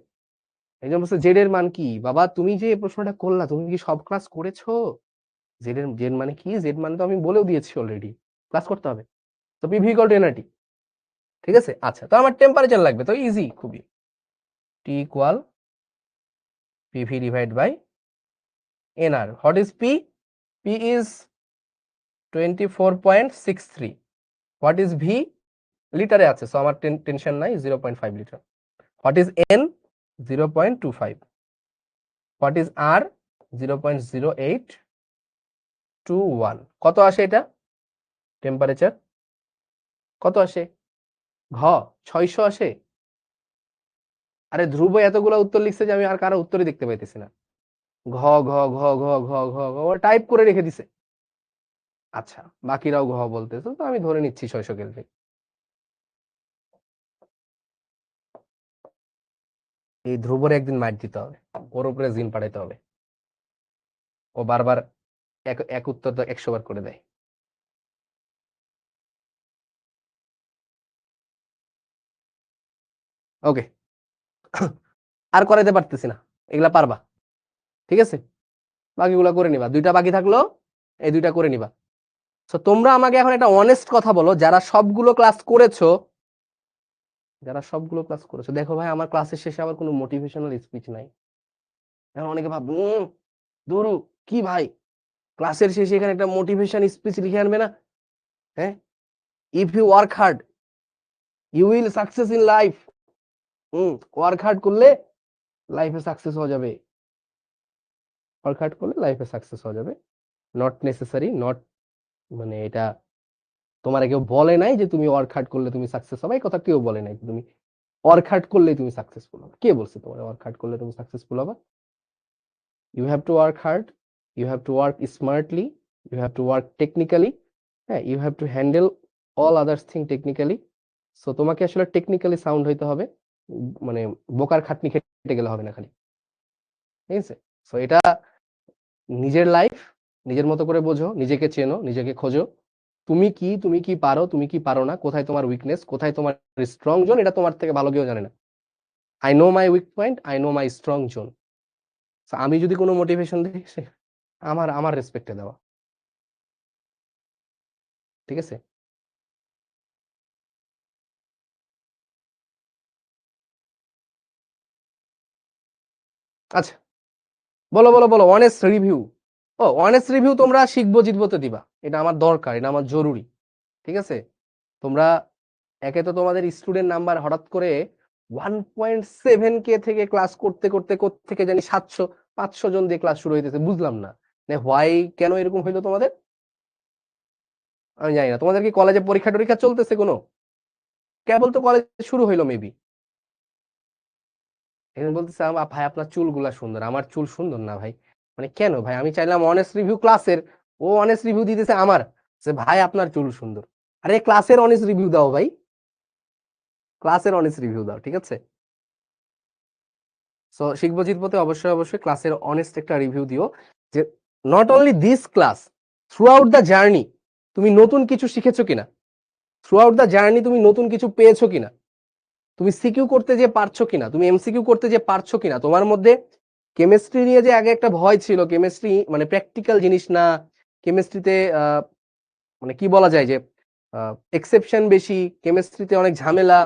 এই জন্য বলছে জেড এর মান কি। বাবা তুমি যে প্রশ্নটা করলা, তুমি কি সব ক্লাস করেছো? জেড মানে কি? জেড মানে তো আমি বলেও দিয়েছি অলরেডি, ক্লাস করতে হবে। তো পিভি ইকুয়াল টু এনআরটি। ঠিক আছে, আচ্ছা তো আমার টেম্পারেচার লাগবে, তো ইজি খুবই। T equal PV divide by NR. What is P? P is 24.63। What is V? লিটারে আছে, সো আমার টেনশন নাই, 0.5 litre. What is N? 0.25। What is R? 0.0821। কত আসে এটা টেম্পারেচার? কত আসে? ঘ 600 আসে। আরে ধ্রুব এতগুলো উত্তর লিখছে যে আমি আর কারো উত্তরই দেখতে পাইতেছি না। ঘ ঘ ঘ ঘ ঘ ঘ ঘ টাইপ করে রেখে দিছে। আচ্ছা, বাকিরাও ঘ বলতেছে, তো আমি ধরে নিচ্ছি 600 কেলভিন। এই ধ্রুবরে একদিন মাইর দিতে হবে, ওর উপরে জিন পাঠাইতে হবে। ও বারবার এক এক উত্তর তো 100 বার করে দেয়। ওকে, আর করাইতে পারতেছি না, এগুলা পারবা। ঠিক আছে, বাকিগুলা করে নিবা, 2টা বাকি থাকলো, এই 2টা করে নিবা। তো তোমরা আমাকে এখন একটা অনেস্ট কথা বলো, যারা সবগুলো ক্লাস করেছো, যারা সবগুলো ক্লাস করেছো, দেখো ভাই আমার ক্লাসের শেষে আবার কোনো মোটিভেশনাল স্পিচ নাই। এখন অনেকে ভাব দুরু কি ভাই, ক্লাসের শেষে এখানে একটা মোটিভেশন স্পিচ লিখে আনবে না? হ্যাঁ, if you work hard you will success in life. Work hard করলে লাইফে সাকসেস হওয়া যাবে। ওয়ার্ক হার্ড করলে লাইফে সাকসেস হওয়া যাবে। নট নেসেসারি, নট মানে এটা তোমার কেউ বলে নাই যে তুমি ওয়ার্ক হার্ড করলে তুমি সাকসেস হবে, এই কথা কেউ বলে নাই তুমি ওয়ার্ক হার্ড করলে তুমি সাকসেসফুল হবে। কে বলছে তোমার ওয়ার্ক হার্ড করলে তুমি সাকসেসফুল হবে? You have to work hard, you have to work smartly, you have to work technically. হ্যাঁ, you have to handle all others thing technically. So তোমাকে আসলে টেকনিক্যালি সাউন্ড হইতে হবে, মানে বোকার খাটনি খেটে গেলে হবে না খালি। ঠিক আছে, সো এটা নিজের লাইফ নিজের মতো করে বোঝো, নিজেকে চেনো, নিজেকে খোঁজো। তুমি কি পারো, তুমি কি পারো না, কোথায় তোমার উইকনেস, কোথায় তোমার স্ট্রং জোন, এটা তোমার থেকে ভালো কেউ জানে না। I know my weak point, I know my strong zone. আমি যদি কোনো মোটিভেশন দিই, আমার আমার রেসপেক্টে দেওয়া। ঠিক আছে, আচ্ছা বলো বলো বলো, অনেস্ট রিভিউ। ও অনেস্ট রিভিউ তোমরা শিখবো জিতবোতে দিবা, এটা আমার দরকার, এটা আমার জরুরি। ঠিক আছে, তোমরা একে তো তোমাদের স্টুডেন্ট নাম্বার হঠাৎ করে 1.7K থেকে ক্লাস করতে করতে থেকে জানি 700-500 জন দিয়ে ক্লাস শুরু হইতেছে, বুঝলাম না হোয়াই, কেন এরকম হইলো তোমাদের? আমি জানি না। তোমাদের কি কলেজে পরীক্ষা টরীক্ষা চলতেছে কোনো? কেবল তো কলেজ শুরু হইলো মেবি। এখন বলতেছে ভাই আপনার চুলগুলা সুন্দর, আমার চুল সুন্দর না ভাই। মানে কেন ভাই, আমি চাইলাম অনেস্ট রিভিউ ক্লাসের, ও অনেস্ট রিভিউ দিতেছে আমার, যে ভাই আপনার চুল সুন্দর। আরে ক্লাসের অনেস্ট রিভিউ দাও ভাই, ক্লাসের অনেস্ট রিভিউ দাও। ঠিক আছে, সো শিখবো জিতবোতে অবশ্যই অবশ্যই ক্লাসের অনেস্ট একটা রিভিউ দিও, যে not only this class, through out the journey তুমি নতুন কিছু শিখেছো কিনা, থ্রু আউট দ্য জার্নি তুমি নতুন কিছু পেয়েছো কিনা, তুমি সিকিউ করতে যে পারছো কিনা, তুমি এমসিকিউ করতে যে পারছো কিনা। তোমার মধ্যে কেমিস্ট্রি নিয়ে যে আগে একটা ভয় ছিল, কেমিস্ট্রি মানে প্র্যাকটিক্যাল জিনিস না, কেমিস্ট্রিতে মানে কি বলা যায় যে এক্সেপশন বেশি, কেমিস্ট্রিতে অনেক ঝামেলা,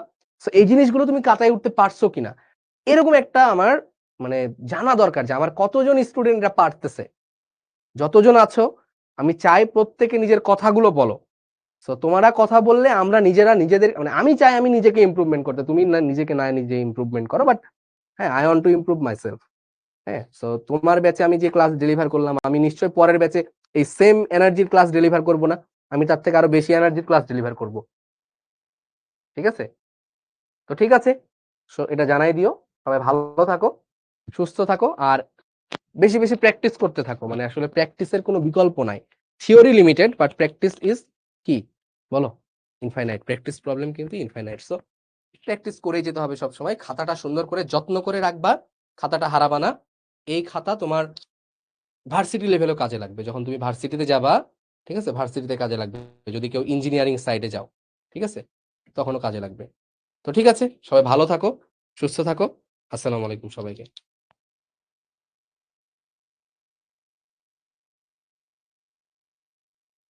সো এই জিনিসগুলো তুমি কাটায় উঠতে পারছো কিনা, এরকম একটা আমার মানে জানা দরকার যে আমার কতজন স্টুডেন্টরা পারতেছে। যতজন আছো আমি চাই প্রত্যেকে নিজের কথাগুলো বলো। সো তোমরা কথা বললে আমরা নিজেরা নিজেদের মানে আমি চাই আমি নিজেকে ইমপ্রুভমেন্ট করতে, তুমি না নিজেকে না নিজে ইমপ্রুভমেন্ট করো, বাট হ্যাঁ I want to improve myself. হ্যাঁ, সো তোমার ব্যাচে আমি যে ক্লাস ডেলিভার করলাম, আমি নিশ্চয়ই পরের ব্যাচে এই সেম এনার্জির ক্লাস ডেলিভার করব না, আমি তার থেকে আরো বেশি এনার্জির ক্লাস ডেলিভার করব। ঠিক আছে? তো ঠিক আছে, সো এটা জানাই দিও। সবাই ভালো থাকো, সুস্থ থাকো, আর বেশি বেশি প্র্যাকটিস করতে থাকো। মানে আসলে প্র্যাকটিসের কোনো বিকল্প নাই। Theory limited, but practice is কি বলো, ইনফাইনাইট। প্র্যাকটিস প্রবলেম কিন্তু ইনফাইনাইট। সো প্র্যাকটিস করেই যেতে হবে সব সময়। খাতাটা সুন্দর করে যত্ন করে রাখবা, খাতাটা হারাবা না। এই খাতা তোমার ভার্সিটি লেভেলেও কাজে লাগবে, যখন তুমি ভার্সিটিতে যাবা। ঠিক আছে, ভার্সিটিতে কাজে লাগবে, যদি কেউ ইঞ্জিনিয়ারিং সাইডে যাও। ঠিক আছে, তখনও কাজে লাগবে। তো ঠিক আছে, সবাই ভালো থাকো, সুস্থ থাকো। আসসালামু আলাইকুম সবাইকে।